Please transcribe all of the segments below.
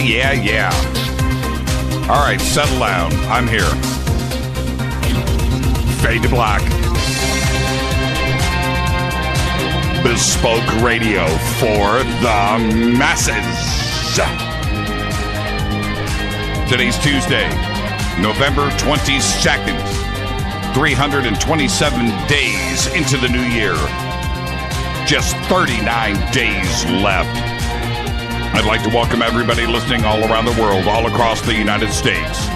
Yeah. All right, settle down. I'm here. Fade to black. Bespoke radio for the masses. Today's Tuesday, November 22nd. 327 days into the new year. Just 39 days left. I'd like to welcome everybody listening all around the world, all across the United States.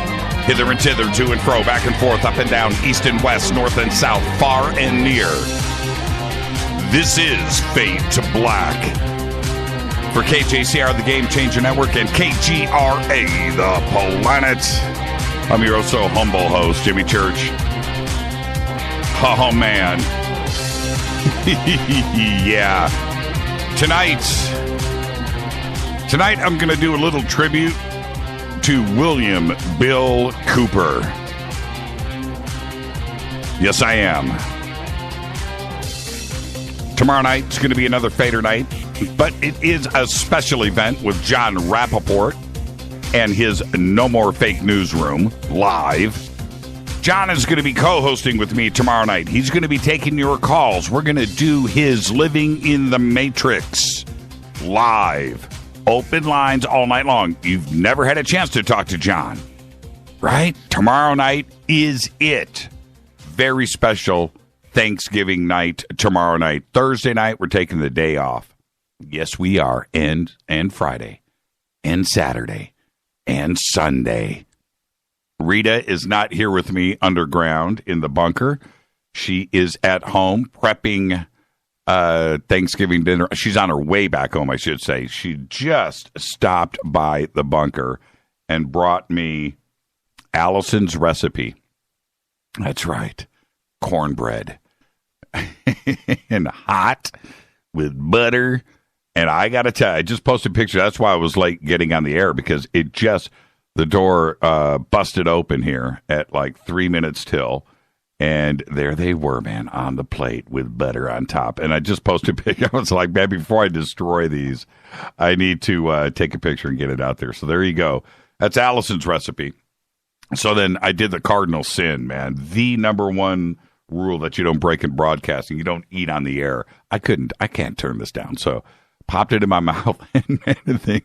Hither and thither, to and fro, back and forth, up and down, east and west, north and south, far and near. This is Fade to Black. For KJCR, the Game Changer Network, and KGRA, the Planet. I'm your so humble host, Jimmy Church. Oh, man. Yeah. Tonight I'm going to do a little tribute to William Bill Cooper. Yes, I am. Tomorrow night is going to be another Fader night, but it is a special event with John Rappaport and his No More Fake Newsroom live. John is going to be co-hosting with me tomorrow night. He's going to be taking your calls. We're going to do his Living in the Matrix live. Open lines all night long. You've never had a chance to talk to John, right? Tomorrow night is it. Very special Thanksgiving night tomorrow night. Thursday night, we're taking the day off. Yes, we are. And Friday. And Saturday. And Sunday. Rita is not here with me underground in the bunker. She is at home prepping Thanksgiving dinner. She's on her way back home, I should say. She just stopped by the bunker and brought me Allison's recipe. That's right. Cornbread. And hot with butter. And I got to tell you, I just posted a picture. That's why I was late getting on the air, because the door busted open here at like 3 minutes till. And there they were, man, on the plate with butter on top. And I just posted a picture. I was like, man, before I destroy these, I need to take a picture and get it out there. So there you go. That's Allison's recipe. So then I did the cardinal sin, man. The number one rule that you don't break in broadcasting. You don't eat on the air. I can't turn this down. So popped it in my mouth and the thing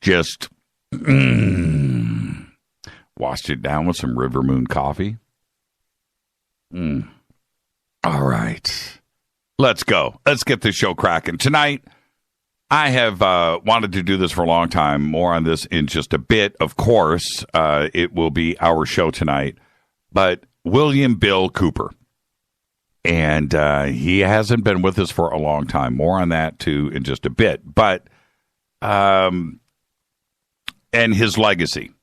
just washed it down with some River Moon coffee. All right. Let's go. Let's get this show cracking. Tonight, I have wanted to do this for a long time. More on this in just a bit. Of course, it will be our show tonight. But William Bill Cooper. And he hasn't been with us for a long time. More on that, too, in just a bit. But, and his legacy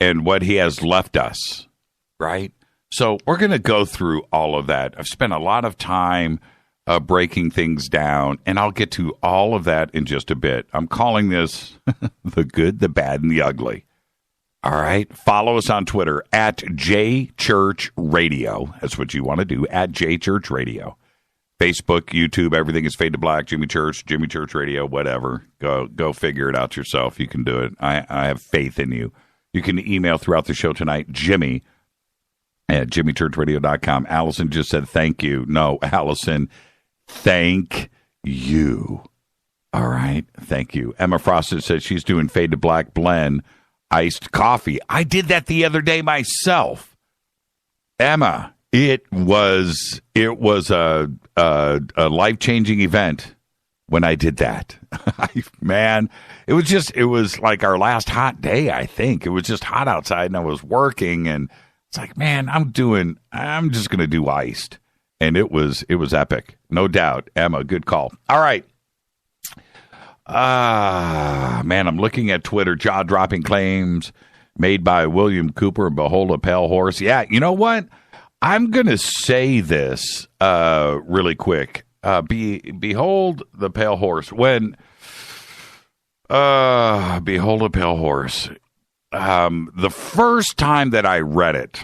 and what he has left us, right? So we're going to go through all of that. I've spent a lot of time breaking things down, and I'll get to all of that in just a bit. I'm calling this the good, the bad, and the ugly. All right. Follow us on Twitter at JChurchRadio. That's what you want to do, at JChurchRadio. Facebook, YouTube, everything is Fade to Black, Jimmy Church Radio, whatever. Go figure it out yourself. You can do it. I have faith in you. You can email throughout the show tonight, Jimmy at jimmychurchradio.com. Allison just said thank you. No, Allison, thank you. All right. Thank you. Emma Frost says she's doing Fade to Black blend iced coffee. I did that the other day myself. Emma, it was a life-changing event when I did that. Man, it was like our last hot day, I think. It was just hot outside and I was working, and it's like, man, I'm just going to do iced. And it was epic. No doubt. Emma, good call. All right. Man, I'm looking at Twitter. Jaw-dropping claims made by William Cooper. Behold a pale horse. Yeah, you know what? I'm going to say this really quick. Behold the pale horse. Behold a pale horse. The first time that I read it,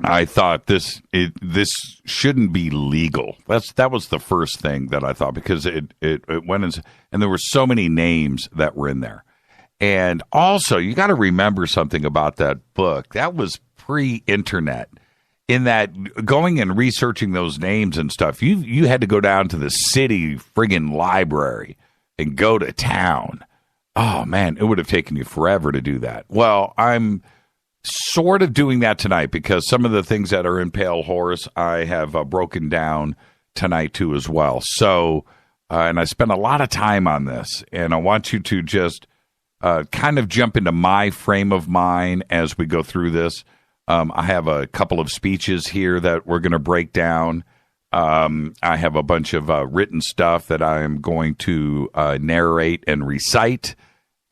I thought this shouldn't be legal. That was the first thing that I thought, because it went and there were so many names that were in there, And also, you got to remember something about that book. That was pre-internet. In that, going and researching those names and stuff, you had to go down to the city friggin' library and go to town. Oh, man, it would have taken you forever to do that. Well, I'm sort of doing that tonight because some of the things that are in Pale Horse I have broken down tonight, too, as well. So, and I spent a lot of time on this, and I want you to just kind of jump into my frame of mind as we go through this. I have a couple of speeches here that we're going to break down. I have a bunch of written stuff that I'm going to narrate and recite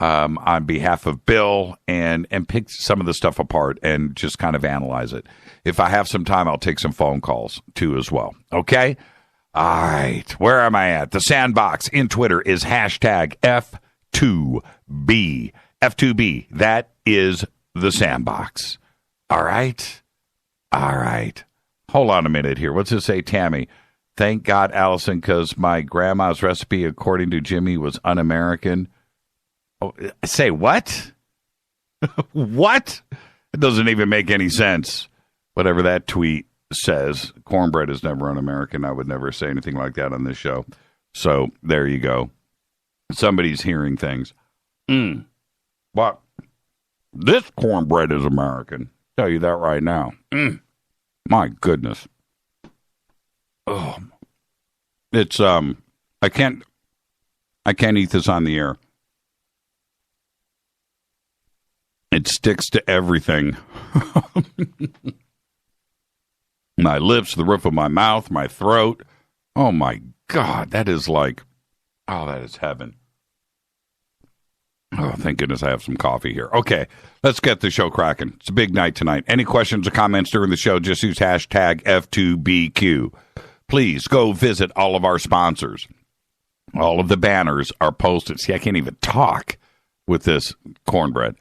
on behalf of Bill and pick some of the stuff apart and just kind of analyze it. If I have some time, I'll take some phone calls, too, as well. Okay? All right. Where am I at? The Sandbox in Twitter is hashtag F2B. F2B. That is the Sandbox. All right. All right. Hold on a minute here. What's this say, Tammy? Thank God, Allison, because my grandma's recipe, according to Jimmy, was un-American. Oh, say what? What? It doesn't even make any sense. Whatever that tweet says. Cornbread is never un-American. I would never say anything like that on this show. So there you go. Somebody's hearing things. But this cornbread is American. Tell you that right now. My goodness. Oh, it's I can't eat this on the air. It sticks to everything. My lips, the roof of my mouth, my throat. Oh my God, that is like, oh, that is heaven. Oh, thank goodness I have some coffee here. Okay, let's get the show cracking. It's a big night tonight. Any questions or comments during the show, just use hashtag F2BQ. Please go visit all of our sponsors. All of the banners are posted. See, I can't even talk with this cornbread.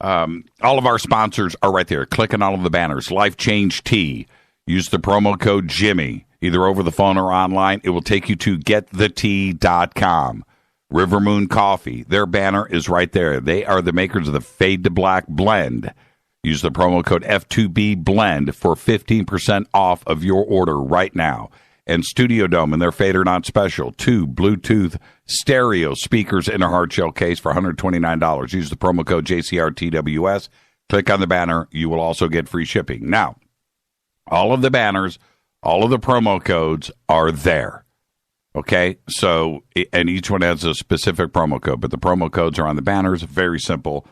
All of our sponsors are right there. Click on all of the banners. Life Change Tea. Use the promo code Jimmy, either over the phone or online. It will take you to getthetea.com. River Moon Coffee, their banner is right there. They are the makers of the Fade to Black blend. Use the promo code F2B blend for 15% off of your order right now. And Studio Dome and their Fade or Not special, 2 Bluetooth stereo speakers in a hard shell case for $129. Use the promo code JCRTWS. Click on the banner. You will also get free shipping. Now, all of the banners, all of the promo codes are there. Okay, so, and each one has a specific promo code, but the promo codes are on the banners. Very simple.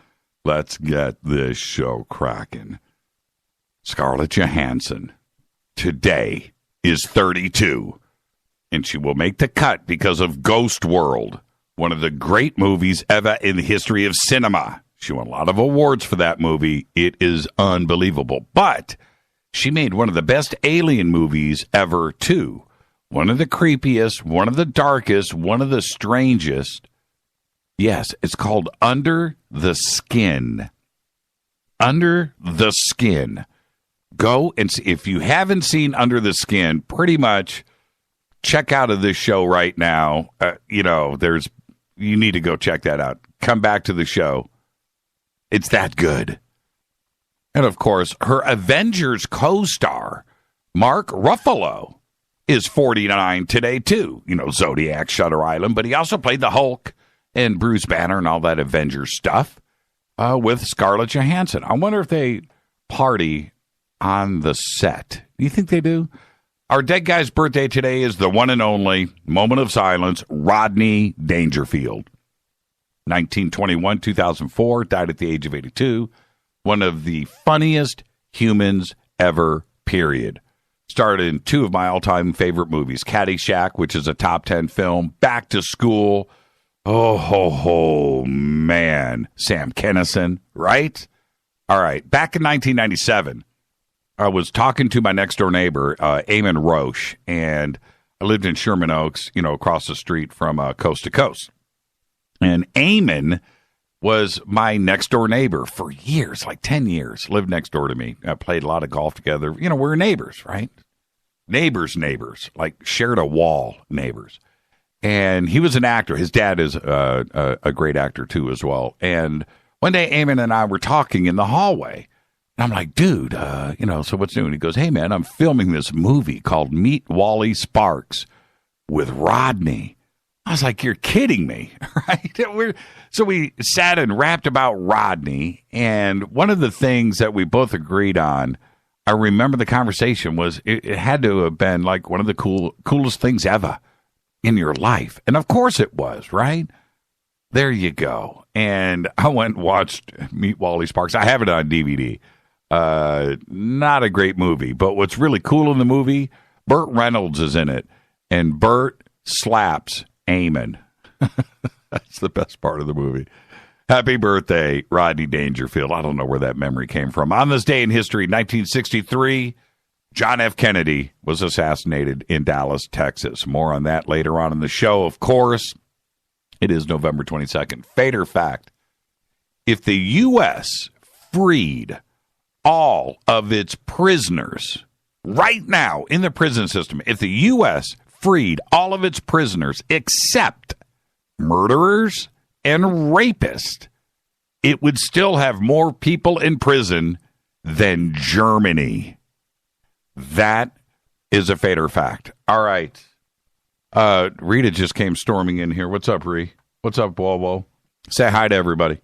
Let's get this show cracking. Scarlett Johansson today is 32, and she will make the cut because of Ghost World, one of the great movies ever in the history of cinema. She won a lot of awards for that movie. It is unbelievable. But she made one of the best alien movies ever, too. One of the creepiest, one of the darkest, one of the strangest. Yes, it's called Under the Skin. Under the Skin. Go and see. If you haven't seen Under the Skin, pretty much check out of this show right now. You need to go check that out. Come back to the show. It's that good. And of course, her Avengers co-star, Mark Ruffalo, is 49 today, too. Zodiac, Shutter Island, but he also played the Hulk and Bruce Banner and all that Avengers stuff with Scarlett Johansson. I wonder if they party on the set. Do you think they do? Our dead guy's birthday today is the one and only, moment of silence, Rodney Dangerfield. 1921, 2004, died at the age of 82. One of the funniest humans ever, period. Starred in 2 of my all-time favorite movies, Caddyshack, which is a top 10 film, Back to School. Oh, man. Sam Kinison, right? All right. Back in 1997, I was talking to my next-door neighbor, Eamon Roche, and I lived in Sherman Oaks, across the street from Coast to Coast. And Eamon was my next-door neighbor for years, like 10 years, lived next door to me. I played a lot of golf together. We're neighbors, right? Neighbors, like shared a wall neighbors. And he was an actor. His dad is a great actor, too, as well. And one day, Eamon and I were talking in the hallway. And I'm like, dude, so what's new? And he goes, hey, man, I'm filming this movie called Meet Wally Sparks with Rodney. I was like, you're kidding me, right? So we sat and rapped about Rodney. And one of the things that we both agreed on, I remember the conversation, was it had to have been like one of the coolest things ever in your life. And of course it was, right? There you go. And I went and watched Meet Wally Sparks. I have it on DVD. Not a great movie, but what's really cool in the movie, Burt Reynolds is in it, and Burt slaps Eamon. That's the best part of the movie. Happy birthday, Rodney Dangerfield. I don't know where that memory came from. On this day in history, 1963, John F. Kennedy was assassinated in Dallas, Texas. More on that later on in the show, of course. It is November 22nd. Fader fact. If the U.S. freed all of its prisoners right now in the prison system, if the U.S. freed all of its prisoners except murderers and rapists, it would still have more people in prison than Germany. That is a Fader fact. All right. Rita just came storming in here. What's up, Ree? What's up, Whoa? Say hi to everybody.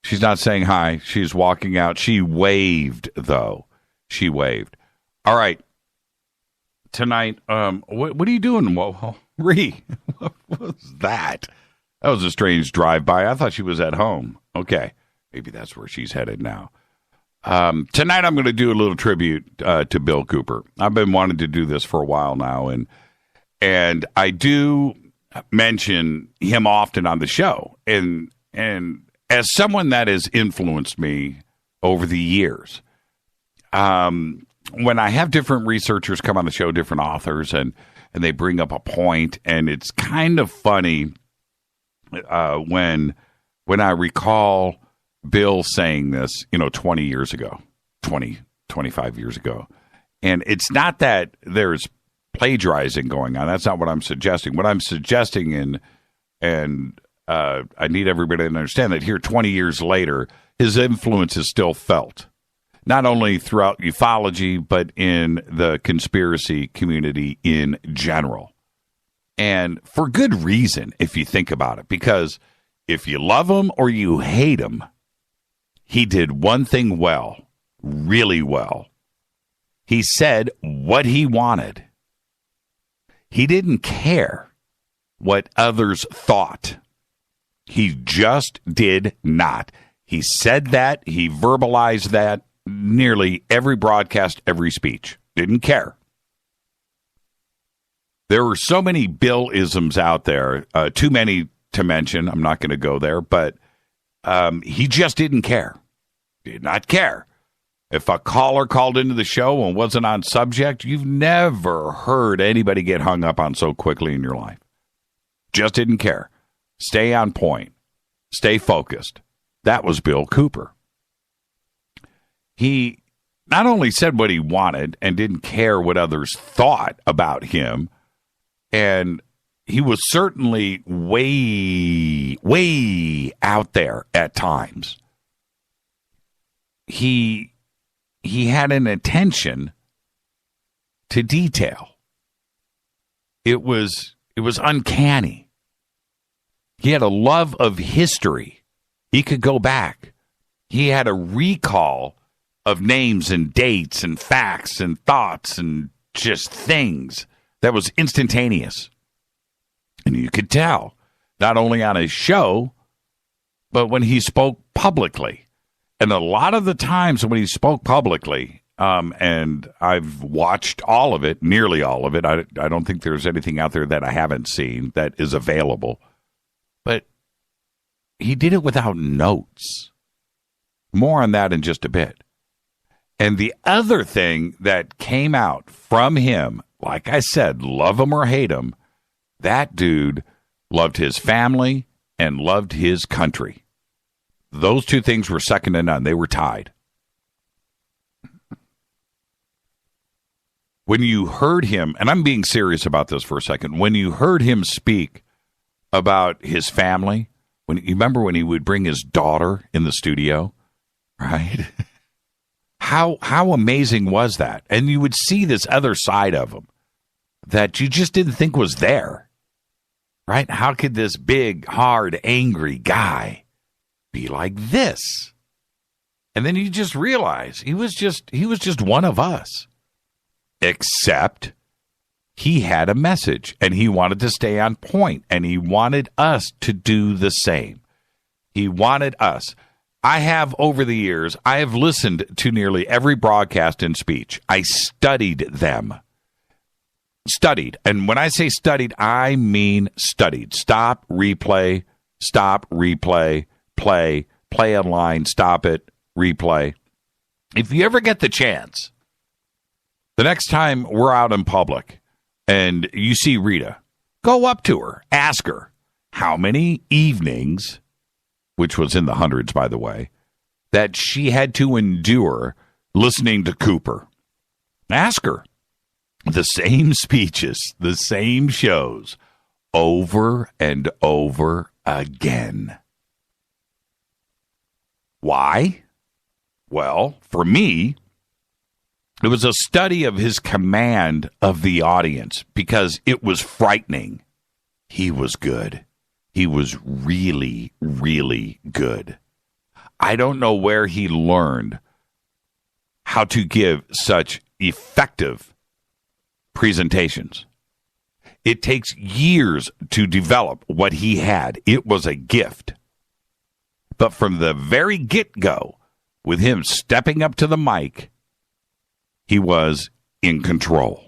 She's not saying hi. She's walking out. She waved, though. She waved. All right. Tonight, what are you doing, Whoa? Ree, what was that? That was a strange drive-by. I thought she was at home. Okay. Maybe that's where she's headed now. Tonight I'm going to do a little tribute to Bill Cooper. I've been wanting to do this for a while now, and I do mention him often on the show. And as someone that has influenced me over the years, when I have different researchers come on the show, different authors, and they bring up a point, and it's kind of funny when I recall Bill saying this, 20 years ago, 25 years ago. And it's not that there's plagiarizing going on. That's not what I'm suggesting. What I'm suggesting, and I need everybody to understand that here 20 years later, his influence is still felt. Not only throughout ufology, but in the conspiracy community in general. And for good reason, if you think about it. Because if you love him or you hate him, he did one thing well, really well. He said what he wanted. He didn't care what others thought. He just did not. He said that. He verbalized that nearly every broadcast, every speech. Didn't care. There were so many Bill-isms out there, too many to mention. I'm not going to go there, but he just didn't care. Did not care. If a caller called into the show and wasn't on subject, you've never heard anybody get hung up on so quickly in your life. Just didn't care. Stay on point. Stay focused. That was Bill Cooper. He not only said what he wanted and didn't care what others thought about him, and he was certainly way, way out there at times. He had an attention to detail. It was uncanny. He had a love of history. He could go back. He had a recall of names and dates and facts and thoughts and just things that was instantaneous. And you could tell, not only on his show, but when he spoke publicly. And a lot of the times when he spoke publicly, and I've watched all of it, nearly all of it. I don't think there's anything out there that I haven't seen that is available. But he did it without notes. More on that in just a bit. And the other thing that came out from him, like I said, love him or hate him, that dude loved his family and loved his country. Those two things were second to none. They were tied. when you heard him, and I'm being serious about this for a second, when you heard him speak about his family, when you remember when he would bring his daughter in the studio, right? How amazing was that? And you would see this other side of him that you just didn't think was there, right? How could this big, hard, angry guy be like this? And then you just realize he was just one of us. Except he had a message and he wanted to stay on point and he wanted us to do the same. He wanted us. I have, over the years, I have listened to nearly every broadcast and speech. I studied them. Studied. And when I say studied, I mean studied. Stop, replay, play online, stop it, replay. If you ever get the chance, the next time we're out in public and you see Rita, go up to her, ask her how many evenings, which was in the hundreds, by the way, that she had to endure listening to Cooper. Ask her. The same speeches, the same shows, over and over again. Why? Well, for me, it was a study of his command of the audience because it was frightening. He was good. He was really, really good. I don't know where he learned how to give such effective presentations. It takes years to develop what he had. It was a gift. But from the very get-go, with him stepping up to the mic, he was in control.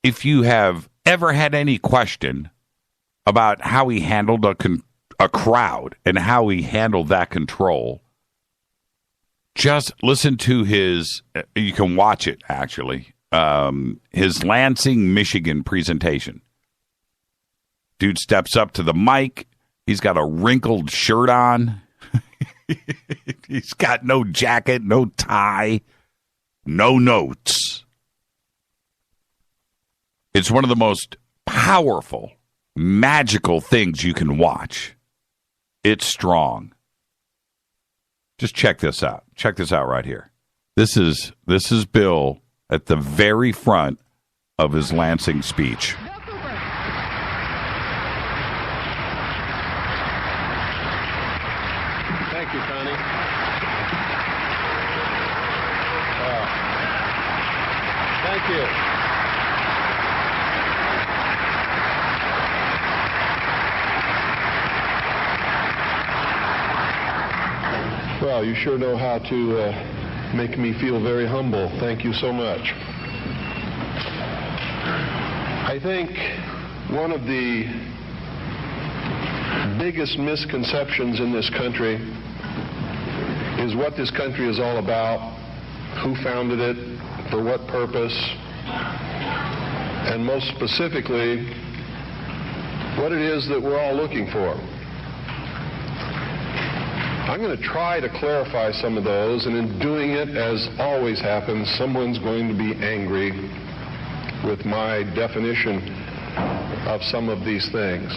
If you have ever had any question about how he handled a crowd and how he handled that control, just listen to his, you can watch it actually, his Lansing, Michigan presentation. Dude steps up to the mic. He's got a wrinkled shirt on. He's got no jacket, no tie. No notes. It's one of the most powerful, magical things you can watch. It's strong. Just check this out. Check this out right here. This is Bill at the very front of his Lansing speech. Thank you, Connie. Thank you. Well, you sure know how to make me feel very humble. Thank you so much. I think one of the biggest misconceptions in this country is what this country is all about, who founded it, for what purpose, and most specifically, what it is that we're all looking for. I'm going to try to clarify some of those, and in doing it, as always happens, someone's going to be angry with my definition of some of these things.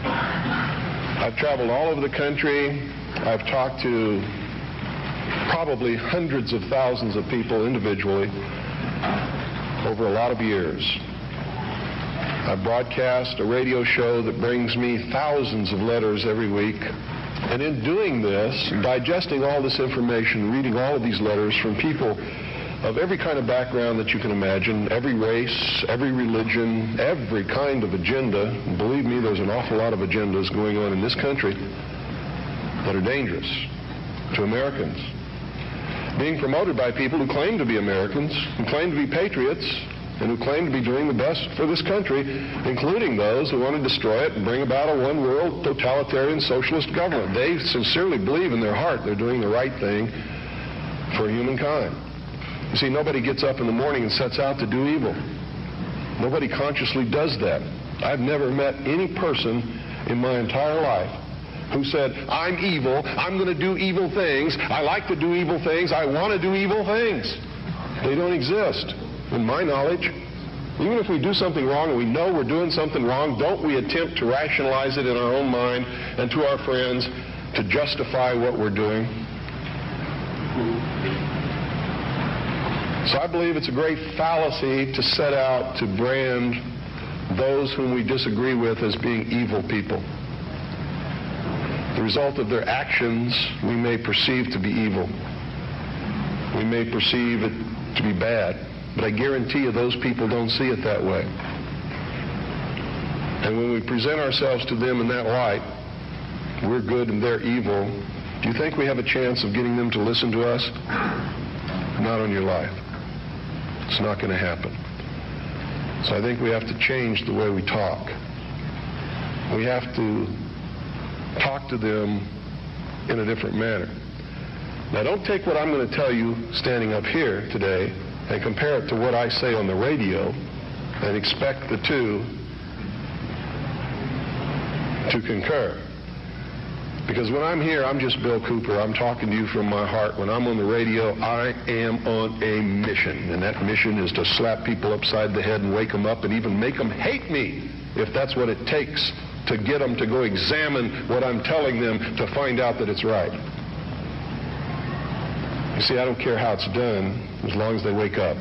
I've traveled all over the country. I've talked to probably hundreds of thousands of people individually over a lot of years. I broadcast a radio show that brings me thousands of letters every week. And in doing this, digesting all this information, reading all of these letters from people of every kind of background that you can imagine, every race, every religion, every kind of agenda, and believe me, there's an awful lot of agendas going on in this country that are dangerous to Americans, being promoted by people who claim to be Americans, who claim to be patriots, and who claim to be doing the best for this country, including those who want to destroy it and bring about a one-world totalitarian socialist government. They sincerely believe in their heart they're doing the right thing for humankind. You see, nobody gets up in the morning and sets out to do evil. Nobody consciously does that. I've never met any person in my entire life who said, I'm evil, I'm going to do evil things, I like to do evil things, I want to do evil things. They don't exist, in my knowledge. Even if we do something wrong and we know we're doing something wrong, don't we attempt to rationalize it in our own mind and to our friends to justify what we're doing? So I believe it's a great fallacy to set out to brand those whom we disagree with as being evil people. The result of their actions we may perceive to be evil. We may perceive it to be bad, but I guarantee you those people don't see it that way. And when we present ourselves to them in that light, we're good and they're evil, do you think we have a chance of getting them to listen to us? Not on your life. It's not going to happen. So I think we have to change the way we talk. We have to talk to them in a different manner. Now, don't take what I'm going to tell you standing up here today and compare it to what I say on the radio and expect the two to concur. Because when I'm here, I'm just Bill Cooper. I'm talking to you from my heart. When I'm on the radio, I am on a mission. And that mission is to slap people upside the head and wake them up and even make them hate me, if that's what it takes to get them to go examine what I'm telling them to find out that it's right. You see, I don't care how it's done as long as they wake up.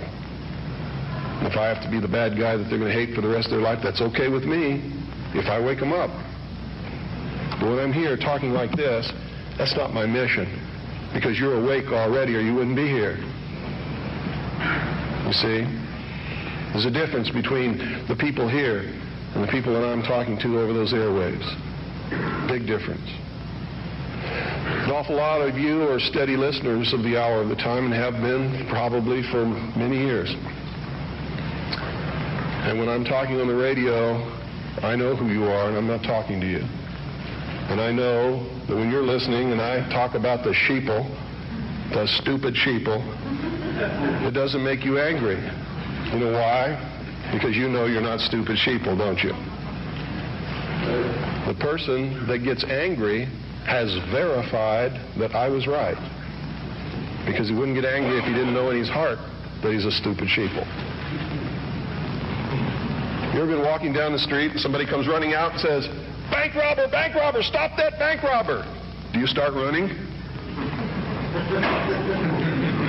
If I have to be the bad guy that they're going to hate for the rest of their life, that's okay with me if I wake them up. But when I'm here talking like this, that's not my mission, because you're awake already or you wouldn't be here. You see? There's a difference between the people here and the people that I'm talking to over those airwaves. Big difference. An awful lot of you are steady listeners of the Hour of the Time and have been probably for many years. And when I'm talking on the radio, I know who you are and I'm not talking to you. And I know that when you're listening and I talk about the sheeple, the stupid sheeple, it doesn't make you angry. You know why? Because you know you're not stupid sheeple, don't you? The person that gets angry has verified that I was right. Because he wouldn't get angry if he didn't know in his heart that he's a stupid sheeple. You ever been walking down the street and somebody comes running out and says, bank robber, stop that bank robber. Do you start running?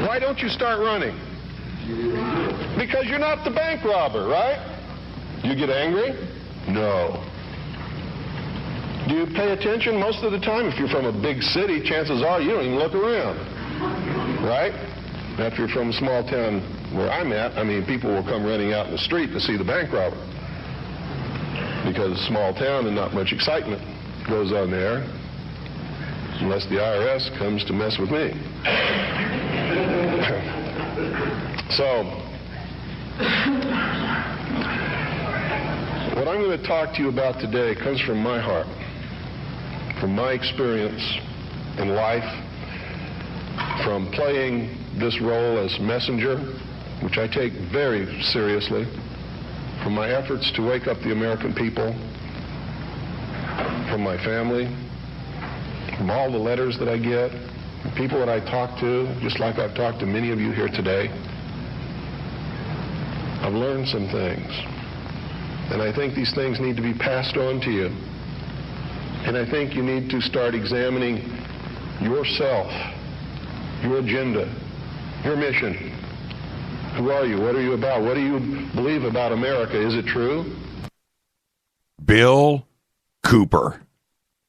Why don't you start running? Because you're not the bank robber, right? You get angry? No. Do you pay attention most of the time? If you're from a big city, chances are you don't even look around, right? Now, if you're from a small town where I'm at, people will come running out in the street to see the bank robber. Because small town and not much excitement goes on there unless the IRS comes to mess with me. So, what I'm going to talk to you about today comes from my heart, from my experience in life, from playing this role as messenger, which I take very seriously, from my efforts to wake up the American people, from my family, from all the letters that I get, the people that I talk to, just like I've talked to many of you here today. I've learned some things. And I think these things need to be passed on to you. And I think you need to start examining yourself, your agenda, your mission. Who are you? What are you about? What do you believe about America? Is it true? Bill Cooper.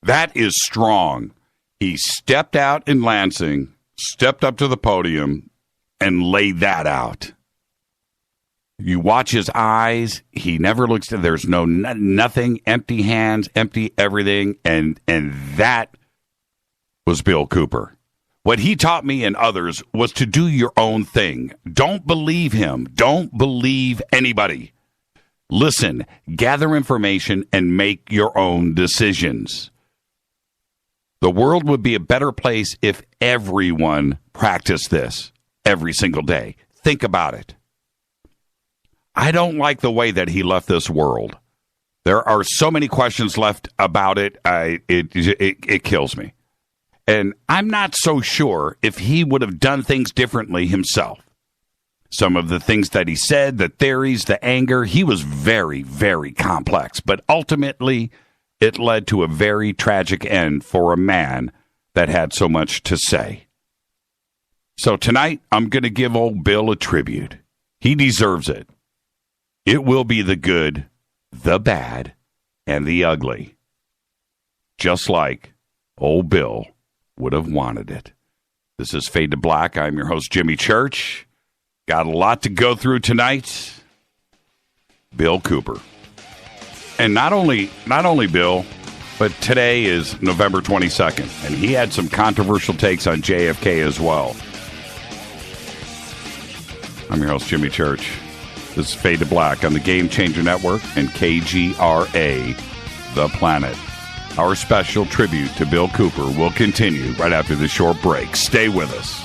That is strong. He stepped out in Lansing, stepped up to the podium, and laid that out. You watch his eyes. He never looks. There's nothing. Empty hands, empty everything, and that was Bill Cooper. What he taught me and others was to do your own thing. Don't believe him. Don't believe anybody. Listen, gather information, and make your own decisions. The world would be a better place if everyone practiced this every single day. Think about it. I don't like the way that he left this world. There are so many questions left about it. It kills me. And I'm not so sure if he would have done things differently himself. some of the things that he said, the theories, the anger. He was very, very complex. But ultimately, it led to a very tragic end for a man that had so much to say. So tonight, I'm going to give old Bill a tribute. He deserves it. It will be the good, the bad, and the ugly. Just like old Bill would have wanted it. This is Fade to Black. I'm your host, Jimmy Church. Got a lot to go through tonight. Bill Cooper. And not only Bill, but today is November 22nd, and he had some controversial takes on JFK as well. I'm your host, Jimmy Church. This is Fade to Black on the Game Changer Network and KGRA, The Planet. Our special tribute to Bill Cooper will continue right after this short break. Stay with us.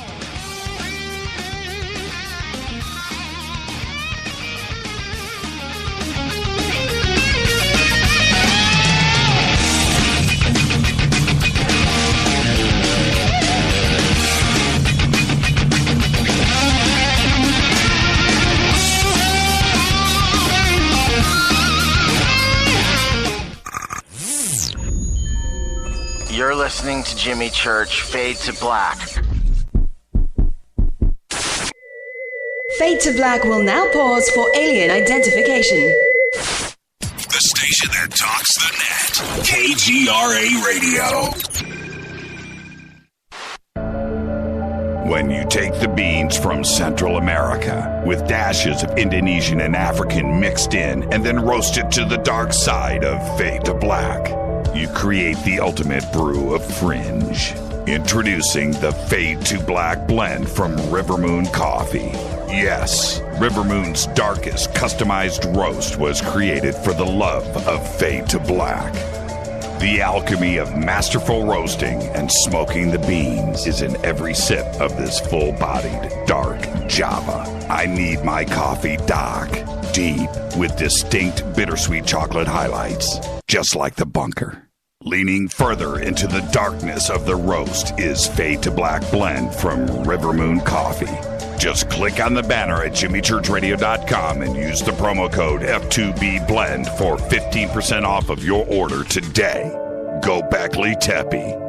You're listening to Jimmy Church, Fade to Black. Fade to Black will now pause for alien identification. The station that talks the net. KGRA Radio. When you take the beans from Central America with dashes of Indonesian and African mixed in and then roast it to the dark side of Fade to Black, you create the ultimate brew of fringe. Introducing the Fade to Black blend from Rivermoon Coffee. Yes, Rivermoon's darkest customized roast was created for the love of Fade to Black. The alchemy of masterful roasting and smoking the beans is in every sip of this full-bodied, dark Java. I need my coffee dark, deep, with distinct bittersweet chocolate highlights, just like the bunker. Leaning further into the darkness of the roast is Fade to Black blend from Rivermoon Coffee. Just click on the banner at jimmychurchradio.com and use the promo code F2BBLEND for 15% off of your order today. Go Beckley Teppy.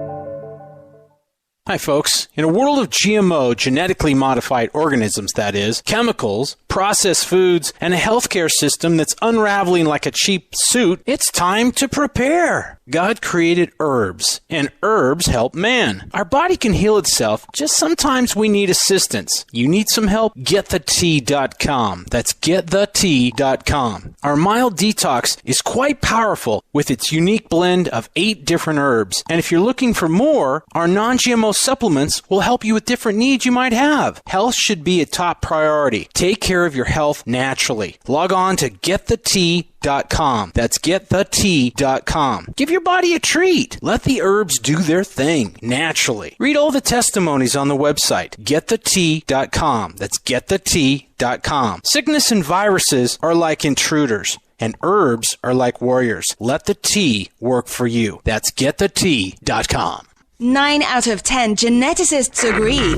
Hi, folks. In a world of GMO, genetically modified organisms, that is, chemicals, processed foods, and a healthcare system that's unraveling like a cheap suit, it's time to prepare. God created herbs, and herbs help man. Our body can heal itself, just sometimes we need assistance. You need some help? GetTheTea.com. That's GetTheTea.com. Our mild detox is quite powerful with its unique blend of 8 different herbs. And if you're looking for more, our non-GMO supplements will help you with different needs you might have. Health should be a top priority. Take care of your health naturally. Log on to GetTheTea.com. That's GetTheTea.com. Give your body a treat. Let the herbs do their thing naturally. Read all the testimonies on the website, GetTheTea.com. That's GetTheTea.com. Sickness and viruses are like intruders, and herbs are like warriors. Let the tea work for you. That's GetTheTea.com. 9 out of 10 geneticists agree.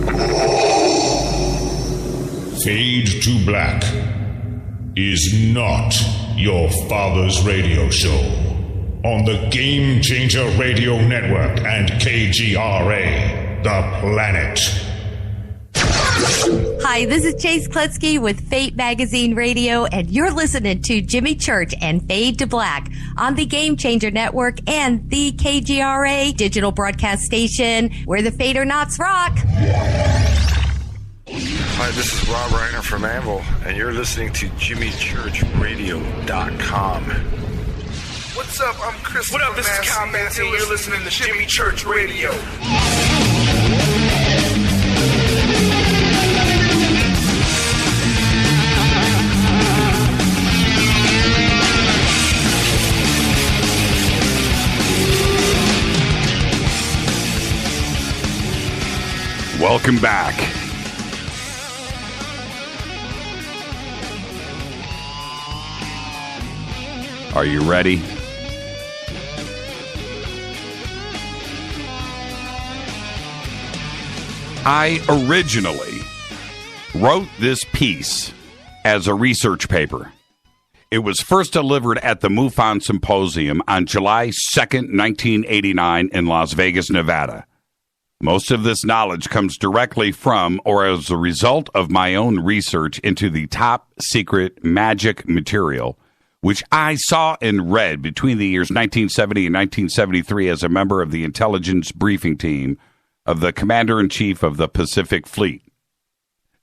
Fade to Black is not your father's radio show on the Game Changer Radio Network and KGRA, The Planet. Hi, this is Chase Kletsky with Fate Magazine Radio, and you're listening to Jimmy Church and Fade to Black on the Game Changer Network and the KGRA digital broadcast station where the Fadernauts rock. Hi, this is Rob Reiner from Anvil, and you're listening to JimmyChurchRadio.com. What's up? I'm Chris. What up? This is Kyle Manson. You're listening to Jimmy Church Radio. Welcome back. Are you ready? I originally wrote this piece as a research paper. It was first delivered at the MUFON Symposium on July 2nd, 1989 in Las Vegas, Nevada. Most of this knowledge comes directly from or as a result of my own research into the top secret magic material, which I saw and read between the years 1970 and 1973 as a member of the intelligence briefing team of the Commander-in-Chief of the Pacific Fleet.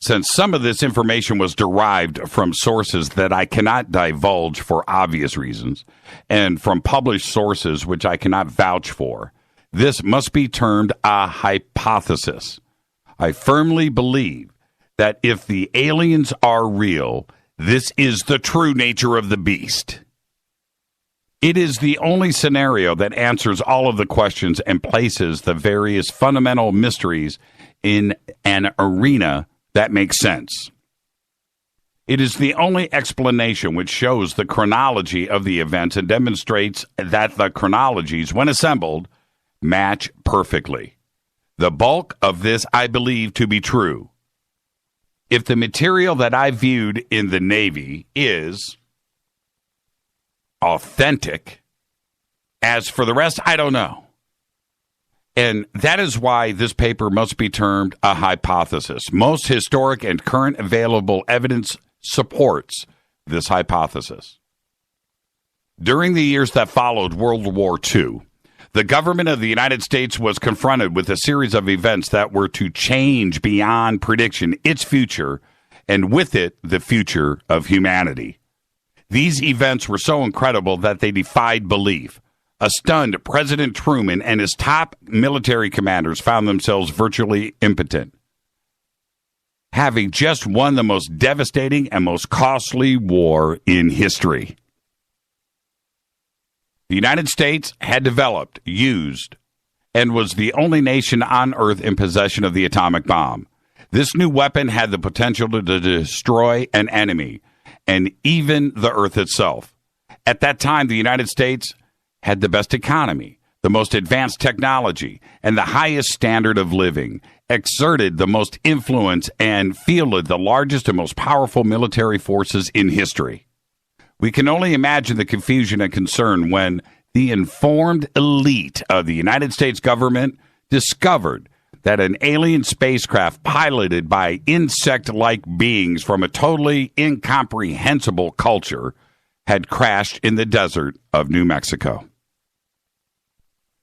Since some of this information was derived from sources that I cannot divulge for obvious reasons, and from published sources which I cannot vouch for, this must be termed a hypothesis. I firmly believe that if the aliens are real, this is the true nature of the beast. It is the only scenario that answers all of the questions and places the various fundamental mysteries in an arena that makes sense. It is the only explanation which shows the chronology of the events and demonstrates that the chronologies, when assembled, match perfectly. The bulk of this I believe to be true. If the material that I viewed in the Navy is authentic, as for the rest, I don't know. And that is why this paper must be termed a hypothesis. Most historic and current available evidence supports this hypothesis. During the years that followed World War II, the government of the United States was confronted with a series of events that were to change beyond prediction its future, and with it, the future of humanity. These events were so incredible that they defied belief. A stunned President Truman and his top military commanders found themselves virtually impotent, having just won the most devastating and most costly war in history. The United States had developed, used, and was the only nation on Earth in possession of the atomic bomb. This new weapon had the potential to destroy an enemy, and even the Earth itself. At that time, the United States had the best economy, the most advanced technology, and the highest standard of living, exerted the most influence, and fielded the largest and most powerful military forces in history. We can only imagine the confusion and concern when the informed elite of the United States government discovered that an alien spacecraft piloted by insect-like beings from a totally incomprehensible culture had crashed in the desert of New Mexico.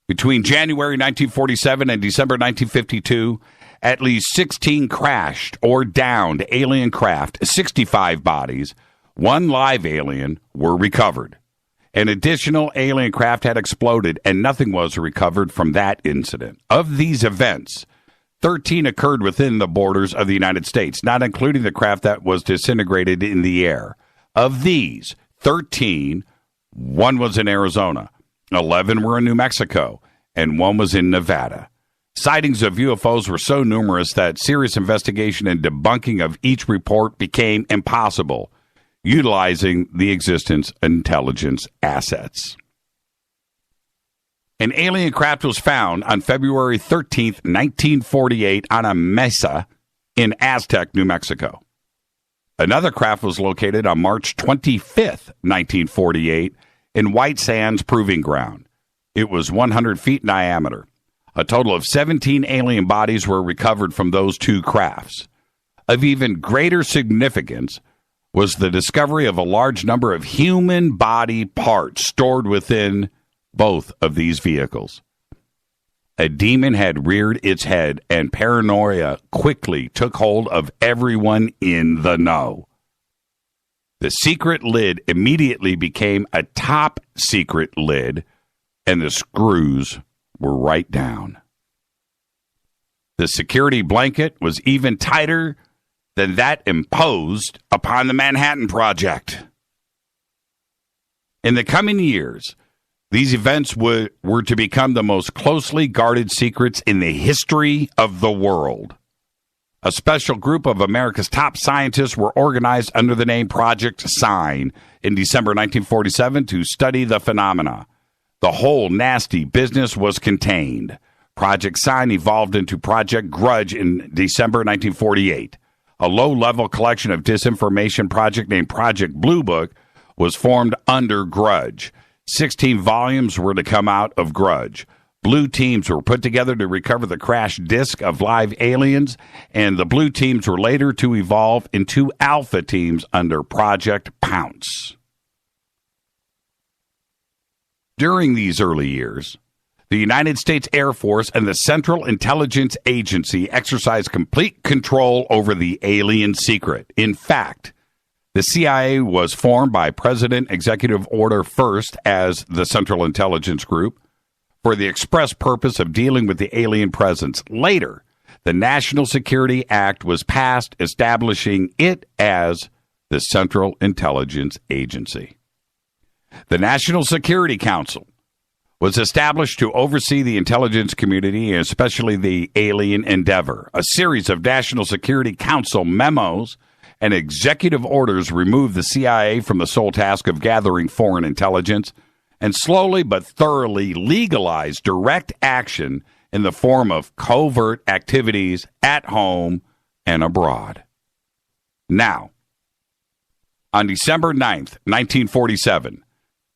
Between January 1947 and December 1952, at least 16 crashed or downed alien craft, 65 bodies, one live alien, were recovered. An additional alien craft had exploded, and nothing was recovered from that incident. Of these events, 13 occurred within the borders of the United States, not including the craft that was disintegrated in the air. Of these 13, one was in Arizona, 11 were in New Mexico, and one was in Nevada. Sightings of UFOs were so numerous that serious investigation and debunking of each report became impossible, utilizing the existence of intelligence assets. An alien craft was found on February 13th, 1948 on a mesa in Aztec, New Mexico. Another craft was located on March 25th, 1948 in White Sands Proving Ground. It was 100 feet in diameter. A total of 17 alien bodies were recovered from those two crafts. Of even greater significance was the discovery of a large number of human body parts stored within both of these vehicles. A demon had reared its head, and paranoia quickly took hold of everyone in the know. The secret lid immediately became a top secret lid, and the screws were right down. The security blanket was even tighter than that imposed upon the Manhattan Project. In the coming years, these events were to become the most closely guarded secrets in the history of the world. A special group of America's top scientists were organized under the name Project Sign in December 1947 to study the phenomena. The whole nasty business was contained. Project Sign evolved into Project Grudge in December 1948. a low-level collection of disinformation project named Project Blue Book was formed under Grudge. 16 volumes were to come out of Grudge. Blue teams were put together to recover the crashed disk of live aliens, and the blue teams were later to evolve into alpha teams under Project Pounce. During these early years, the United States Air Force and the Central Intelligence Agency exercised complete control over the alien secret. In fact, the CIA was formed by President Executive Order first as the Central Intelligence Group for the express purpose of dealing with the alien presence. Later, the National Security Act was passed, establishing it as the Central Intelligence Agency. The National Security Council was established to oversee the intelligence community, and especially the alien endeavor. A series of National Security Council memos and executive orders removed the CIA from the sole task of gathering foreign intelligence and slowly but thoroughly legalized direct action in the form of covert activities at home and abroad. Now, on December 9th, 1947,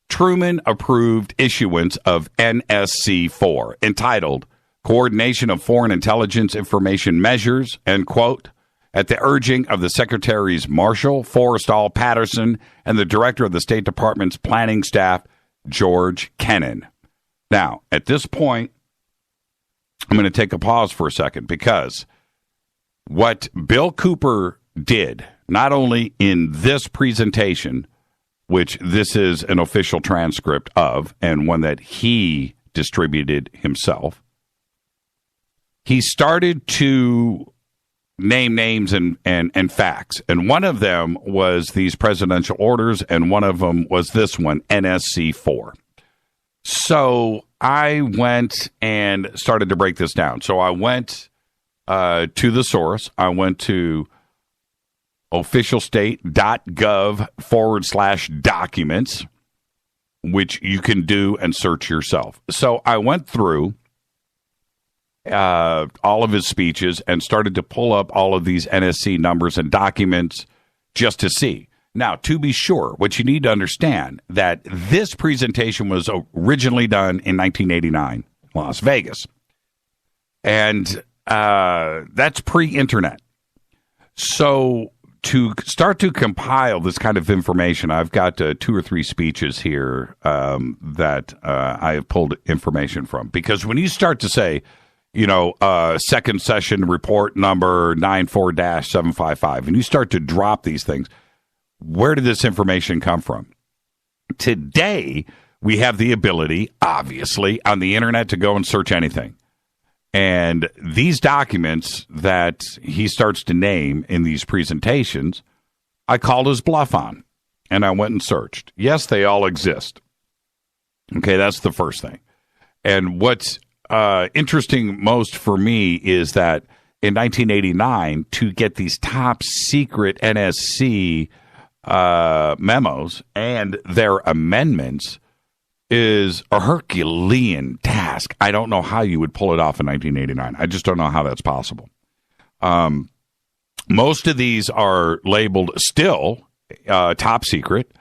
Truman approved issuance of NSC-4, entitled Coordination of Foreign Intelligence Information Measures, end quote, at the urging of the Secretaries Marshall, Forrestal, Patterson, and the Director of the State Department's planning staff, George Kennan. Now, at this point, I'm going to take a pause for a second, because what Bill Cooper did, not only in this presentation, which this is an official transcript of, and one that he distributed himself, he started to name names and facts. And one of them was these presidential orders, and one of them was this one, NSC-4. So I went and started to break this down. So I went to the source. I went to officialstate.gov/documents, which you can do and search yourself. So I went through all of his speeches and started to pull up all of these NSC numbers and documents just to see. Now, to be sure, what you need to understand, that this presentation was originally done in 1989, Las Vegas. And that's pre-internet. So to start to compile this kind of information, I've got 2 or 3 speeches here that I have pulled information from. Because when you start to say, second session report number 94-755, and you start to drop these things, where did this information come from? Today, we have the ability, obviously, on the internet to go and search anything. And these documents that he starts to name in these presentations, I called his bluff on, and I went and searched. Yes, they all exist. Okay, that's the first thing. And what's interesting most for me is that in 1989, to get these top secret NSC memos and their amendments is a Herculean task. I don't know how you would pull it off in 1989. I just don't know how that's possible. Most of these are labeled still top secret,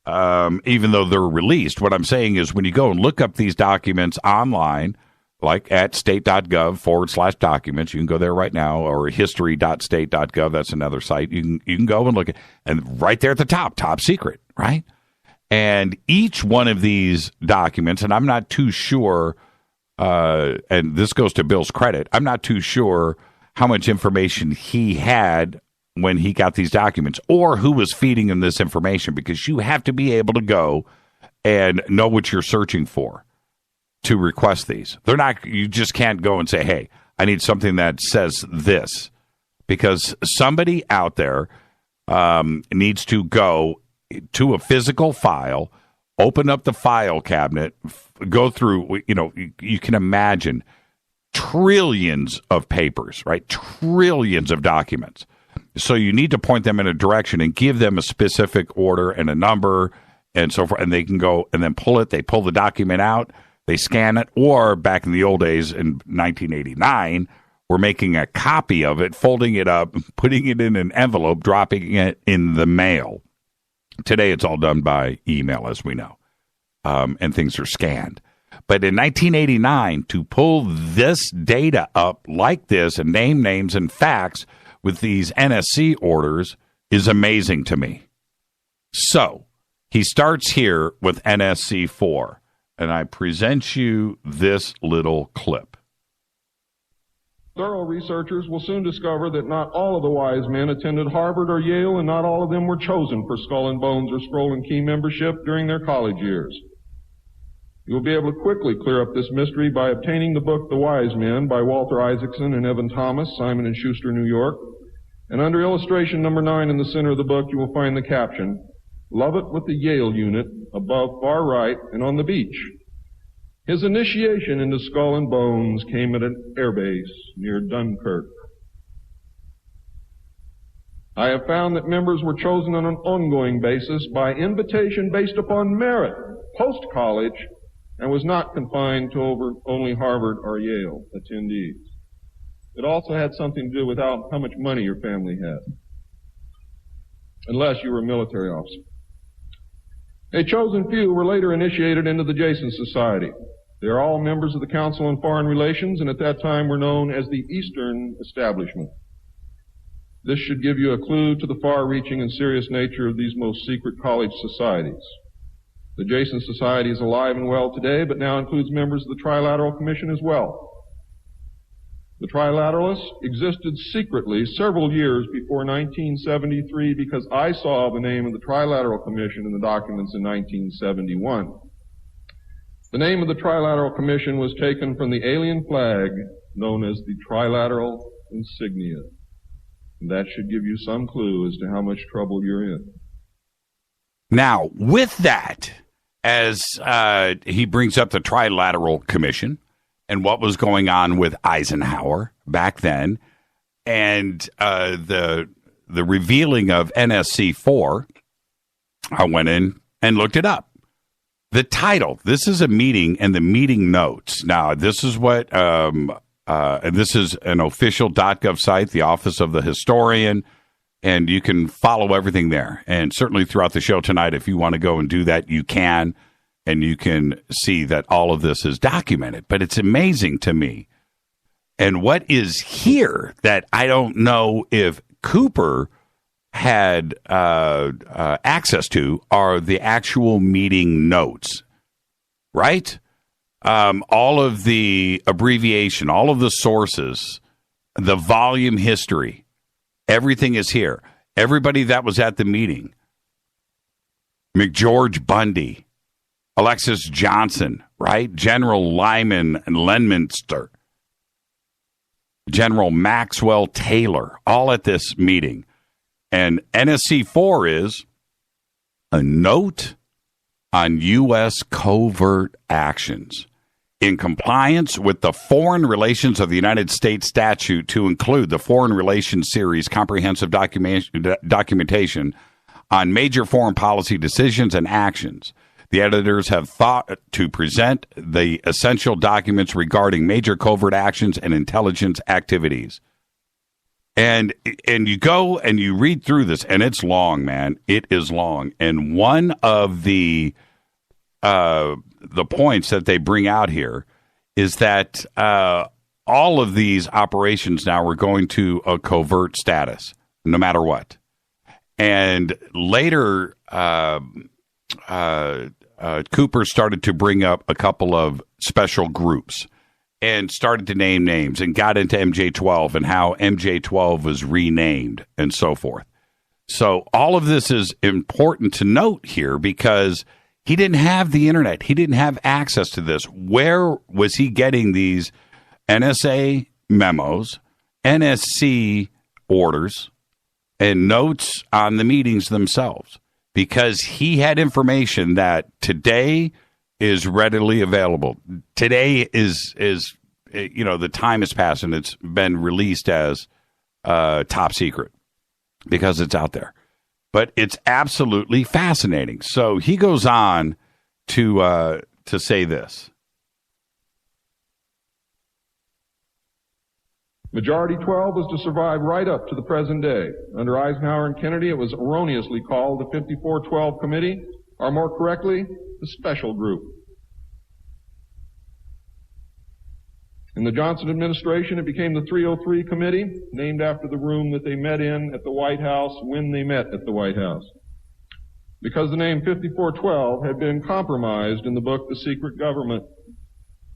even though they're released. What I'm saying is, when you go and look up these documents online, like at state.gov/documents, you can go there right now, or history.state.gov. That's another site. You can go and look at, and right there at the top secret, right? And each one of these documents, and I'm not too sure, and this goes to Bill's credit, I'm not too sure how much information he had when he got these documents, or who was feeding him this information, because you have to be able to go and know what you're searching for to request these. You just can't go and say, hey, I need something that says this, because somebody out there needs to go to a physical file, open up the file cabinet, go through, you can imagine trillions of papers, right? Trillions of documents. So you need to point them in a direction and give them a specific order and a number and so forth, and they can go and then pull it. They pull the document out, they scan it, or back in the old days in 1989, were making a copy of it, folding it up, putting it in an envelope, dropping it in the mail. Today, it's all done by email, as we know, and things are scanned. But in 1989, to pull this data up like this and name names and facts with these NSC orders is amazing to me. So he starts here with NSC 4, and I present you this little clip. Thorough researchers will soon discover that not all of the wise men attended Harvard or Yale, and not all of them were chosen for Skull and Bones or Scroll and Key membership during their college years. You will be able to quickly clear up this mystery by obtaining the book The Wise Men by Walter Isaacson and Evan Thomas, Simon & Schuster, New York. And under illustration number 9 in the center of the book, you will find the caption, "Love it with the Yale unit," above far right and on the beach. His initiation into Skull and Bones came at an airbase near Dunkirk. I have found that members were chosen on an ongoing basis by invitation based upon merit, post-college, and was not confined to only Harvard or Yale attendees. It also had something to do with how much money your family had, unless you were a military officer. A chosen few were later initiated into the Jason Society. They are all members of the Council on Foreign Relations, and at that time were known as the Eastern Establishment. This should give you a clue to the far-reaching and serious nature of these most secret college societies. The Jason Society is alive and well today, but now includes members of the Trilateral Commission as well. The Trilateralists existed secretly several years before 1973 because I saw the name of the Trilateral Commission in the documents in 1971. The name of the Trilateral Commission was taken from the alien flag known as the Trilateral Insignia. And that should give you some clue as to how much trouble you're in. Now, with that, as he brings up the Trilateral Commission and what was going on with Eisenhower back then, and the revealing of NSC 4, I went in and looked it up. The title, this is a meeting and the meeting notes. Now, this is what, and this is an official .gov site, the Office of the Historian, and you can follow everything there. And certainly throughout the show tonight, if you want to go and do that, you can, and you can see that all of this is documented. But it's amazing to me. And what is here that I don't know if Cooper had access to are the actual meeting notes, right? All of the abbreviation, all of the sources, the volume history, everything is here. Everybody that was at the meeting, McGeorge Bundy, Alexis Johnson, right? General Lyman and Leominster, General Maxwell Taylor, all at this meeting. And NSC 4 is a note on U.S. covert actions in compliance with the Foreign Relations of the United States statute to include the Foreign Relations Series comprehensive documentation on major foreign policy decisions and actions. The editors have thought to present the essential documents regarding major covert actions and intelligence activities. And you go and you read through this, and it's long, man. It is long. And one of the points that they bring out here is that all of these operations now are going to a covert status, no matter what. And later, Cooper started to bring up a couple of special groups and started to name names and got into MJ-12 and how MJ-12 was renamed and so forth. So all of this is important to note here because he didn't have the internet. He didn't have access to this. Where was he getting these NSA memos, NSC orders, and notes on the meetings themselves? Because he had information that today is readily available. Today is the time has passed and it's been released as top secret because it's out there. But it's absolutely fascinating. So he goes on to say this. Majority 12 was to survive right up to the present day. Under Eisenhower and Kennedy, it was erroneously called the 5412 Committee, or more correctly, the Special Group. In the Johnson administration, it became the 303 Committee, named after the room that they met in at the White House when they met at the White House. Because the name 5412 had been compromised in the book The Secret Government.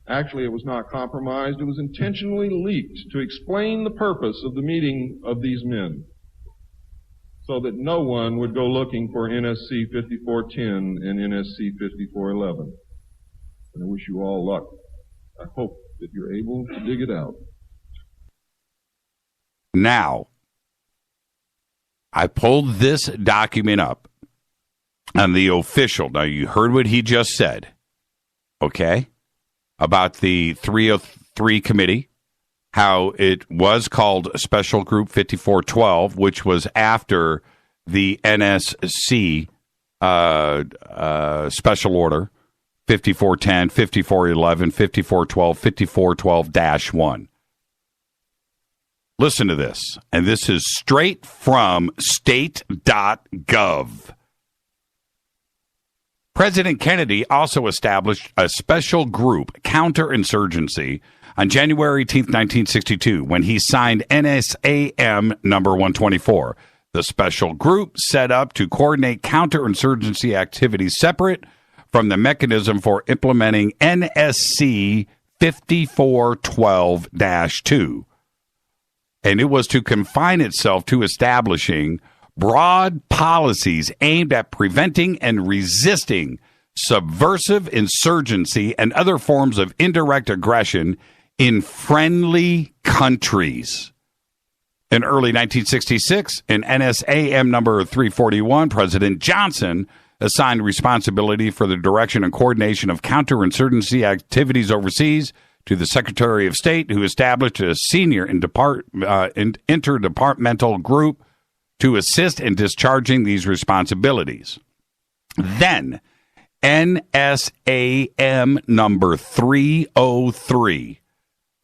Actually, it was not compromised. It was intentionally leaked to explain the purpose of the meeting of these men, so that no one would go looking for NSC 5410 and NSC 5411. And I wish you all luck. I hope that you're able to dig it out. Now, I pulled this document up on the official. Now, you heard what he just said, okay, about the 303 committee, how it was called Special Group 5412, which was after the NSC Special Order 5410, 5411, 5412, 5412-1. Listen to this, and this is straight from state.gov. President Kennedy also established a special group, counterinsurgency, on January 18, 1962, when he signed NSAM number 124. The special group set up to coordinate counterinsurgency activities separate from the mechanism for implementing NSC 5412-2. And it was to confine itself to establishing broad policies aimed at preventing and resisting subversive insurgency and other forms of indirect aggression in friendly countries. In early 1966, in NSAM number 341, President Johnson assigned responsibility for the direction and coordination of counterinsurgency activities overseas to the Secretary of State, who established a senior interdepartmental group to assist in discharging these responsibilities. Then, NSAM number 303,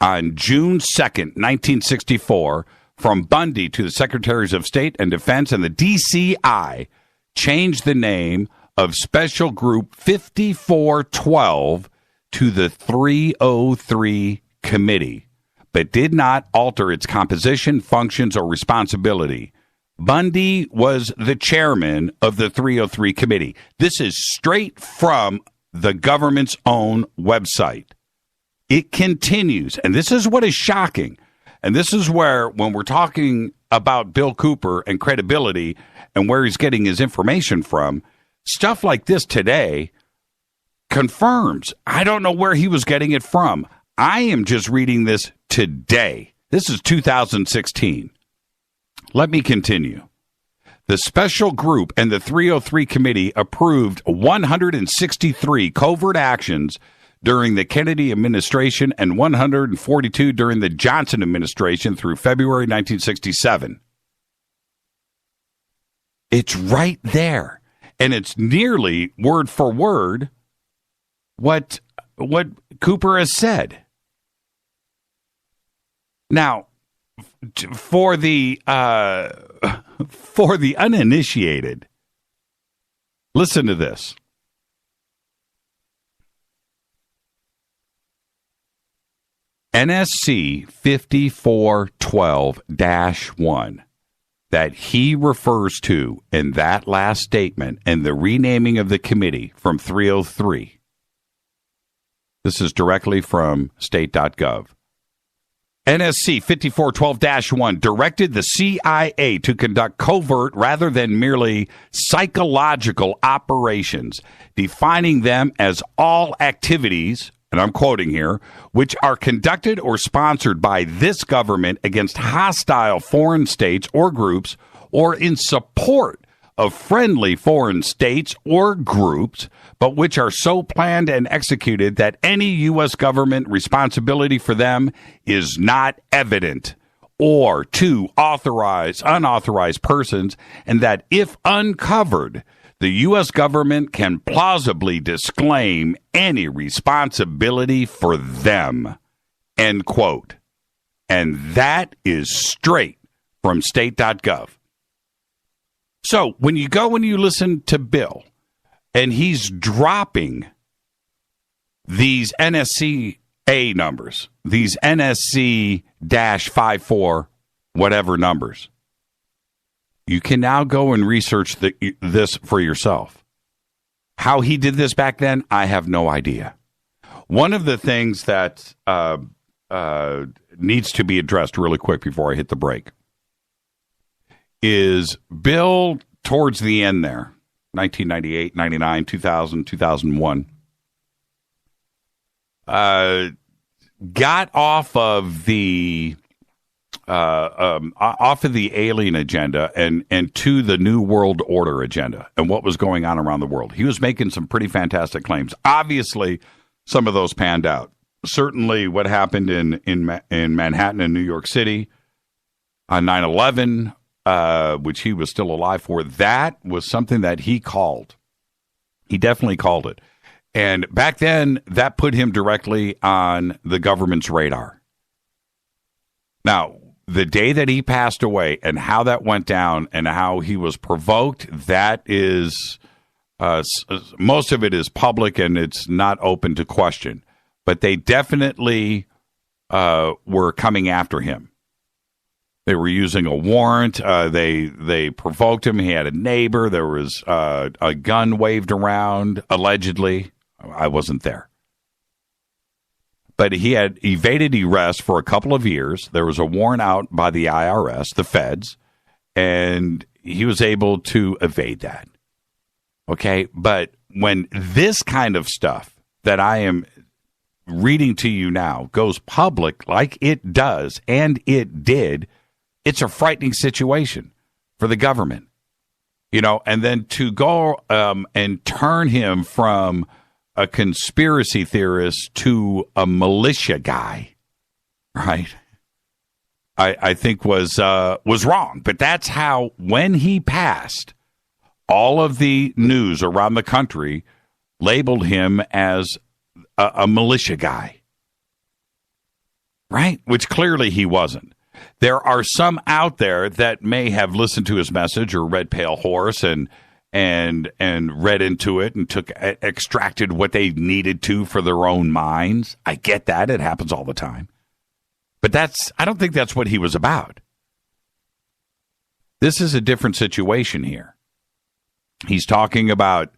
on June 2nd, 1964, from Bundy to the Secretaries of State and Defense and the DCI, changed the name of Special Group 5412 to the 303 Committee, but did not alter its composition, functions, or responsibility. Bundy was the chairman of the 303 Committee. This is straight from the government's own website. It continues, and this is what is shocking. And this is where, when we're talking about Bill Cooper and credibility and where he's getting his information from, stuff like this today confirms. I don't know where he was getting it from. I am just reading this today. This is 2016. Let me continue. The special group and the 303 committee approved 163 covert actions during the Kennedy administration and 142 during the Johnson administration through February 1967. It's right there. And it's nearly word for word what Cooper has said. Now, for the uninitiated, listen to this. NSC 5412-1 that he refers to in that last statement and the renaming of the committee from 303. This is directly from state.gov. NSC 5412-1 directed the CIA to conduct covert rather than merely psychological operations, defining them as all activities, and I'm quoting here, which are conducted or sponsored by this government against hostile foreign states or groups or in support of friendly foreign states or groups, but which are so planned and executed that any U.S. government responsibility for them is not evident, or to authorize unauthorized persons, and that if uncovered, the U.S. government can plausibly disclaim any responsibility for them. End quote. And that is straight from state.gov. So when you go and you listen to Bill, and he's dropping these NSCA numbers, these NSC-54 whatever numbers, you can now go and research this for yourself. How he did this back then, I have no idea. One of the things that needs to be addressed really quick before I hit the break is Bill, towards the end there, 1998, 99, 2000, 2001, got off of the alien agenda and to the New World Order agenda and what was going on around the world. He was making some pretty fantastic claims. Obviously, some of those panned out. Certainly what happened in Manhattan and New York City on 9/11, which he was still alive for, that was something that he called. He definitely called it. And back then, that put him directly on the government's radar. Now, the day that he passed away and how that went down and how he was provoked, that is, most of it is public and it's not open to question. But they definitely were coming after him. They were using a warrant. They provoked him. He had a neighbor. There was a gun waved around, allegedly. I wasn't there. But he had evaded arrest for a couple of years. There was a warrant out by the IRS, the feds, and he was able to evade that. Okay? But when this kind of stuff that I am reading to you now goes public like it does, and it did, it's a frightening situation for the government. You know, and then to go and turn him from a conspiracy theorist to a militia guy, right? I think was wrong. But that's how, when he passed, all of the news around the country labeled him as a militia guy, right? Which clearly he wasn't. There are some out there that may have listened to his message or read Pale Horse and read into it and extracted what they needed to for their own minds. I get that. It happens all the time. But I don't think that's what he was about. This is a different situation here. He's talking about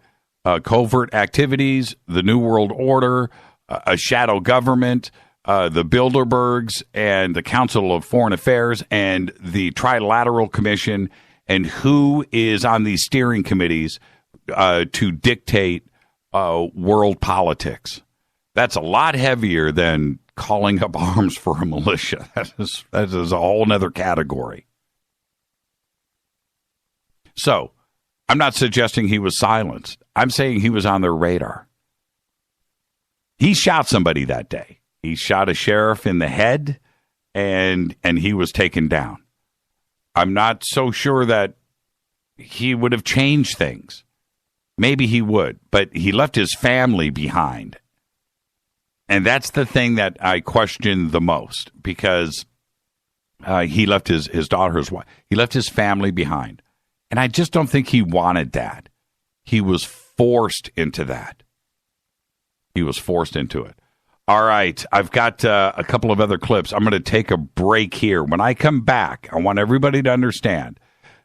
covert activities, the New World Order, a shadow government, the Bilderbergs and the Council of Foreign Affairs and the Trilateral Commission, and who is on these steering committees to dictate world politics. That's a lot heavier than calling up arms for a militia. That is a whole other category. So, I'm not suggesting he was silenced. I'm saying he was on their radar. He shot somebody that day. He shot a sheriff in the head, and he was taken down. I'm not so sure that he would have changed things. Maybe he would, but he left his family behind. And that's the thing that I question the most, because he left his daughter, his wife. He left his family behind. And I just don't think he wanted that. He was forced into that. He was forced into it. All right, I've got a couple of other clips. I'm going to take a break here. When I come back, I want everybody to understand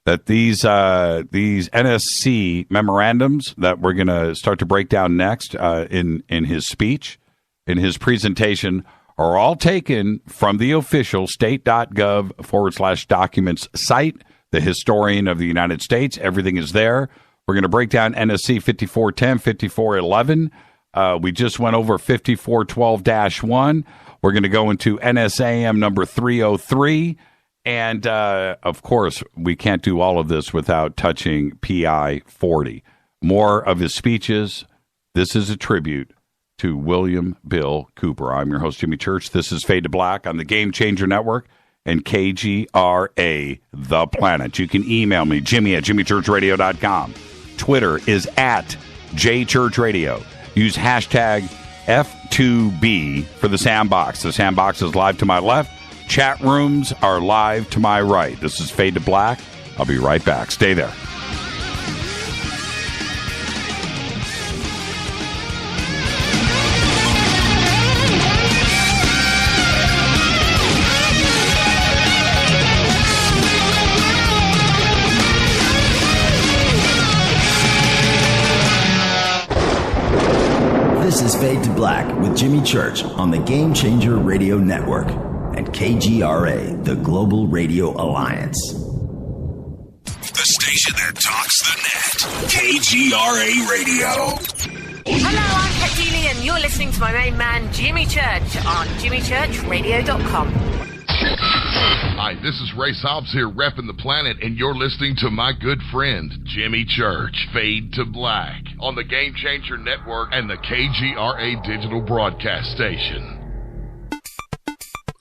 that these NSC memorandums that we're going to start to break down next in his speech, in his presentation, are all taken from the official state.gov/documents site, the Historian of the United States. Everything is there. We're going to break down NSC 5410, 5411. We just went over 5412-1. We're going to go into NSAM number 303. And, of course, we can't do all of this without touching PI 40. More of his speeches. This is a tribute to William Bill Cooper. I'm your host, Jimmy Church. This is Fade to Black on the Game Changer Network and KGRA, The Planet. You can email me, Jimmy@JimmyChurchRadio.com. Twitter is @JChurchRadio. Use hashtag F2B for the Sandbox. The Sandbox is live to my left. Chat rooms are live to my right. This is Fade to Black. I'll be right back. Stay there. This is Fade to Black with Jimmy Church on the Game Changer Radio Network and KGRA, the Global Radio Alliance. The station that talks the net. KGRA Radio. Hello, I'm Kat Deely, and you're listening to my main man, Jimmy Church, on jimmychurchradio.com. Hi, this is Ray Hobbs here, repping the planet, and you're listening to my good friend, Jimmy Church, Fade to Black, on the Game Changer Network and the KGRA Digital Broadcast Station.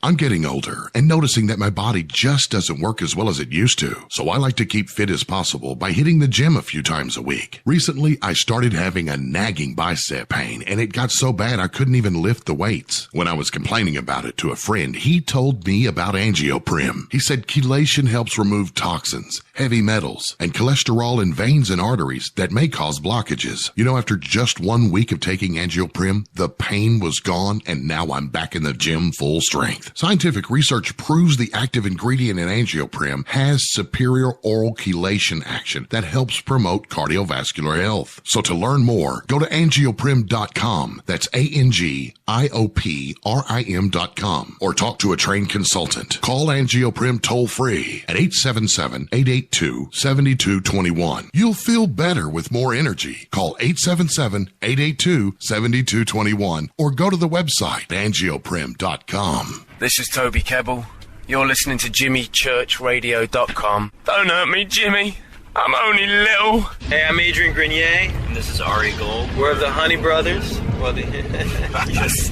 I'm getting older and noticing that my body just doesn't work as well as it used to. So I like to keep fit as possible by hitting the gym a few times a week. Recently, I started having a nagging bicep pain, and it got so bad I couldn't even lift the weights. When I was complaining about it to a friend, he told me about Angioprim. He said chelation helps remove toxins, heavy metals, and cholesterol in veins and arteries that may cause blockages. You know, after just 1 week of taking Angioprim, the pain was gone, and now I'm back in the gym full strength. Scientific research proves the active ingredient in Angioprim has superior oral chelation action that helps promote cardiovascular health. So to learn more, go to angioprim.com. That's ANGIOPRIM.com, or talk to a trained consultant. Call Angioprim toll free at 877-882-7221. You'll feel better with more energy. Call 877-882-7221 or go to the website angioprim.com. This is Toby Kebbell. You're listening to jimmychurchradio.com. Don't hurt me, Jimmy. I'm only little. Hey, I'm Adrian Grenier. And this is Ari Gold. We're of the Honey Brothers. Well, yes.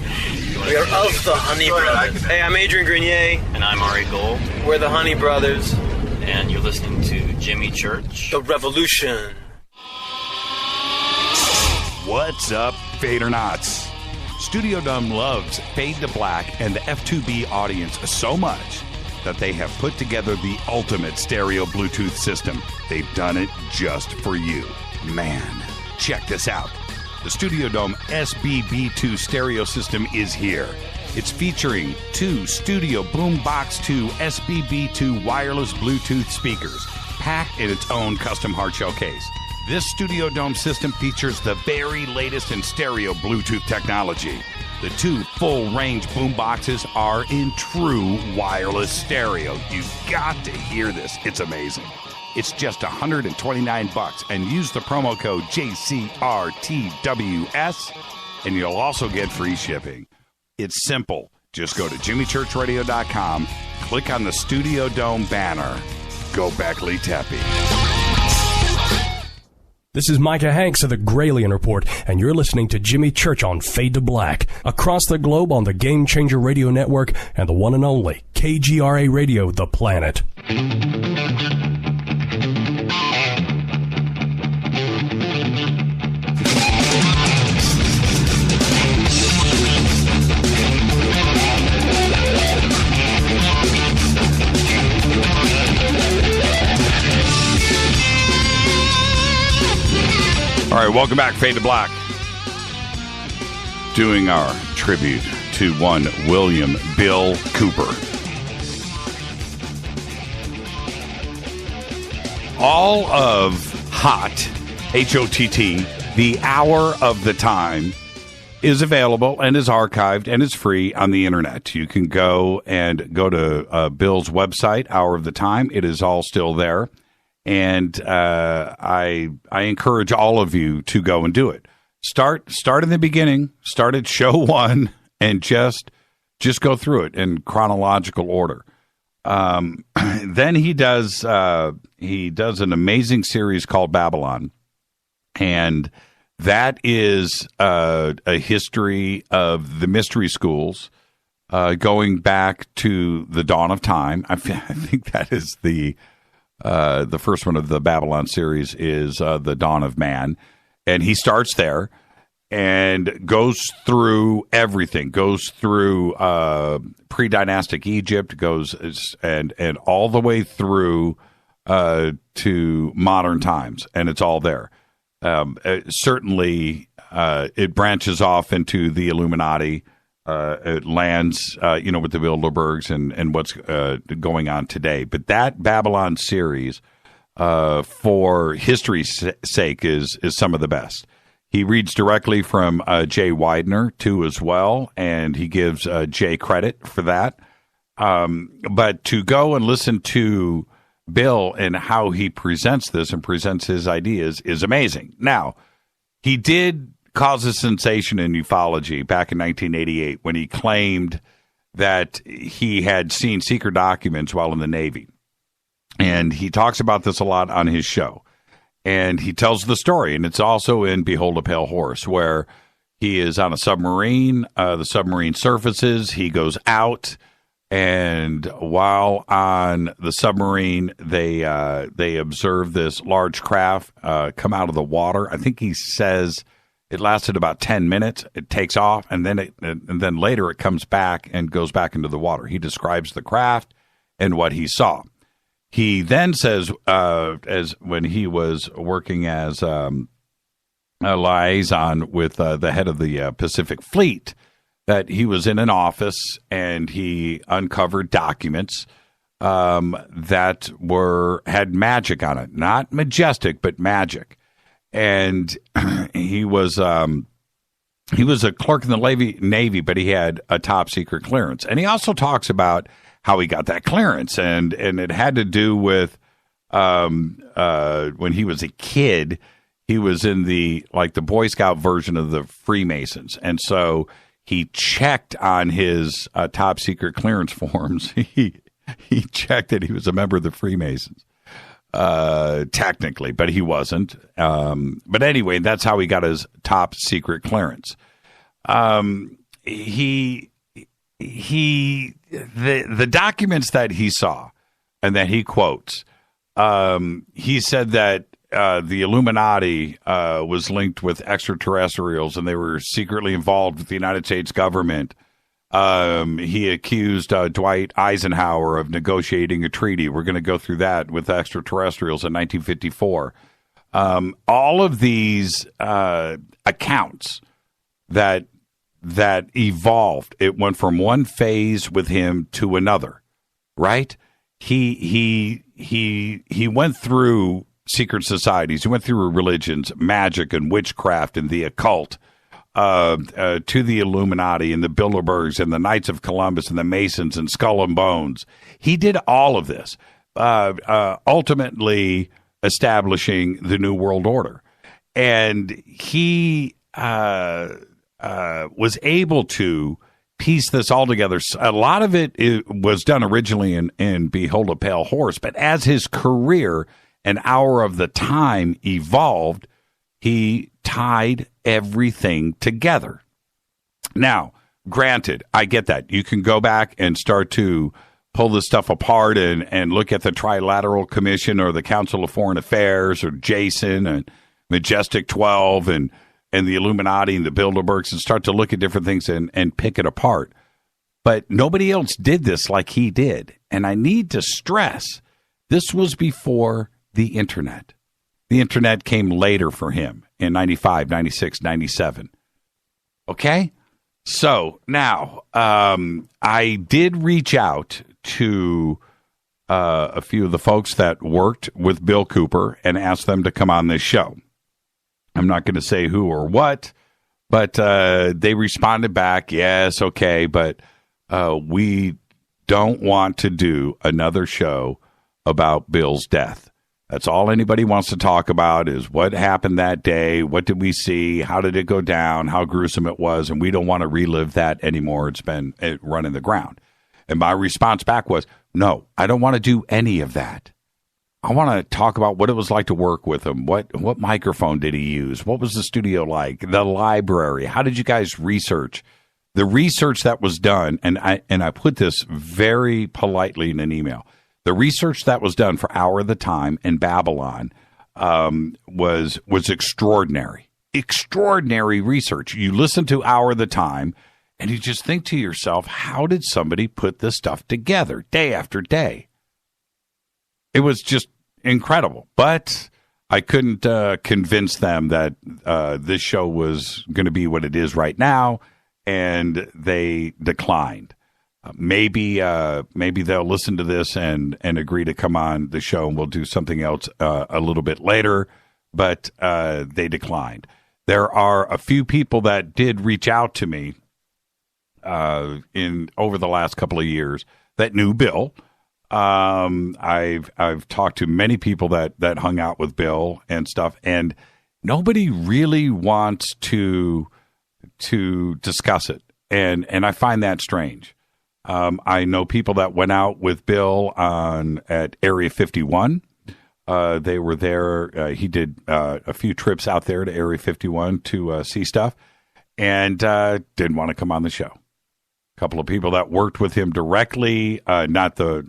We are of the Honey Brothers. Hey, I'm Adrian Grenier. And I'm Ari Gold. We're the Honey Brothers. And you're listening to Jimmy Church. The Revolution. What's up, Fadernauts? Studio Dome loves Fade to Black and the F2B audience so much that they have put together the ultimate stereo Bluetooth system. They've done it just for you. Man, check this out. The Studio Dome SBB2 stereo system is here. It's featuring 2 Studio Boombox 2 SBB2 wireless Bluetooth speakers, packed in its own custom hardshell case. This Studio Dome system features the very latest in stereo Bluetooth technology. The 2 full-range boomboxes are in true wireless stereo. You've got to hear this. It's amazing. It's just $129, and use the promo code JCRTWS, and you'll also get free shipping. It's simple. Just go to jimmychurchradio.com, click on the Studio Dome banner. Go Beckley Tepe. This is Micah Hanks of the Gralien Report, and you're listening to Jimmy Church on Fade to Black, across the globe on the Game Changer Radio Network and the one and only KGRA Radio, The Planet. All right, welcome back, Fade to Black. Doing our tribute to one William Bill Cooper. All of HOTT, H-O-T-T, the Hour of the Time, is available and is archived and is free on the internet. You can go to Bill's website, Hour of the Time. It is all still there. And I encourage all of you to go and do it. Start in the beginning. Start at show 1 and just go through it in chronological order. Then he does an amazing series called Babylon, and that is a history of the mystery schools going back to the dawn of time. I think that is the first one of the Babylon series is The Dawn of Man. And he starts there. and goes through everything, goes through pre-dynastic Egypt, goes and all the way through to modern times, and it's all there. Certainly, it branches off into the Illuminati. It lands, with the Bilderbergs and what's going on today. But that Babylon series, for history's sake, is some of the best. He reads directly from Jay Weidner, too, as well, and he gives Jay credit for that. But to go and listen to Bill and how he presents this and presents his ideas is amazing. Now, he did cause a sensation in ufology back in 1988 when he claimed that he had seen secret documents while in the Navy. And he talks about this a lot on his show. And he tells the story, and it's also in Behold a Pale Horse, where he is on a submarine. The submarine surfaces. He goes out, and while on the submarine, they observe this large craft come out of the water. I think he says it lasted about 10 minutes. It takes off, and then later it comes back and goes back into the water. He describes the craft and what he saw. He then says, as when he was working as a liaison with the head of the Pacific Fleet, that he was in an office and he uncovered documents that had magic on it, not majestic, but magic. And he was a clerk in the Navy, but he had a top secret clearance. And he also talks about how he got that clearance, and it had to do with when he was a kid, he was in the Boy Scout version of the Freemasons, and so he checked on his top secret clearance forms. He checked that he was a member of the Freemasons, technically, but he wasn't. But anyway, that's how he got his top secret clearance. The documents that he saw and that he quotes, he said that the Illuminati was linked with extraterrestrials and they were secretly involved with the United States government. He accused Dwight Eisenhower of negotiating a treaty. We're going to go through that with extraterrestrials in 1954. All of these accounts that evolved, it went from one phase with him to another, right? He went through secret societies. He went through religions, magic and witchcraft and the occult, to the Illuminati and the Bilderbergs and the Knights of Columbus and the Masons and Skull and Bones. He did all of this, ultimately establishing the New World Order. And he was able to piece this all together. A lot of it was done originally in Behold a Pale Horse, but as his career and Hour of the Time evolved, he tied everything together. Now, granted, I get that. You can go back and start to pull this stuff apart and look at the Trilateral Commission or the Council of Foreign Affairs or Jason and Majestic 12 and the Illuminati and the Bilderbergs and start to look at different things and pick it apart. But nobody else did this like he did. And I need to stress, this was before the internet. The internet came later for him in 95, 96, 97. Okay? So now, I did reach out to a few of the folks that worked with Bill Cooper and asked them to come on this show. I'm not going to say who or what, but they responded back, yes, okay, but we don't want to do another show about Bill's death. That's all anybody wants to talk about is what happened that day, what did we see, how did it go down, how gruesome it was, and we don't want to relive that anymore. It's been run in the ground. And my response back was, no, I don't want to do any of that. I want to talk about what it was like to work with him. What microphone did he use? What was the studio like? The library? How did you guys research? The research that was done, and I put this very politely in an email. The research that was done for Hour of the Time in Babylon was extraordinary. extraordinary research. You listen to Hour of the Time, and you just think to yourself, how did somebody put this stuff together day after day? It was just incredible. But I couldn't convince them that this show was going to be what it is right now, and they declined. Maybe they'll listen to this and agree to come on the show, and we'll do something else a little bit later, but they declined. There are a few people that did reach out to me over the last couple of years that knew Bill. I've talked to many people that hung out with Bill and stuff, and nobody really wants to discuss it, and I find that strange. I know people that went out with Bill at Area 51. They were there. He did a few trips out there to Area 51 to see stuff, and didn't want to come on the show. A couple of people that worked with him directly, not the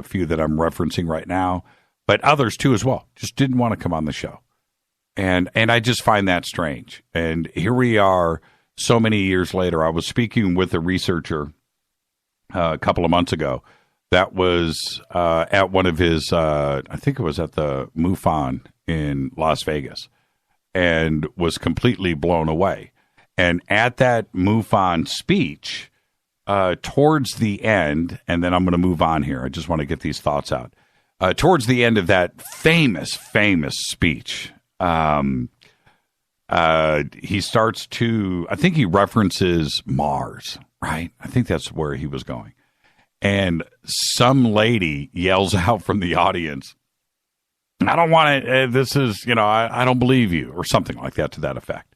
few that I'm referencing right now, but others too as well, just didn't want to come on the show. And I just find that strange. And here we are so many years later. I was speaking with a researcher a couple of months ago that was at one of his, I think it was at the MUFON in Las Vegas, and was completely blown away. And at that MUFON speech, towards the end, and then I'm going to move on here. I just want to get these thoughts out. Towards the end of that famous speech, he starts to, I think he references Mars, right? I think that's where he was going. And some lady yells out from the audience, I don't want to, this is, I don't believe you, or something like that to that effect.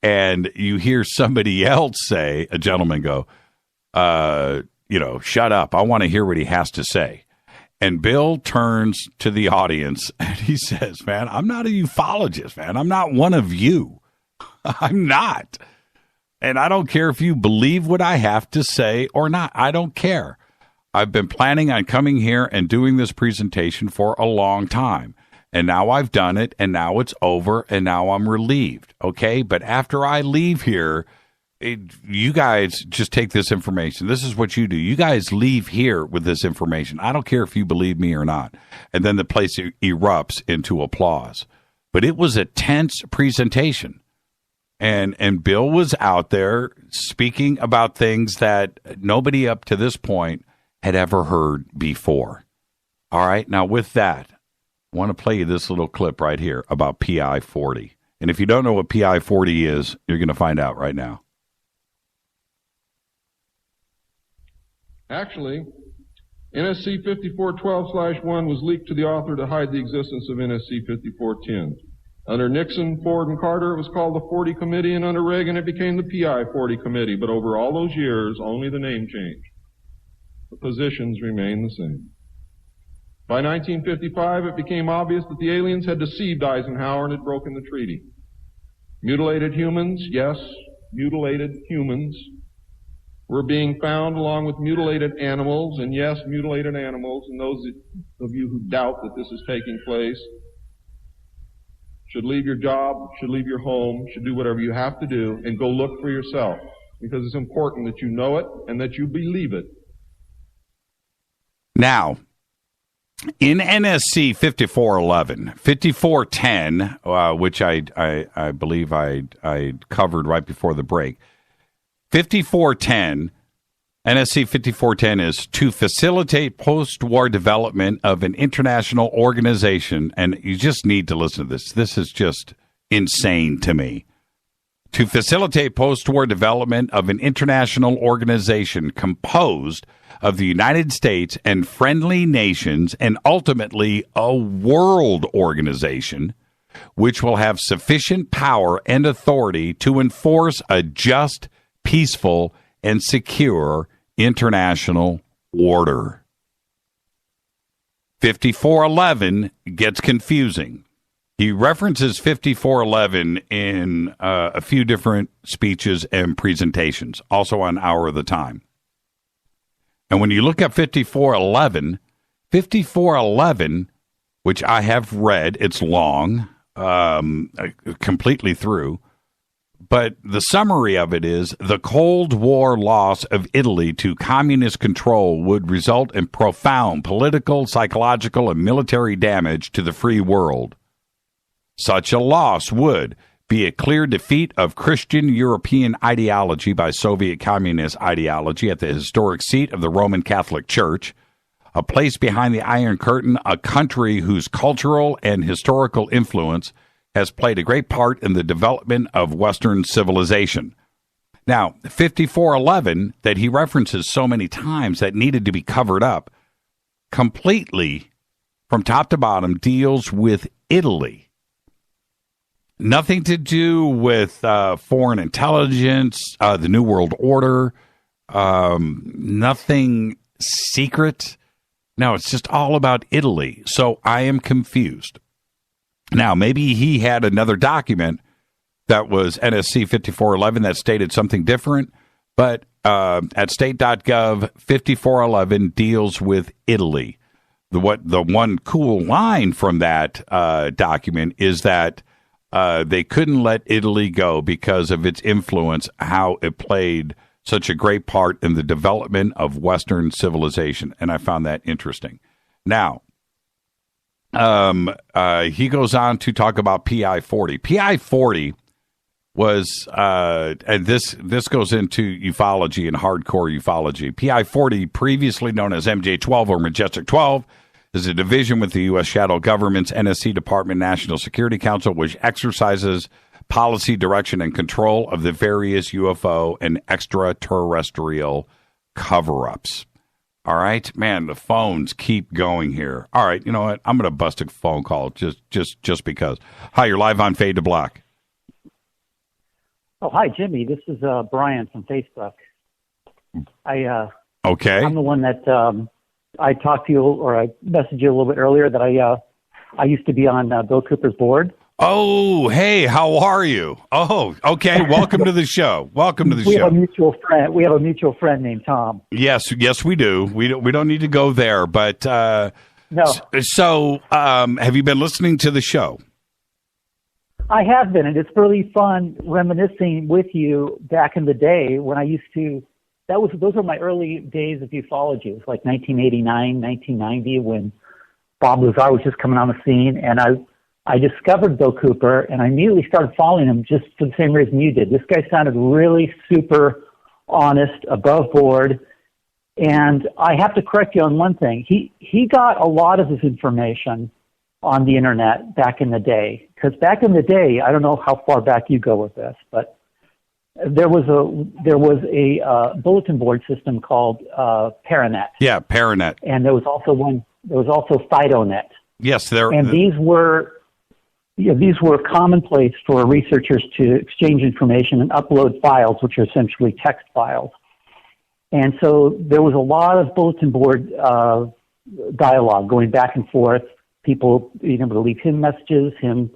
And you hear somebody else say, a gentleman go, shut up. I want to hear what he has to say. And Bill turns to the audience and he says, man, I'm not a ufologist, man. I'm not one of you. I'm not. And I don't care if you believe what I have to say or not. I don't care. I've been planning on coming here and doing this presentation for a long time. And now I've done it, and now it's over, and now I'm relieved, okay? But after I leave here, you guys just take this information. This is what you do. You guys leave here with this information. I don't care if you believe me or not. And then the place erupts into applause. But it was a tense presentation. And Bill was out there speaking about things that nobody up to this point had ever heard before. All right, now with that, I want to play you this little clip right here about PI-40. And if you don't know what PI-40 is, you're going to find out right now. Actually, NSC 5412/1 was leaked to the author to hide the existence of NSC 5410. Under Nixon, Ford, and Carter, it was called the 40 Committee, and under Reagan, it became the PI-40 Committee. But over all those years, only the name changed. The positions remain the same. By 1955, it became obvious that the aliens had deceived Eisenhower and had broken the treaty. Mutilated humans, yes, mutilated humans, were being found along with mutilated animals, and yes, mutilated animals, and those of you who doubt that this is taking place should leave your job, should leave your home, should do whatever you have to do, and go look for yourself, because it's important that you know it and that you believe it. Now, in NSC 5411, 5410, which I believe I covered right before the break, 5410, NSC 5410 is to facilitate post-war development of an international organization, and you just need to listen to this. This is just insane to me. To facilitate post-war development of an international organization composed of the United States and friendly nations, and ultimately a world organization, which will have sufficient power and authority to enforce a just, peaceful, and secure international order. 5411 gets confusing. He references 5411 in a few different speeches and presentations, also on Hour of the Time. And when you look at 5411, which I have read, it's long. completely through. But the summary of it is the Cold War loss of Italy to communist control would result in profound political, psychological, and military damage to the free world. Such a loss would be a clear defeat of Christian European ideology by Soviet communist ideology at the historic seat of the Roman Catholic Church, a place behind the Iron Curtain, a country whose cultural and historical influence has played a great part in the development of Western civilization. Now, 5411, that he references so many times that needed to be covered up, completely, from top to bottom, deals with Italy. Nothing to do with foreign intelligence, the New World Order, nothing secret. No, it's just all about Italy. So I am confused. Now, maybe he had another document that was NSC 5411 that stated something different, but at state.gov, 5411 deals with Italy. The one cool line from that document is that they couldn't let Italy go because of its influence, how it played such a great part in the development of Western civilization. And I found that interesting. Now, he goes on to talk about PI-40. PI-40 was, and this goes into ufology and hardcore ufology. PI-40, previously known as MJ-12 or Majestic 12, is a division with the U.S. shadow government's NSC Department National Security Council, which exercises policy, direction, and control of the various UFO and extraterrestrial cover-ups. All right, man, the phones keep going here. All right, you know what? I'm going to bust a phone call just because. Hi, you're live on Fade to Black. Oh, hi, Jimmy. This is Brian from Facebook. Okay. I'm the one that I talked to you, or I messaged you a little bit earlier that I used to be on Bill Cooper's board. Oh, hey, how are you? Oh, okay. Welcome to the show. Welcome to the show. We have a mutual friend named Tom. Yes, we do. We don't need to go there, but no. So, have you been listening to the show? I have been, and it's really fun reminiscing with you back in the day when I used to. Those were my early days of ufology. It was like 1989, 1990, when Bob Lazar was just coming on the scene, and I discovered Bill Cooper, and I immediately started following him just for the same reason you did. This guy sounded really super honest, above board, and I have to correct you on one thing. He got a lot of his information on the internet back in the day, because back in the day, I don't know how far back you go with this, but there was a bulletin board system called Paranet. Yeah, Paranet. And there was also FidoNet. Yes, and these were commonplace for researchers to exchange information and upload files, which are essentially text files. And so there was a lot of bulletin board dialogue going back and forth, people being able to leave him messages, him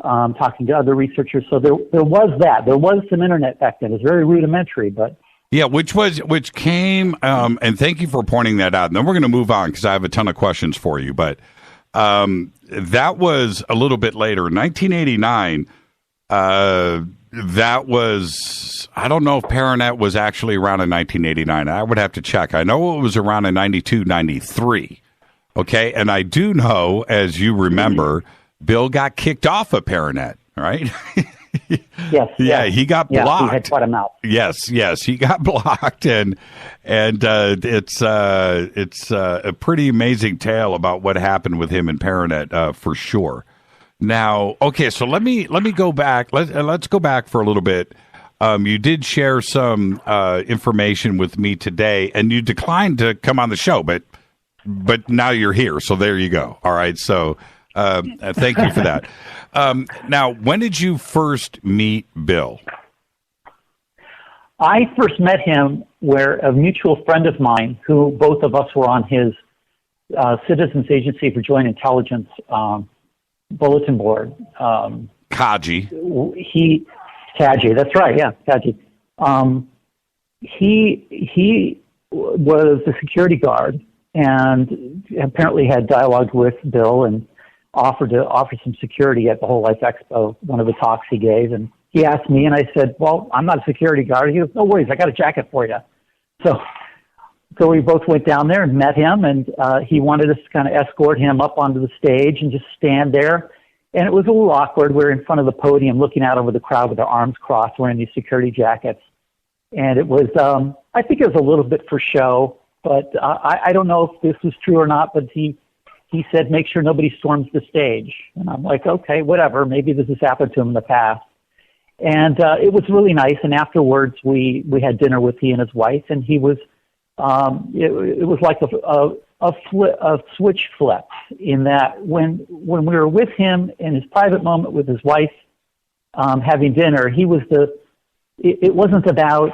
talking to other researchers. So there was that. There was some internet back then. It was very rudimentary, but... Yeah, which came, and thank you for pointing that out. And then we're going to move on because I have a ton of questions for you, but... that was a little bit later. 1989, that was, I don't know if Paranet was actually around in 1989. I would have to check. I know it was around in 92, 93. Okay, and I do know, as you remember, Bill got kicked off of Paranet, right? Yes. Yeah, he got blocked. He had quite a mouth. Yes, he got blocked, and it's a pretty amazing tale about what happened with him in Paranet, for sure. Now, okay, so let me go back. Let's go back for a little bit. You did share some information with me today, and you declined to come on the show, but now you're here, so there you go. All right, so thank you for that. Now, when did you first meet Bill? I first met him where a mutual friend of mine, who both of us were on his Citizens Agency for Joint Intelligence bulletin board. Kaji. Kaji, that's right, yeah, Kaji. He was the security guard and apparently had dialogue with Bill, and offer some security at the Whole Life Expo, one of the talks he gave. And he asked me, and I said, well, I'm not a security guard. He goes, no worries, I got a jacket for you. So we both went down there and met him, and he wanted us to kind of escort him up onto the stage and just stand there. And it was a little awkward. We were in front of the podium looking out over the crowd with our arms crossed, wearing these security jackets. And it was, I think it was a little bit for show, but I don't know if this was true or not, but he said, make sure nobody storms the stage. And I'm like, okay, whatever. Maybe this has happened to him in the past. And it was really nice. And afterwards, we had dinner with he and his wife, and he was, it was like a switch flip in that when we were with him in his private moment with his wife, having dinner, it wasn't about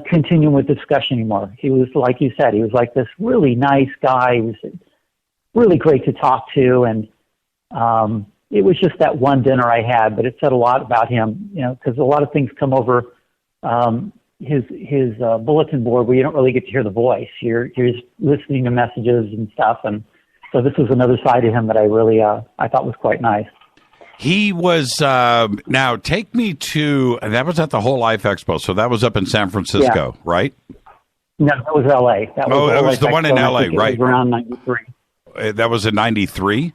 continuing with discussion anymore. He was, like you said, he was like this really nice guy. He was really great to talk to. And it was just that one dinner I had, but it said a lot about him, because a lot of things come over his bulletin board where you don't really get to hear the voice. You're just listening to messages and stuff. And so this was another side of him that I really, I thought was quite nice. He was, now take me to, that was at the Whole Life Expo. So that was up in San Francisco, right? No, that was L.A. That was the one in L.A., right? It was around 93. That was in 93?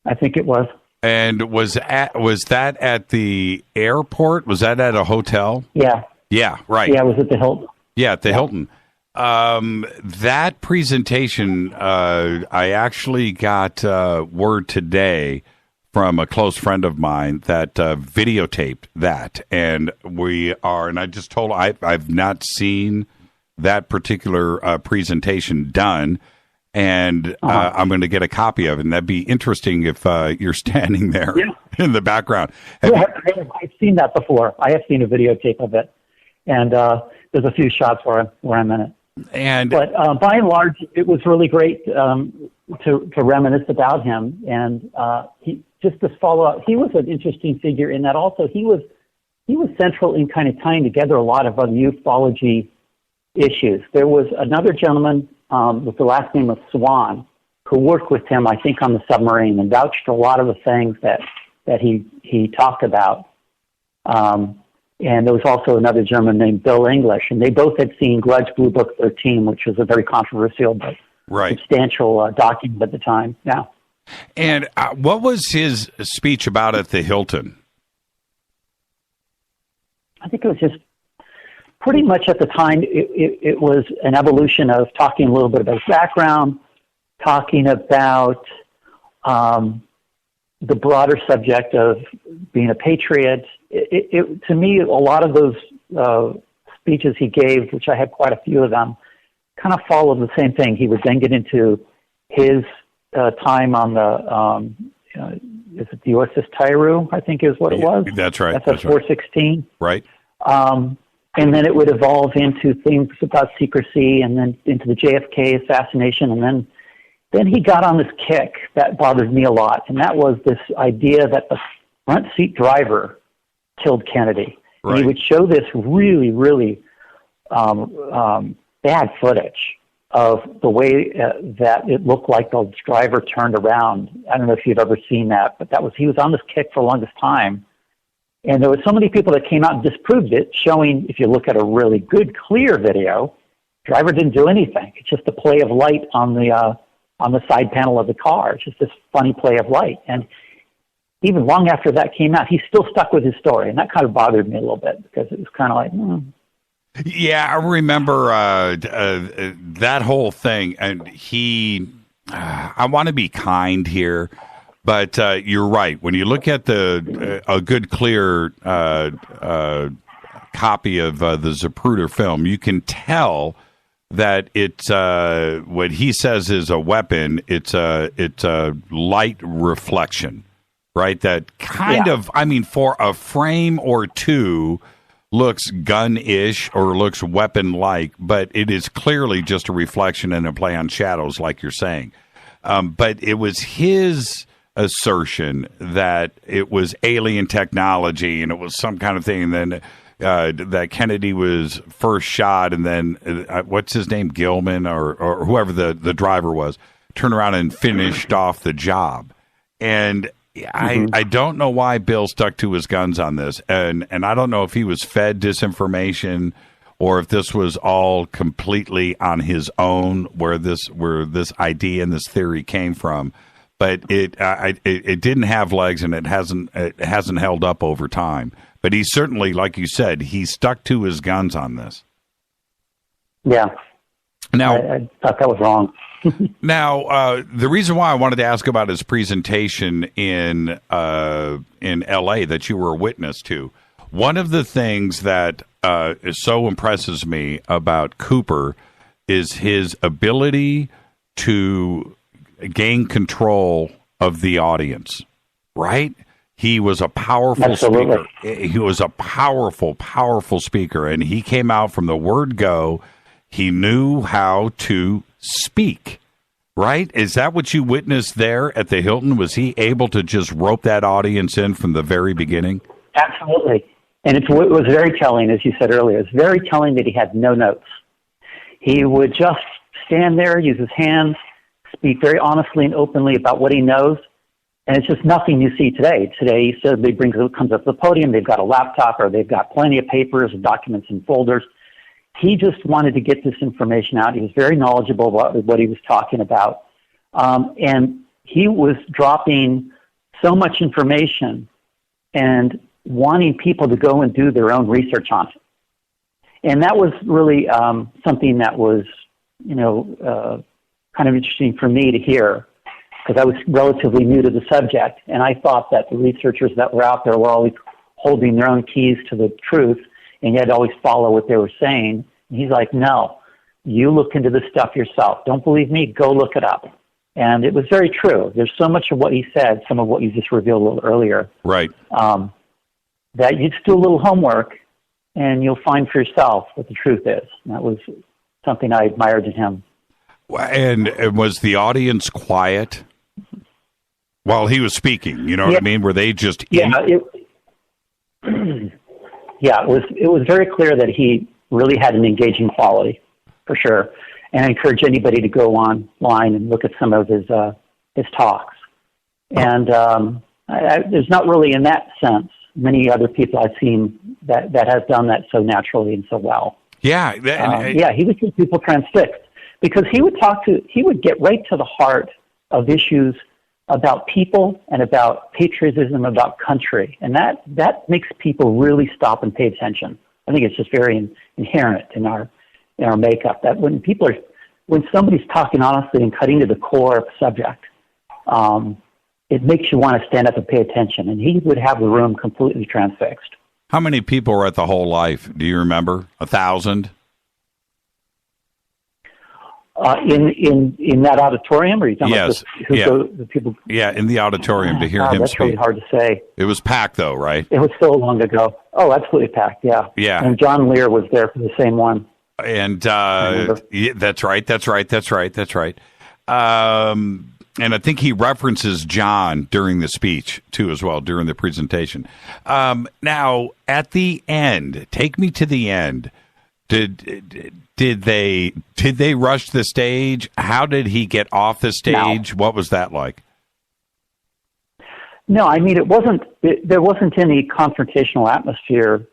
I think it was. And was that at the airport? Was that at a hotel? Yeah. Yeah, right. Yeah, it was at the Hilton. Yeah, at the Hilton. That presentation, I actually got word today from a close friend of mine that videotaped that. And I just told I've not seen that particular presentation done. And I'm going to get a copy of it. And that'd be interesting if you're standing there in the background. I've seen that before. I have seen a videotape of it. And there's a few shots where I'm in it. But by and large, it was really great to reminisce about him. And he just to follow up, he was an interesting figure in that also he was central in kind of tying together a lot of ufology issues. There was another gentleman with the last name of Swan who worked with him, I think, on the submarine and vouched for a lot of the things that he talked about. And there was also another gentleman named Bill English, and they both had seen Grudge Blue Book 13, which was a very controversial but substantial document at the time. Yeah. And what was his speech about at the Hilton? I think it was just pretty much at the time, it was an evolution of talking a little bit about his background, talking about the broader subject of being a patriot. To me, a lot of those speeches he gave, which I had quite a few of them, kind of followed the same thing. He would then get into his time on the, is it the USS Tairu, I think is what it was? That's right. SS-416. Right. And then it would evolve into things about secrecy and then into the JFK assassination. And then he got on this kick that bothered me a lot. And that was this idea that the front seat driver killed Kennedy. Right. And he would show this really, really bad footage of the way that it looked like the driver turned around. I don't know if you've ever seen that, but he was on this kick for the longest time. And there were so many people that came out and disproved it, showing, if you look at a really good, clear video, driver didn't do anything. It's just a play of light on the side panel of the car. It's just this funny play of light. And even long after that came out, he still stuck with his story. And that kind of bothered me a little bit because it was kind of like, Yeah, I remember that whole thing. And I want to be kind here. But you're right. When you look at a good, clear copy of the Zapruder film, you can tell that it's what he says is a weapon. It's a light reflection, right? That kind of, I mean, for a frame or two, looks gun-ish or looks weapon-like, but it is clearly just a reflection and a play on shadows, like you're saying. But it was his assertion that it was alien technology and it was some kind of thing, and then that Kennedy was first shot, and then what's his name, Gilman or whoever the driver was, turned around and finished off the job. And I don't know why Bill stuck to his guns on this, and I don't know if he was fed disinformation or if this was all completely on his own, where this idea and this theory came from. But it didn't have legs, and it hasn't held up over time. But he certainly, like you said, he stuck to his guns on this. Yeah. Now, I thought that was wrong. Now, the reason why I wanted to ask about his presentation in L.A. that you were a witness to, one of the things that so impresses me about Cooper is his ability to gain control of the audience, right? He was a powerful speaker. He was a powerful, powerful speaker, and he came out from the word go. He knew how to speak, right? Is that what you witnessed there at the Hilton? Was he able to just rope that audience in from the very beginning? Absolutely. And it was very telling, as you said earlier. It's very telling that he had no notes. He would just stand there, use his hands, speak very honestly and openly about what he knows. And it's just nothing you see today. Today, somebody comes up to the podium, they've got a laptop or they've got plenty of papers and documents and folders. He just wanted to get this information out. He was very knowledgeable about what he was talking about. And he was dropping so much information and wanting people to go and do their own research on it. And that was really something that was, kind of interesting for me to hear, because I was relatively new to the subject, and I thought that the researchers that were out there were always holding their own keys to the truth, and yet always follow what they were saying. And he's like, no, you look into this stuff yourself. Don't believe me? Go look it up. And it was very true. There's so much of what he said, some of what you just revealed a little earlier, right? That you just do a little homework, and you'll find for yourself what the truth is. And that was something I admired in him. And was the audience quiet while he was speaking? You know what I mean? Were they just it was very clear that he really had an engaging quality, for sure. And I encourage anybody to go online and look at some of his talks. And there's not really, in that sense, many other people I've seen that have done that so naturally and so well. Yeah, he would keep people transfixed, because he would get right to the heart of issues about people and about patriotism, about country, and that makes people really stop and pay attention. I think it's just very inherent in our makeup that when somebody's talking honestly and cutting to the core of the subject, it makes you want to stand up and pay attention. And he would have the room completely transfixed. How many people were at the Whole Life? Do you remember? 1,000? In that auditorium, or are you talking yes. about the people? Yeah, in the auditorium to hear him that's speak. Really hard to say. It was packed, though, right? It was so long ago. Oh, absolutely packed. Yeah. Yeah. And John Lear was there for the same one. And that's right. And I think he references John during the speech too, as well, during the presentation. Now, at the end, take me to the end. Did they rush the stage? How did he get off the stage? No. What was that like? No, I mean, there wasn't any confrontational atmosphere.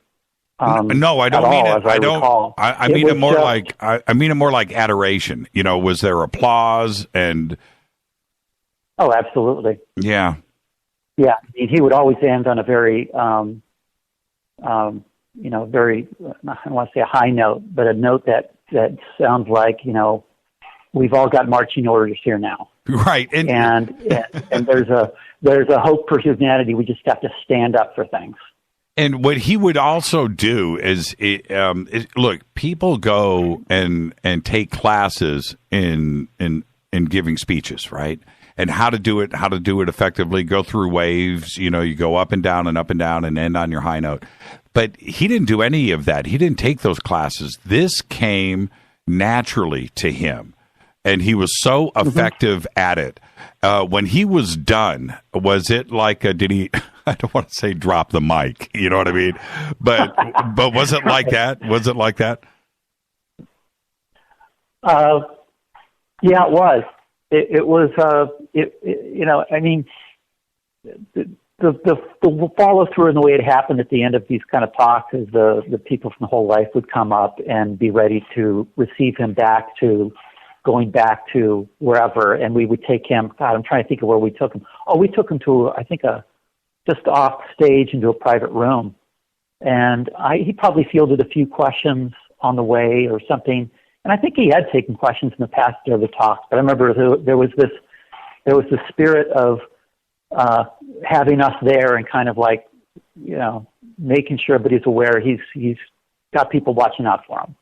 No, I don't mean it. I mean it more like I mean it more like adoration. You know, was there applause and? Oh, absolutely. Yeah. Yeah, I mean, he would always end on a very, very, I don't want to say a high note, but a note that sounds like, we've all got marching orders here now. Right. And there's a hope for humanity. We just have to stand up for things. And what he would also do is look, people go and take classes in giving speeches, right? And how to do it effectively, go through waves, you go up and down and end on your high note. But he didn't do any of that. He didn't take those classes. This came naturally to him. And he was so effective at it. When he was done, was it like did he, I don't want to say drop the mic, you know what I mean? But was it like that? Was it like that? Yeah, it was. It was, I mean, the follow through and the way it happened at the end of these kind of talks is the people from the whole life would come up and be ready to receive him back to going back to wherever, and we would take him. God, I'm trying to think of where we took him. Oh, we took him to, I think, just off stage into a private room, and he probably fielded a few questions on the way or something. And I think he had taken questions in the past during the talks, but I remember there was the spirit of having us there and kind of like, making sure everybody's aware he's got people watching out for him.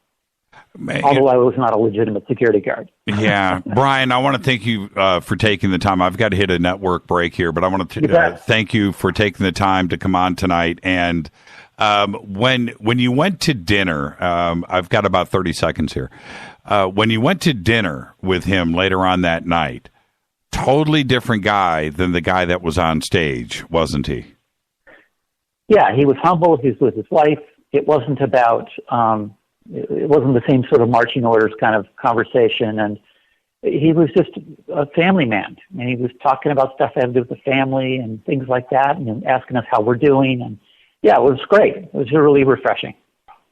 Although I was not a legitimate security guard. Yeah. Brian, I want to thank you for taking the time. I've got to hit a network break here, but I want to thank you for taking the time to come on tonight. And when you went to dinner, I've got about 30 seconds here. When you went to dinner with him later on that night, totally different guy than the guy that was on stage, wasn't he? Yeah, he was humble. He was with his wife. It wasn't about... it wasn't the same sort of marching orders kind of conversation, and he was just a family man, and he was talking about stuff that had to do with the family and things like that, and asking us how we're doing, and yeah, it was great. It was really refreshing.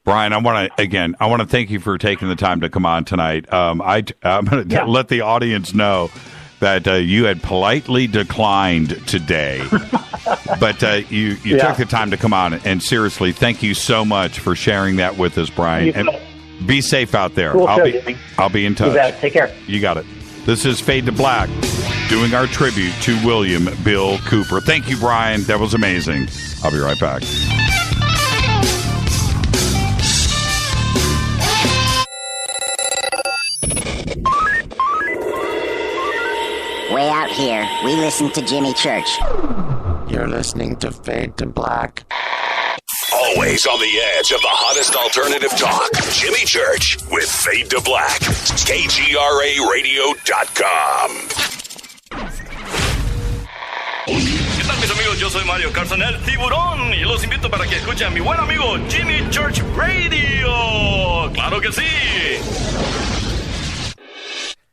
Brian, I want to thank you for taking the time to come on tonight. I'm going to let the audience know that you had politely declined today, but you took the time to come on. And seriously, thank you so much for sharing that with us, Brian. And be safe out there. Cool. I'll be in touch. You bet. Take care. You got it. This is Fade to Black, doing our tribute to William Bill Cooper. Thank you, Brian. That was amazing. I'll be right back. Way out here, we listen to Jimmy Church. You're listening to Fade to Black. Always on the edge of the hottest alternative talk. Jimmy Church with Fade to Black. KGRARadio.com. ¿Qué tal, mis amigos? Yo soy Mario Carson, el tiburón, y los invito para que escuchen a mi buen amigo Jimmy Church Radio. ¡Claro que sí!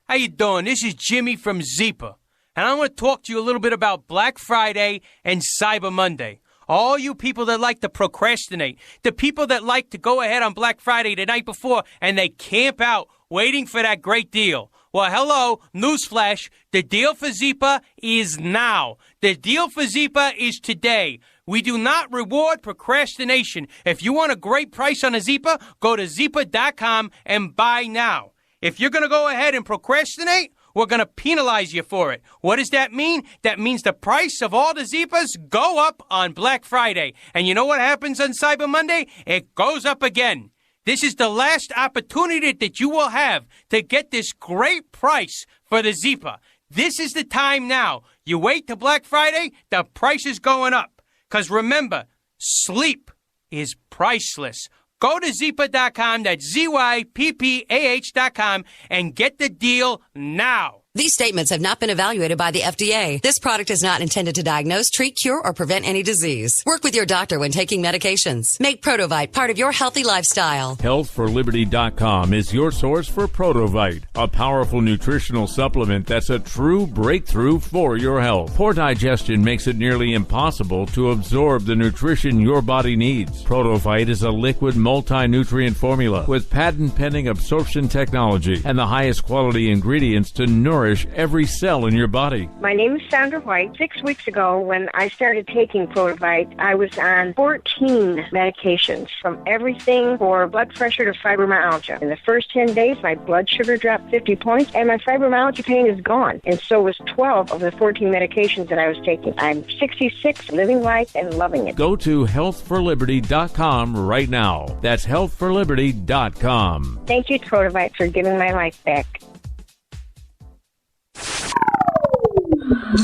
How you doing? This is Jimmy from Zeepa, and I want to talk to you a little bit about Black Friday and Cyber Monday. All you people that like to procrastinate, the people that like to go ahead on Black Friday the night before and they camp out waiting for that great deal. Well, hello, newsflash, the deal for Zeepa is now. The deal for Zeepa is today. We do not reward procrastination. If you want a great price on a Zeepa, go to Zeepa.com and buy now. If you're going to go ahead and procrastinate, we're going to penalize you for it. What does that mean? That means the price of all the Zeepas go up on Black Friday. And you know what happens on Cyber Monday? It goes up again. This is the last opportunity that you will have to get this great price for the Zeepa. This is the time now. You wait till Black Friday, the price is going up. Because remember, sleep is priceless. Go to Zeepa.com, that's ZYPPAH.com, and get the deal now. These statements have not been evaluated by the FDA. This product is not intended to diagnose, treat, cure, or prevent any disease. Work with your doctor when taking medications. Make Protovite part of your healthy lifestyle. HealthForLiberty.com is your source for Protovite, a powerful nutritional supplement that's a true breakthrough for your health. Poor digestion makes it nearly impossible to absorb the nutrition your body needs. Protovite is a liquid multi-nutrient formula with patent-pending absorption technology and the highest quality ingredients to nourish every cell in your body. My name is Sandra White. 6 weeks ago, when I started taking Protovite, I was on 14 medications, from everything for blood pressure to fibromyalgia. In the first 10 days, my blood sugar dropped 50 points, and my fibromyalgia pain is gone. And so was 12 of the 14 medications that I was taking. I'm 66, living life and loving it. Go to healthforliberty.com right now. That's healthforliberty.com. Thank you, Protovite, for giving my life back.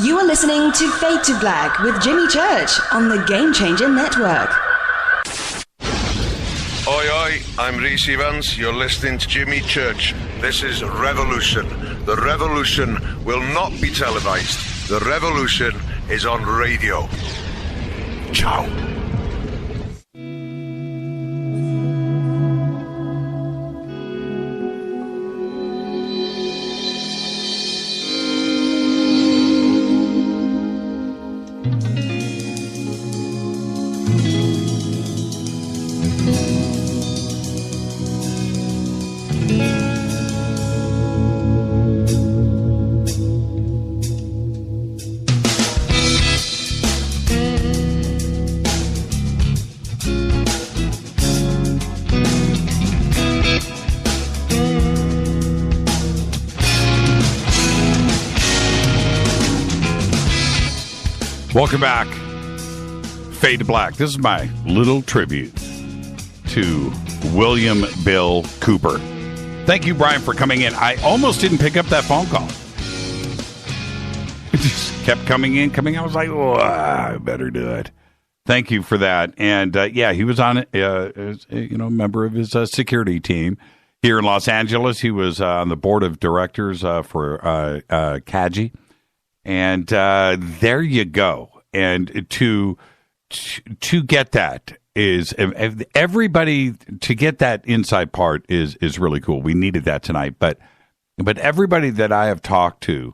You are listening to Fade to Black with Jimmy Church on the Game Changer Network. Oi, oi, I'm Reese Evans. You're listening to Jimmy Church. This is Revolution. The revolution will not be televised. The revolution is on radio. Ciao. Welcome back. Fade to Black. This is my little tribute to William Bill Cooper. Thank you, Brian, for coming in. I almost didn't pick up that phone call. It just kept coming in. I was like, oh, I better do it. Thank you for that. And, yeah, he was on, as, a member of his security team here in Los Angeles. He was on the board of directors for CAGI. And there you go. And to get that is everybody, to get that inside part is really cool. We needed that tonight. But everybody that I have talked to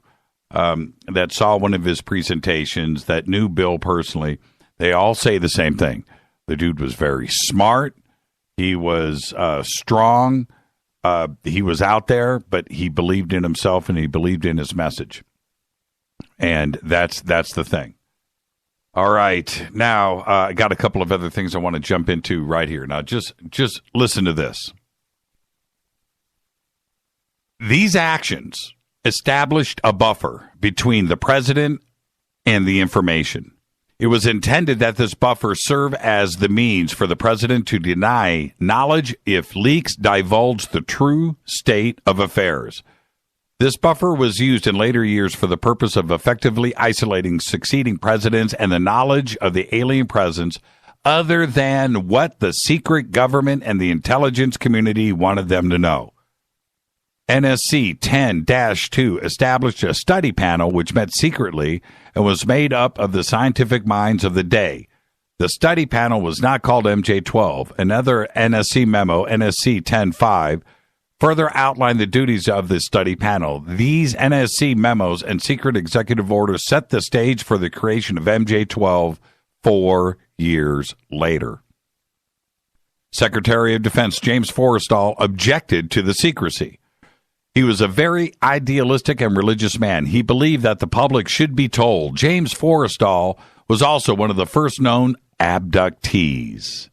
that saw one of his presentations, that knew Bill personally, they all say the same thing. The dude was very smart. He was strong. He was out there, but he believed in himself and he believed in his message. And that's the thing. All right. Now, I got a couple of other things I want to jump into right here. Now, just listen to this. These actions established a buffer between the president and the information. It was intended that this buffer serve as the means for the president to deny knowledge if leaks divulge the true state of affairs. This buffer was used in later years for the purpose of effectively isolating succeeding presidents and the knowledge of the alien presence other than what the secret government and the intelligence community wanted them to know. NSC 10-2 established a study panel which met secretly and was made up of the scientific minds of the day. The study panel was not called MJ-12. Another NSC memo, NSC 10-5, further outlined the duties of this study panel. These NSC memos and secret executive orders set the stage for the creation of MJ-12 4 years later. Secretary of Defense James Forrestal objected to the secrecy. He was a very idealistic and religious man. He believed that the public should be told. James Forrestal was also one of the first known abductees.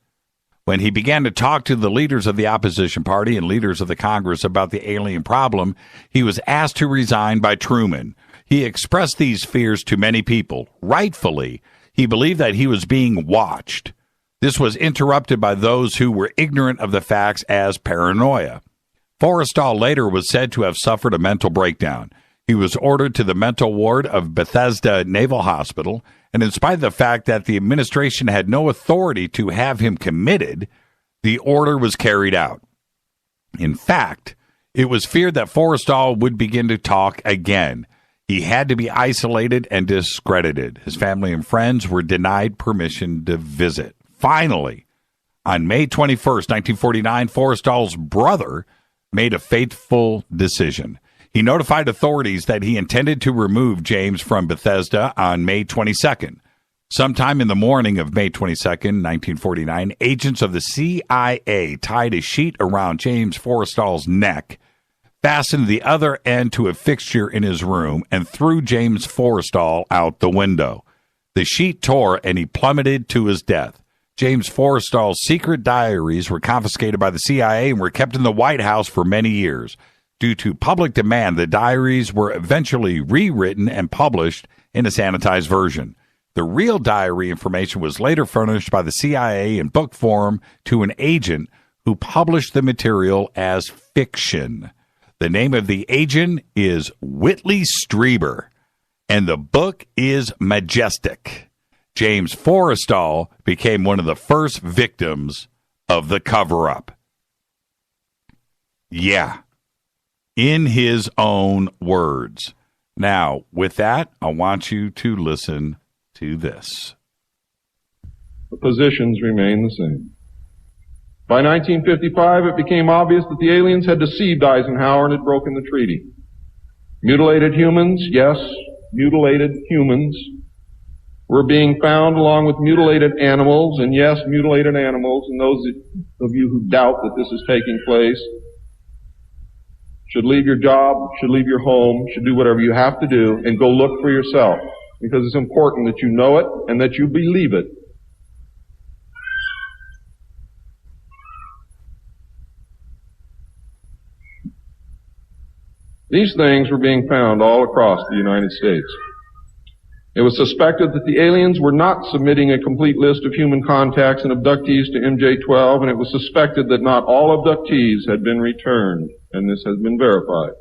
When he began to talk to the leaders of the opposition party and leaders of the Congress about the alien problem, he was asked to resign by Truman. He expressed these fears to many people. Rightfully, he believed that he was being watched. This was interrupted by those who were ignorant of the facts as paranoia. Forrestal later was said to have suffered a mental breakdown. He was ordered to the mental ward of Bethesda Naval Hospital, and in spite of the fact that the administration had no authority to have him committed, the order was carried out. In fact, it was feared that Forrestal would begin to talk again. He had to be isolated and discredited. His family and friends were denied permission to visit. Finally, on May 21st, 1949, Forrestal's brother made a fateful decision. He notified authorities that he intended to remove James from Bethesda on May 22nd. Sometime in the morning of May 22nd, 1949, agents of the CIA tied a sheet around James Forrestal's neck, fastened the other end to a fixture in his room, and threw James Forrestal out the window. The sheet tore and he plummeted to his death. James Forrestal's secret diaries were confiscated by the CIA and were kept in the White House for many years. Due to public demand, the diaries were eventually rewritten and published in a sanitized version. The real diary information was later furnished by the CIA in book form to an agent who published the material as fiction. The name of the agent is Whitley Strieber, and the book is Majestic. James Forrestal became one of the first victims of the cover-up. Yeah, in his own words. Now, with that, I want you to listen to this. The positions remain the same. By 1955, it became obvious that the aliens had deceived Eisenhower and had broken the treaty. Mutilated humans, yes, mutilated humans, were being found along with mutilated animals, and yes, mutilated animals, and those of you who doubt that this is taking place should leave your job, should leave your home, should do whatever you have to do, and go look for yourself, because it's important that you know it and that you believe it. These things were being found all across the United States. It was suspected that the aliens were not submitting a complete list of human contacts and abductees to MJ-12, and it was suspected that not all abductees had been returned, and this has been verified.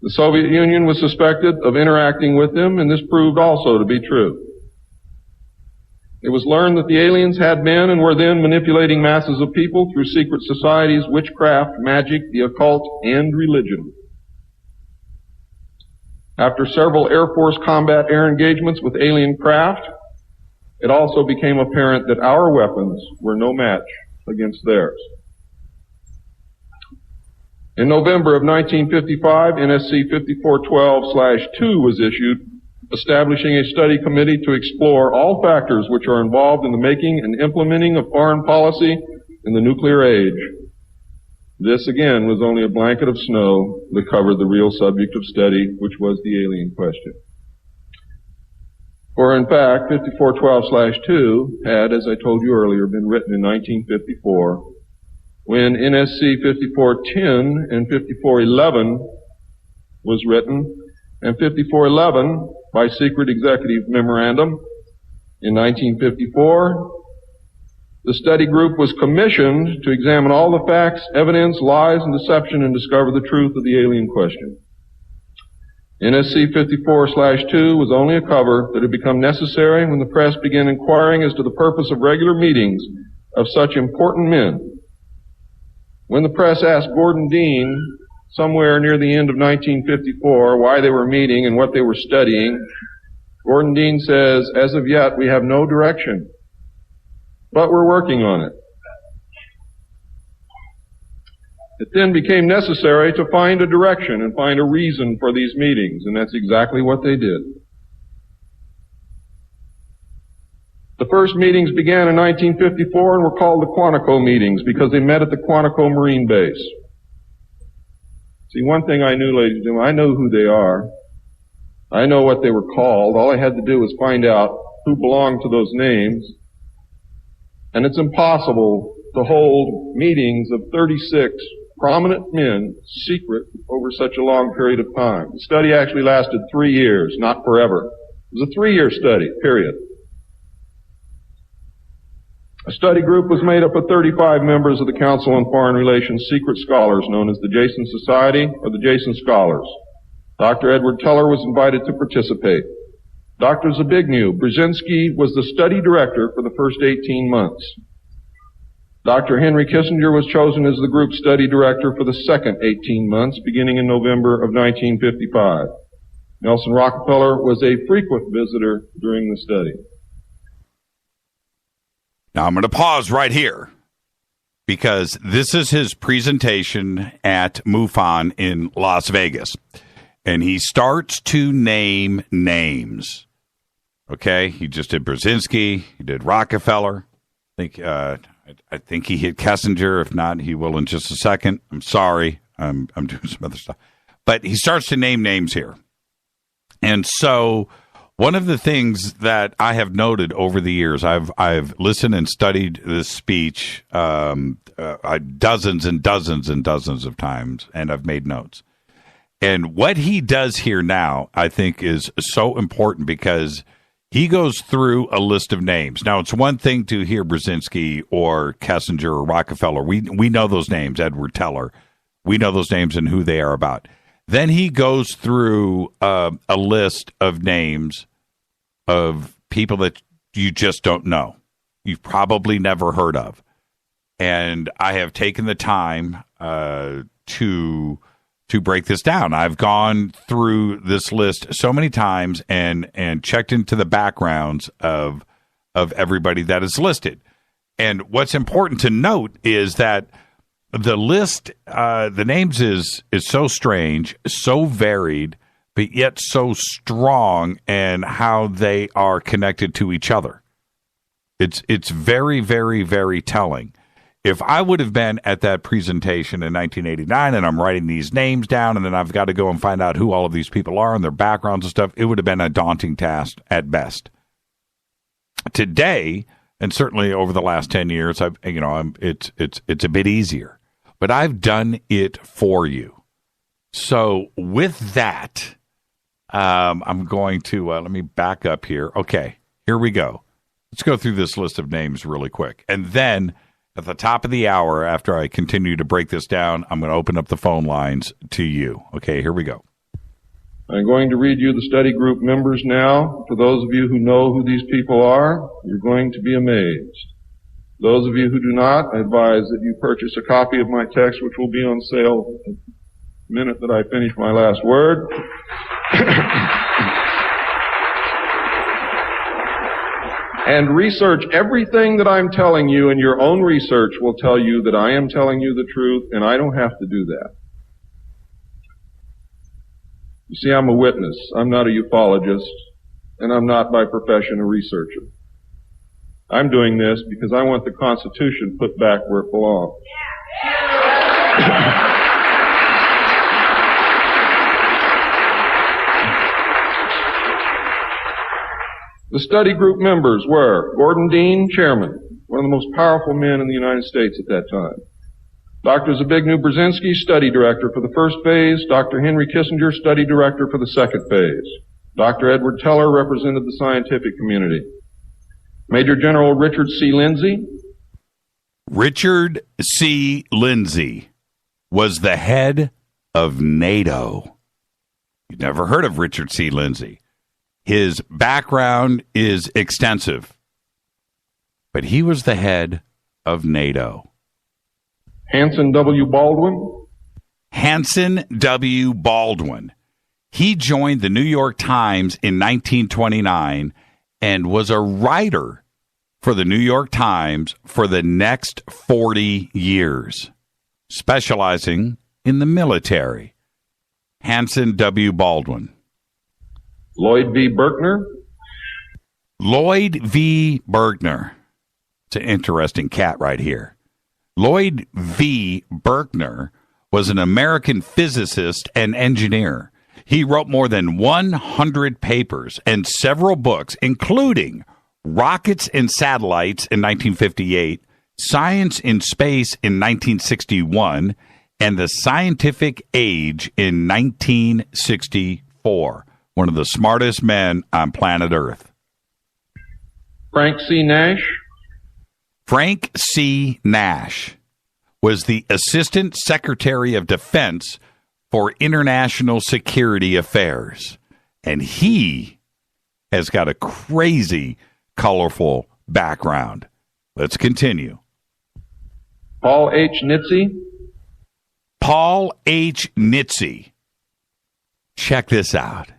The Soviet Union was suspected of interacting with them, and this proved also to be true. It was learned that the aliens had been and were then manipulating masses of people through secret societies, witchcraft, magic, the occult, and religion. After several Air Force combat air engagements with alien craft, it also became apparent that our weapons were no match against theirs. In November of 1955, NSC 5412/2 was issued, establishing a study committee to explore all factors which are involved in the making and implementing of foreign policy in the nuclear age. This, again, was only a blanket of snow that covered the real subject of study, which was the alien question. For, in fact, 5412/2 had, as I told you earlier, been written in 1954, when NSC 5410 and 5411 was written, and 5411 by secret executive memorandum in 1954. The study group was commissioned to examine all the facts, evidence, lies, and deception and discover the truth of the alien question. NSC 54/2 was only a cover that had become necessary when the press began inquiring as to the purpose of regular meetings of such important men. When the press asked Gordon Dean somewhere near the end of 1954 why they were meeting and what they were studying, Gordon Dean says, "As of yet, we have no direction, but we're working on it." It then became necessary to find a direction and find a reason for these meetings, and that's exactly what they did. The first meetings began in 1954 and were called the Quantico meetings because they met at the Quantico Marine Base. See, one thing I knew, ladies and gentlemen, I know who they are. I know what they were called. All I had to do was find out who belonged to those names. And it's impossible to hold meetings of 36 prominent men secret over such a long period of time. The study actually lasted 3 years, not forever. It was a 3-year study, period. A study group was made up of 35 members of the Council on Foreign Relations secret scholars known as the Jason Society or the Jason Scholars. Dr. Edward Teller was invited to participate. Dr. Zbigniew Brzezinski was the study director for the first 18 months. Dr. Henry Kissinger was chosen as the group study director for the second 18 months, beginning in November of 1955. Nelson Rockefeller was a frequent visitor during the study. Now, I'm going to pause right here because this is his presentation at MUFON in Las Vegas. And he starts to name names. Okay? He just did Brzezinski. He did Rockefeller. I think he hit Kissinger. If not, he will in just a second. I'm sorry. I'm doing some other stuff. But he starts to name names here. And so one of the things that I have noted over the years, I've listened and studied this speech dozens and dozens and dozens of times, and I've made notes. And what he does here now, I think, is so important because he goes through a list of names. Now, it's one thing to hear Brzezinski or Kissinger or Rockefeller. We know those names, Edward Teller. We know those names and who they are about. Then he goes through a list of names of people that you just don't know. You've probably never heard of. And I have taken the time to break this down. I've gone through this list so many times and checked into the backgrounds of everybody that is listed. And what's important to note is that the list, the names is so strange, so varied, but yet so strong, and how they are connected to each other. It's very, very, very telling. If I would have been at that presentation in 1989 and I'm writing these names down and then I've got to go and find out who all of these people are and their backgrounds and stuff, it would have been a daunting task at best. Today, and certainly over the last 10 years, it's a bit easier. But I've done it for you. So with that, I'm going to, let me back up here. Okay, here we go. Let's go through this list of names really quick. And then at the top of the hour, after I continue to break this down, I'm going to open up the phone lines to you. Okay, here we go. I'm going to read you the study group members now. For those of you who know who these people are, you're going to be amazed. Those of you who do not, I advise that you purchase a copy of my text, which will be on sale the minute that I finish my last word. And research everything that I'm telling you, and your own research will tell you that I am telling you the truth, and I don't have to do that. You see, I'm a witness. I'm not a ufologist, and I'm not by profession a researcher. I'm doing this because I want the Constitution put back where it belongs. The study group members were Gordon Dean, chairman, one of the most powerful men in the United States at that time. Dr. Zbigniew Brzezinski, study director for the first phase. Dr. Henry Kissinger, study director for the second phase. Dr. Edward Teller represented the scientific community. Major General Richard C. Lindsay. Richard C. Lindsay was the head of NATO. You've never heard of Richard C. Lindsay. His background is extensive, but he was the head of NATO. Hanson W. Baldwin. Hanson W. Baldwin. He joined the New York Times in 1929 and was a writer for the New York Times for the next 40 years, specializing in the military. Hanson W. Baldwin. Lloyd V. Berkner. Lloyd V. Berkner. It's an interesting cat right here. Lloyd V. Berkner was an American physicist and engineer. He wrote more than 100 papers and several books, including Rockets and Satellites in 1958, Science in Space in 1961, and The Scientific Age in 1964. One of the smartest men on planet Earth. Frank C. Nash. Frank C. Nash was the Assistant Secretary of Defense for International Security Affairs. And he has got a crazy, colorful background. Let's continue. Paul H. Nitze. Paul H. Nitze. Check this out.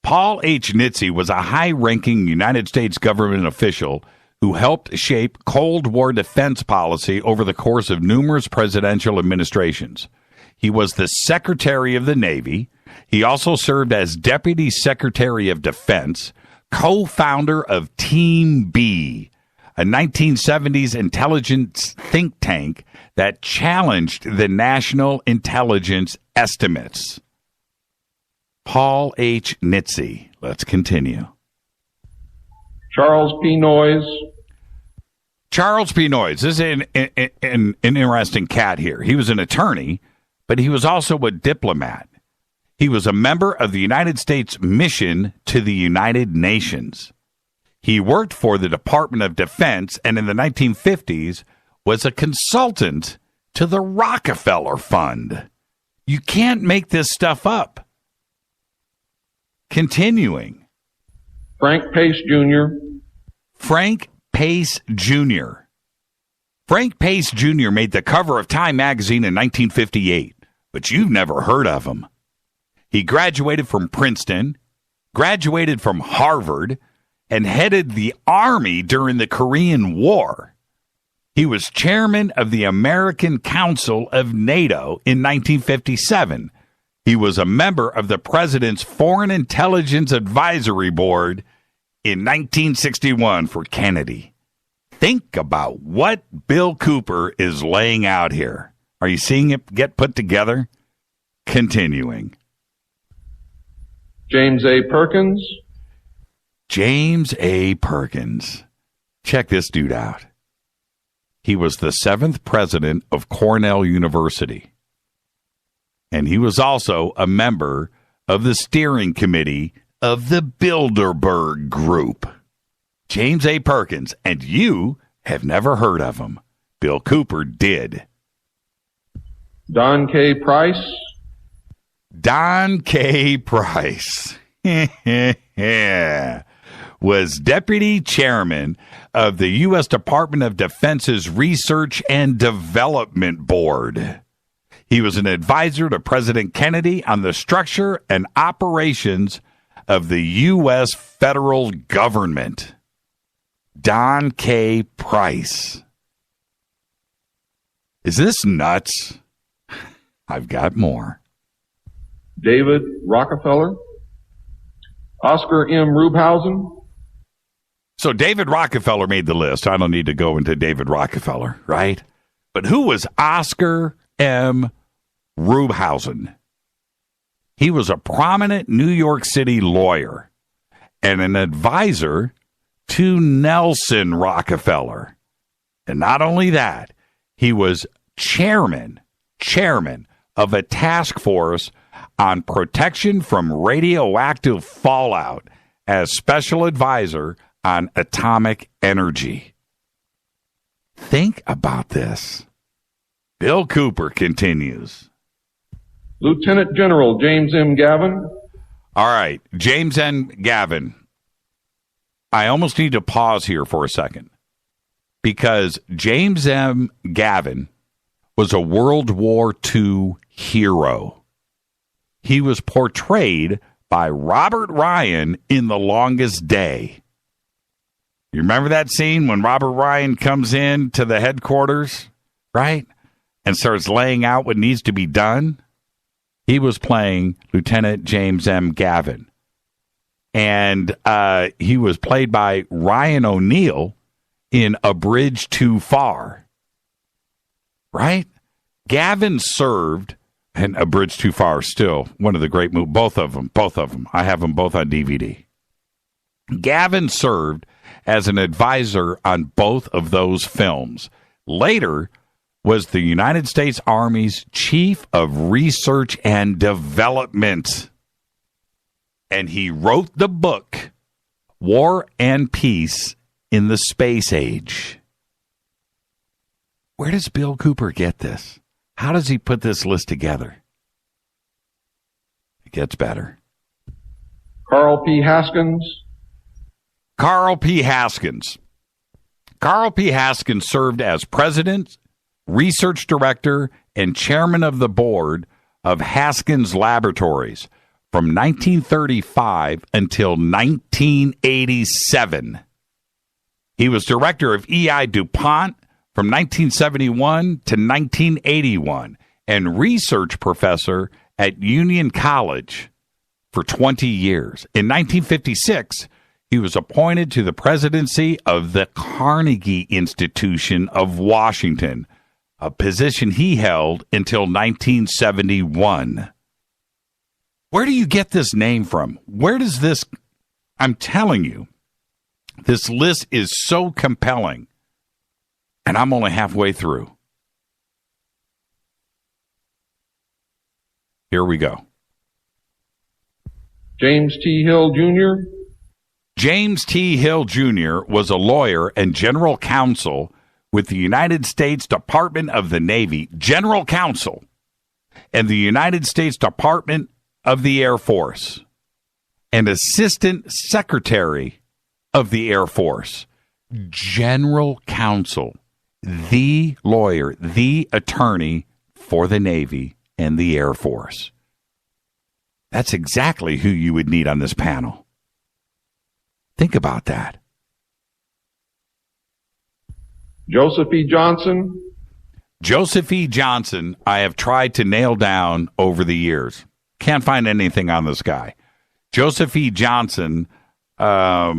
Paul H. Nitze was a high-ranking United States government official who helped shape Cold War defense policy over the course of numerous presidential administrations. He was the Secretary of the Navy. He also served as Deputy Secretary of Defense, co-founder of Team B, a 1970s intelligence think tank that challenged the national intelligence estimates. Paul H. Nitze. Let's continue. Charles P. Noyes. Charles P. Noyes. This is an interesting cat here. He was an attorney, but he was also a diplomat. He was a member of the United States mission to the United Nations. He worked for the Department of Defense and in the 1950s was a consultant to the Rockefeller Fund. You can't make this stuff up. Continuing. Frank Pace Jr. Frank Pace Jr. Frank Pace Jr. made the cover of Time magazine in 1958, but you've never heard of him. He graduated from Princeton, graduated from Harvard, and headed the Army during the Korean War. He was chairman of the American Council of NATO in 1957. He was a member of the President's Foreign Intelligence Advisory Board in 1961 for Kennedy. Think about what Bill Cooper is laying out here. Are you seeing it get put together? Continuing. James A. Perkins. James A. Perkins. Check this dude out. He was the 7th president of Cornell University. And he was also a member of the steering committee of the Bilderberg Group. James A. Perkins, and you have never heard of him. Bill Cooper did. Don K. Price. Don K. Price was deputy chairman of the U.S. Department of Defense's Research and Development Board. He was an advisor to President Kennedy on the structure and operations of the U.S. federal government. Don K. Price. Is this nuts? I've got more. David Rockefeller. Oscar M. Rubhausen. So David Rockefeller made the list. I don't need to go into David Rockefeller, right? But who was Oscar M. Rubhausen? He was a prominent New York City lawyer and an advisor to Nelson Rockefeller. And not only that, he was chairman of a task force on protection from radioactive fallout as special advisor on atomic energy. Think about this. Bill Cooper continues. Lieutenant General James M. Gavin. All right, James M. Gavin. I almost need to pause here for a second because James M. Gavin was a World War II hero. He was portrayed by Robert Ryan in The Longest Day. You remember that scene when Robert Ryan comes in to the headquarters, right, and starts laying out what needs to be done? He was playing Lieutenant James M. Gavin. And he was played by Ryan O'Neal in A Bridge Too Far. Right? Gavin served, and A Bridge Too Far still one of the great movies. Both of them. I have them both on DVD. Gavin served as an advisor on both of those films. Later was the United States Army's Chief of Research and Development. And he wrote the book, War and Peace in the Space Age. Where does Bill Cooper get this? How does he put this list together? It gets better. Carl P. Haskins. Carl P. Haskins. Carl P. Haskins served as president, research director, and chairman of the board of Haskins Laboratories from 1935 until 1987. He was director of E.I. DuPont from 1971 to 1981 and research professor at Union College for 20 years. In 1956, he was appointed to the presidency of the Carnegie Institution of Washington, a position he held until 1971. Where do you get this name from? Where does this... I'm telling you, this list is so compelling, and I'm only halfway through. Here we go. James T. Hill, Jr. James T. Hill, Jr. was a lawyer and general counsel with the United States Department of the Navy, general counsel, and the United States Department of the Air Force, and assistant secretary of the Air Force, general counsel, the lawyer, the attorney for the Navy and the Air Force. That's exactly who you would need on this panel. Think about that. Joseph E. Johnson. Joseph E. Johnson, I have tried to nail down over the years. Can't find anything on this guy. Joseph E. Johnson, by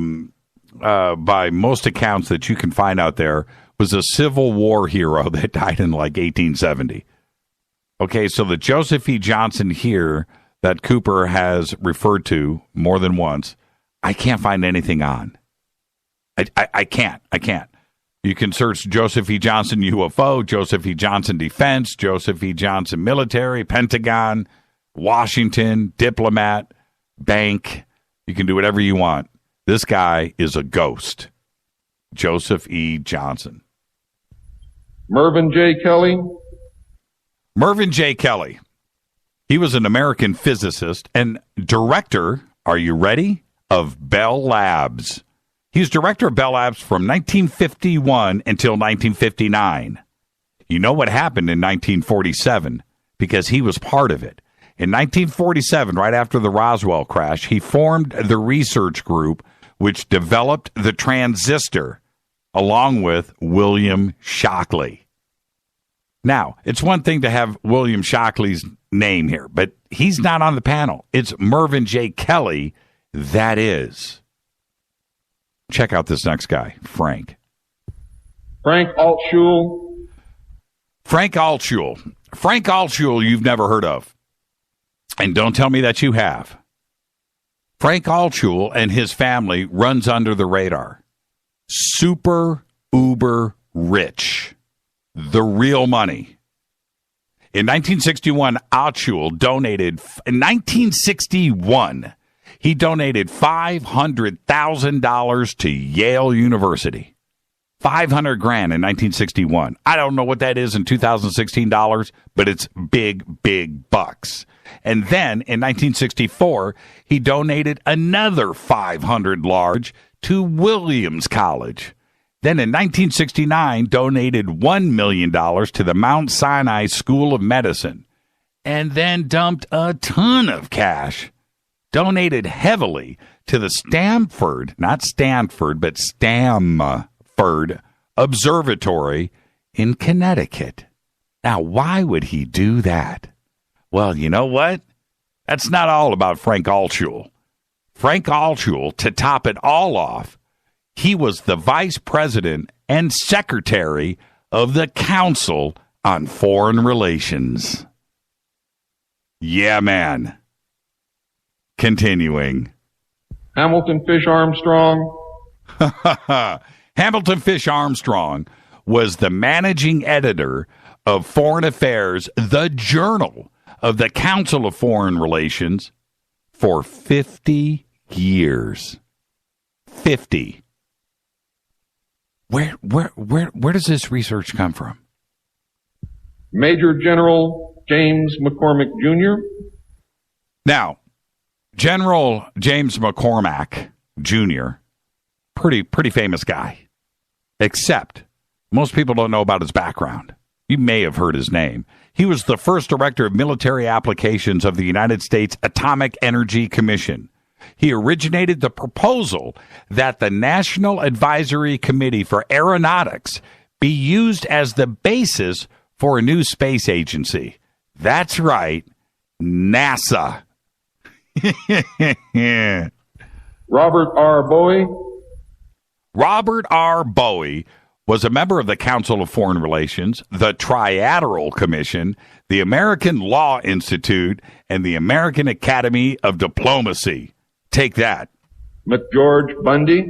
most accounts that you can find out there, was a Civil War hero that died in like 1870. Okay, so the Joseph E. Johnson here that Cooper has referred to more than once, I can't find anything on. I can't. You can search Joseph E. Johnson UFO, Joseph E. Johnson Defense, Joseph E. Johnson Military, Pentagon, Washington, diplomat, bank. You can do whatever you want. This guy is a ghost. Joseph E. Johnson. Mervyn J. Kelly. Mervyn J. Kelly. He was an American physicist and director, are you ready, of Bell Labs. He was director of Bell Labs from 1951 until 1959. You know what happened in 1947 because he was part of it. In 1947, right after the Roswell crash, he formed the research group which developed the transistor along with William Shockley. Now, it's one thing to have William Shockley's name here, but he's not on the panel. It's Mervyn J. Kelly that is. Check out this next guy, Frank. Frank Altschul. Frank Altschul. Frank Altschul you've never heard of. And don't tell me that you have. Frank Altschul and his family runs under the radar. Super uber rich. The real money. In 1961, Altschul donated, in 1961, he donated $500,000 to Yale University. $500,000 in 1961. I don't know what that is in 2016 dollars, but it's big, big bucks. And then in 1964, he donated another $500,000 large to Williams College. Then in 1969, donated $1 million to the Mount Sinai School of Medicine. And then dumped a ton of cash. Donated heavily to the Stanford Observatory in Connecticut. Now, why would he do that? Well, you know what? That's not all about Frank Altschul. Frank Altschul, to top it all off, he was the vice president and secretary of the Council on Foreign Relations. Yeah, man. Continuing. Hamilton Fish Armstrong. Hamilton Fish Armstrong was the managing editor of Foreign Affairs, the Journal of the Council of Foreign Relations, for 50 years. 50. Where does this research come from? Major General James McCormick Jr. Now, General James McCormack Jr., pretty famous guy. Except, most people don't know about his background. You may have heard his name. He was the first director of military applications of the United States Atomic Energy Commission. He originated the proposal that the National Advisory Committee for Aeronautics be used as the basis for a new space agency. That's right, NASA. Robert R. Bowie. Robert R. Bowie was a member of the Council of Foreign Relations, the Trilateral Commission, the American Law Institute, and the American Academy of Diplomacy. Take that. McGeorge Bundy.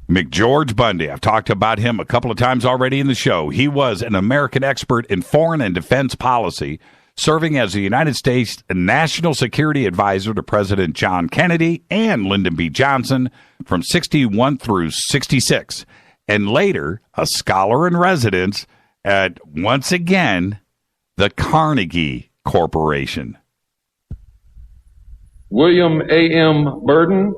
McGeorge Bundy. I've talked about him a couple of times already in the show. He was an American expert in foreign and defense policy, serving as the United States National Security Advisor to President John Kennedy and Lyndon B. Johnson from 61 through 66, and later a scholar in residence at, once again, the Carnegie Corporation. William A.M. Burden.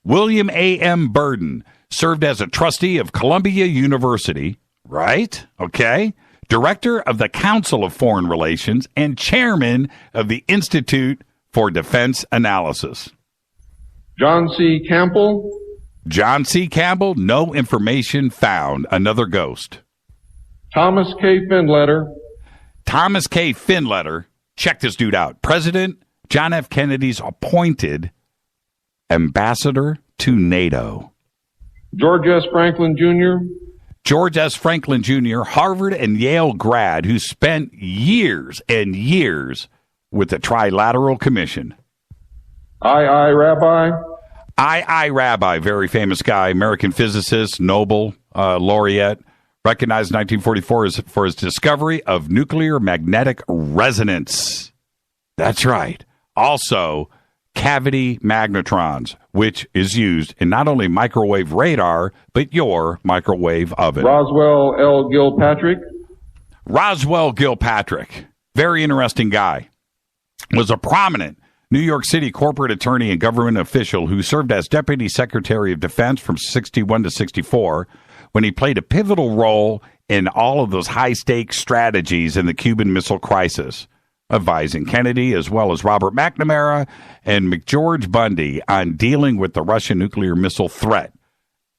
William A.M. Burden served as a trustee of Columbia University, right? Okay. Director of the Council of Foreign Relations and chairman of the Institute for Defense Analysis. John C. Campbell. John C. Campbell, no information found. Another ghost. Thomas K. Finletter. Thomas K. Finletter. Check this dude out. President John F. Kennedy's appointed ambassador to NATO. George S. Franklin Jr. George S. Franklin Jr., Harvard and Yale grad who spent years and years with the Trilateral Commission. I. Rabbi. I. Rabbi, very famous guy, American physicist, Nobel laureate, recognized in 1944 for his discovery of nuclear magnetic resonance. That's right. Also, cavity magnetrons, which is used in not only microwave radar, but your microwave oven. Roswell L. Gilpatrick. Roswell Gilpatrick, very interesting guy, was a prominent New York City corporate attorney and government official who served as Deputy Secretary of Defense from 61 to 64, when he played a pivotal role in all of those high-stakes strategies in the Cuban Missile Crisis, advising Kennedy as well as Robert McNamara and McGeorge Bundy on dealing with the Russian nuclear missile threat.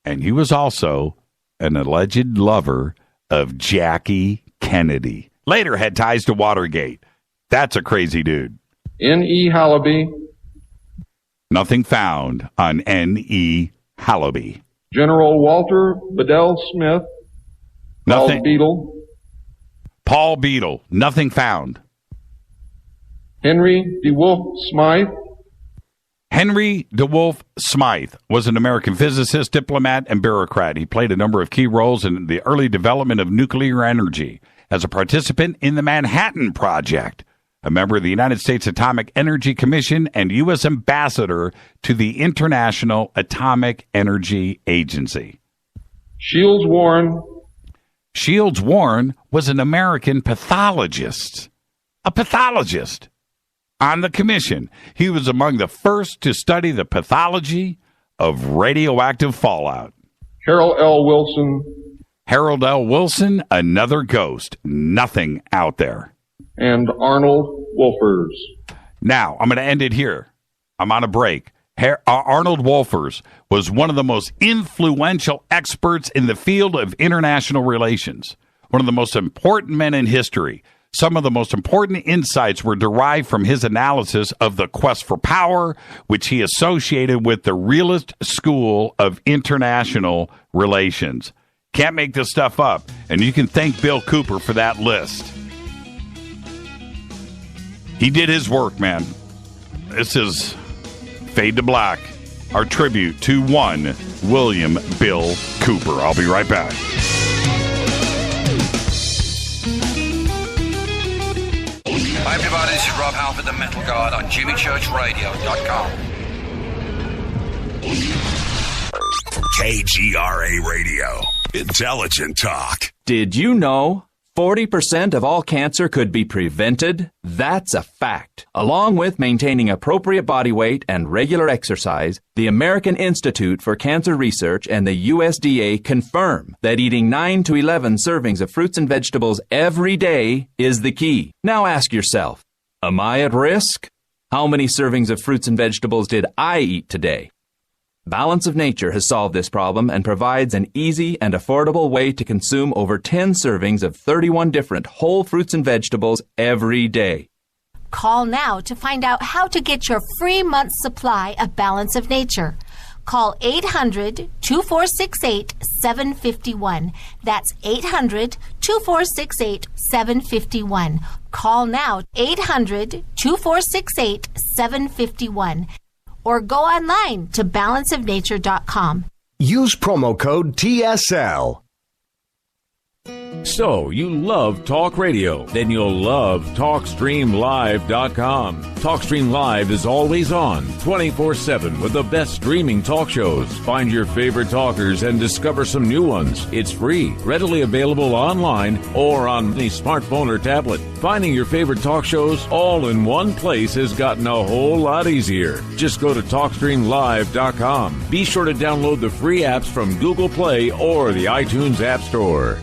And he was also an alleged lover of Jackie Kennedy. Later had ties to Watergate. That's a crazy dude. N.E. Hallaby. Nothing found on N.E. Hallaby. General Walter Bedell Smith. Nothing. Paul Beadle. Paul Beadle. Nothing found. Henry DeWolf Smythe. Henry DeWolf Smythe was an American physicist, diplomat, and bureaucrat. He played a number of key roles in the early development of nuclear energy as a participant in the Manhattan Project, a member of the United States Atomic Energy Commission, and U.S. ambassador to the International Atomic Energy Agency. Shields Warren. Shields Warren was an American pathologist. A pathologist. On the commission, he was among the first to study the pathology of radioactive fallout. Harold L. Wilson. Harold L. Wilson, another ghost. Nothing out there. And Arnold Wolfers. Now, I'm going to end it here. I'm on a break. Arnold Wolfers was one of the most influential experts in the field of international relations, one of the most important men in history. Some of the most important insights were derived from his analysis of the quest for power, which he associated with the realist school of international relations. Can't make this stuff up, and you can thank Bill Cooper for that list. He did his work, man. This is Fade to Black, our tribute to one William Bill Cooper. I'll be right back. Hi everybody, this is Rob Halford, the Metal God on JimmyChurchRadio.com. KGRA Radio. Intelligent talk. Did you know 40% of all cancer could be prevented? That's a fact. Along with maintaining appropriate body weight and regular exercise, the American Institute for Cancer Research and the USDA confirm that eating 9 to 11 servings of fruits and vegetables every day is the key. Now ask yourself, am I at risk? How many servings of fruits and vegetables did I eat today? Balance of Nature has solved this problem and provides an easy and affordable way to consume over 10 servings of 31 different whole fruits and vegetables every day. Call now to find out how to get your free month's supply of Balance of Nature. Call 800-2468-751. That's 800-2468-751. Call now, 800-2468-751. Or go online to balanceofnature.com. Use promo code TSL. So, you love talk radio? Then you'll love TalkStreamLive.com. TalkStream Live is always on, 24/7 with the best streaming talk shows. Find your favorite talkers and discover some new ones. It's free, readily available online or on any smartphone or tablet. Finding your favorite talk shows all in one place has gotten a whole lot easier. Just go to TalkStreamLive.com. Be sure to download the free apps from Google Play or the iTunes App Store.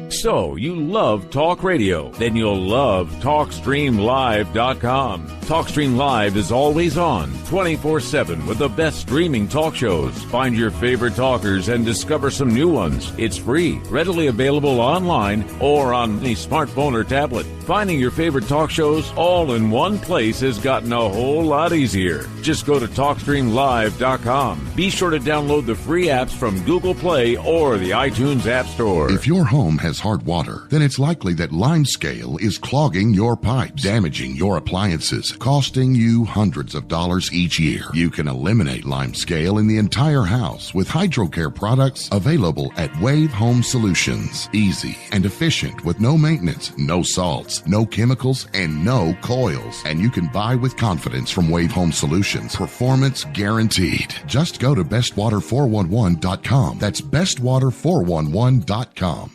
So, you love talk radio? Then you'll love TalkStreamLive.com. TalkStream Live is always on, 24/7 with the best streaming talk shows. Find your favorite talkers and discover some new ones. It's free, readily available online or on any smartphone or tablet. Finding your favorite talk shows all in one place has gotten a whole lot easier. Just go to TalkStreamLive.com. Be sure to download the free apps from Google Play or the iTunes App Store. If your home has as hard water, then it's likely that limescale is clogging your pipes, damaging your appliances, costing you hundreds of dollars each year. You can eliminate limescale in the entire house with HydroCare products available at Wave Home Solutions. Easy and efficient with no maintenance, no salts, no chemicals, and no coils. And you can buy with confidence from Wave Home Solutions. Performance guaranteed. Just go to bestwater411.com. That's bestwater411.com.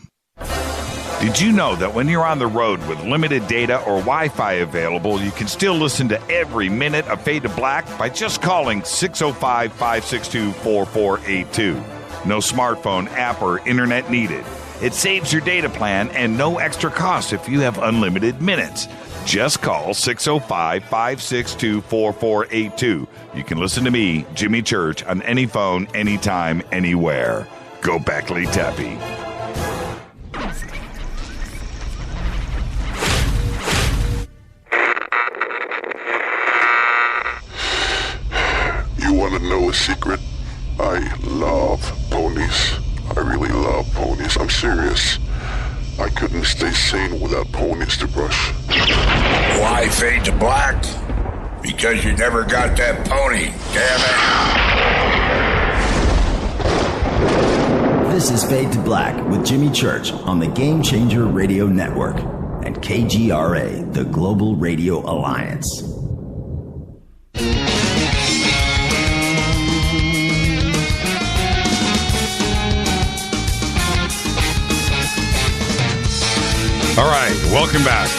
Did you know that when you're on the road with limited data or Wi-Fi available, you can still listen to every minute of Fade to Black by just calling 605-562-4482. No smartphone, app, or internet needed. It saves your data plan and no extra cost if you have unlimited minutes. Just call 605-562-4482. You can listen to me, Jimmy Church, on any phone, anytime, anywhere. Go Beckley Tappy. You want to know a secret? I love ponies. I really love ponies. I'm serious. I couldn't stay sane without ponies to brush. Why Fade to Black? Because you never got that pony, damn it. This is Fade to Black with Jimmy Church on the Game Changer Radio Network and KGRA, the Global Radio Alliance. All right, welcome back.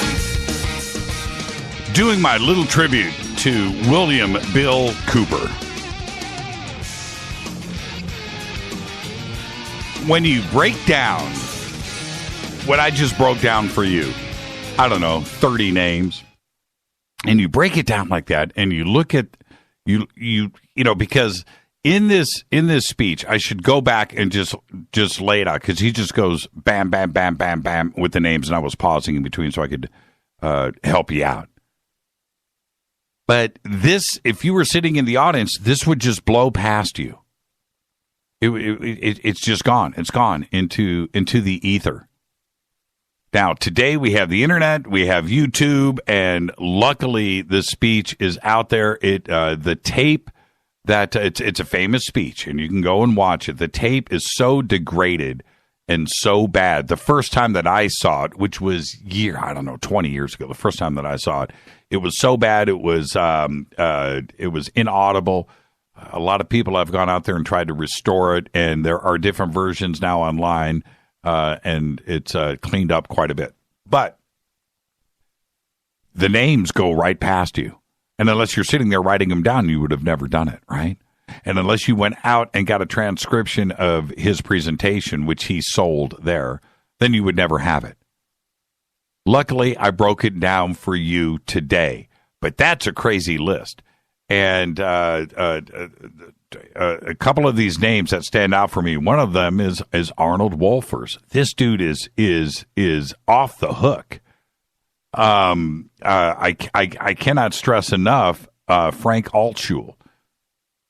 Doing my little tribute to William Bill Cooper. When you break down what I just broke down for you, I don't know, 30 names, and you break it down like that, and you look at you know, because in this speech, I should go back and just lay it out, because he just goes bam, bam, bam, bam, bam with the names, and I was pausing in between so I could help you out. But this, if you were sitting in the audience, this would just blow past you. It's just gone. It's gone into the ether. Now, today we have the internet, we have YouTube, and luckily the speech is out there. The tape that it's a famous speech, and you can go and watch it. The tape is so degraded and so bad. The first time that I saw it, which was 20 years ago, the first time that I saw it, it was so bad it was inaudible. A lot of people have gone out there and tried to restore it, and there are different versions now online, and it's cleaned up quite a bit. But the names go right past you. And unless you're sitting there writing them down, you would have never done it, right? And unless you went out and got a transcription of his presentation, which he sold there, then you would never have it. Luckily, I broke it down for you today. But that's a crazy list. And a couple of these names that stand out for me, one of them is Arnold Wolfers. This dude is off the hook. I cannot stress enough Frank Altschul.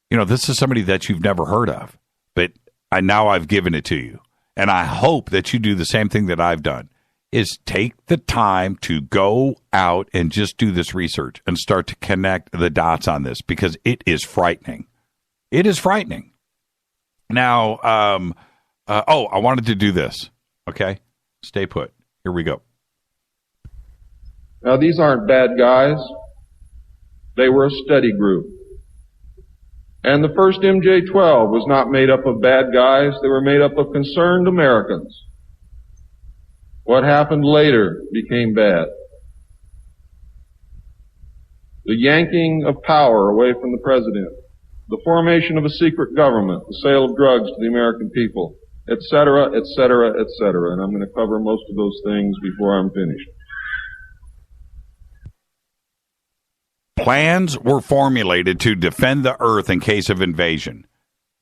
You know, this is somebody that you've never heard of, but now I've given it to you. And I hope that you do the same thing that I've done, is take the time to go out and just do this research and start to connect the dots on this, because it is frightening. It is frightening. Now, I wanted to do this. Okay? Stay put. Here we go. Now, these aren't bad guys. They were a study group. And the first MJ-12 was not made up of bad guys. They were made up of concerned Americans. What happened later became bad. The yanking of power away from the president, the formation of a secret government, the sale of drugs to the American people, etc., etc., etc. And I'm going to cover most of those things before I'm finished. Plans were formulated to defend the earth in case of invasion.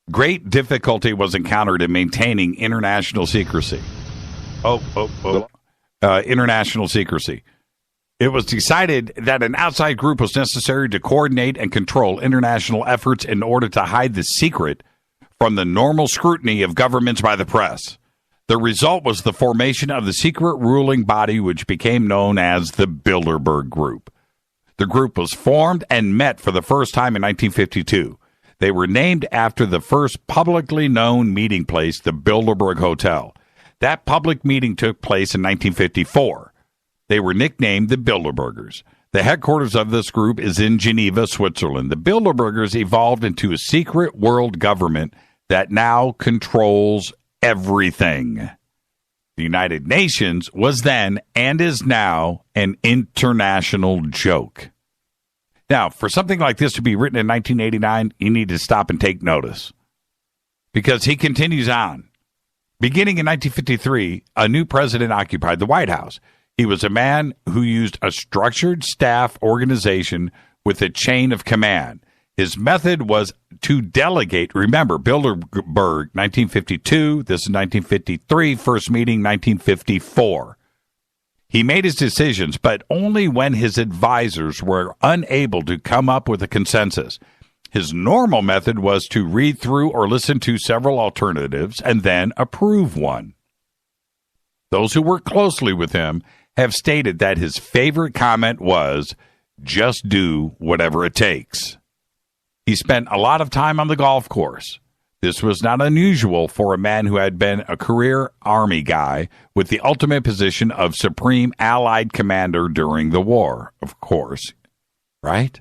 Great difficulty was encountered in maintaining international secrecy. International secrecy. It was decided that an outside group was necessary to coordinate and control international efforts in order to hide the secret from the normal scrutiny of governments by the press. The result was the formation of the secret ruling body, which became known as the Bilderberg Group. The group was formed and met for the first time in 1952. They were named after the first publicly known meeting place, the Bilderberg Hotel. That public meeting took place in 1954. They were nicknamed the Bilderbergers. The headquarters of this group is in Geneva, Switzerland. The Bilderbergers evolved into a secret world government that now controls everything. The United Nations was then and is now an international joke. Now, for something like this to be written in 1989, you need to stop and take notice, because he continues on. Beginning in 1953, a new president occupied the White House. He was a man who used a structured staff organization with a chain of command. His method was to delegate. Remember, Bilderberg, 1952. This is 1953. First meeting, 1954. He made his decisions, but only when his advisors were unable to come up with a consensus. His normal method was to read through or listen to several alternatives and then approve one. Those who work closely with him have stated that his favorite comment was, "Just do whatever it takes." He spent a lot of time on the golf course. This was not unusual for a man who had been a career Army guy with the ultimate position of Supreme Allied Commander during the war, of course, right?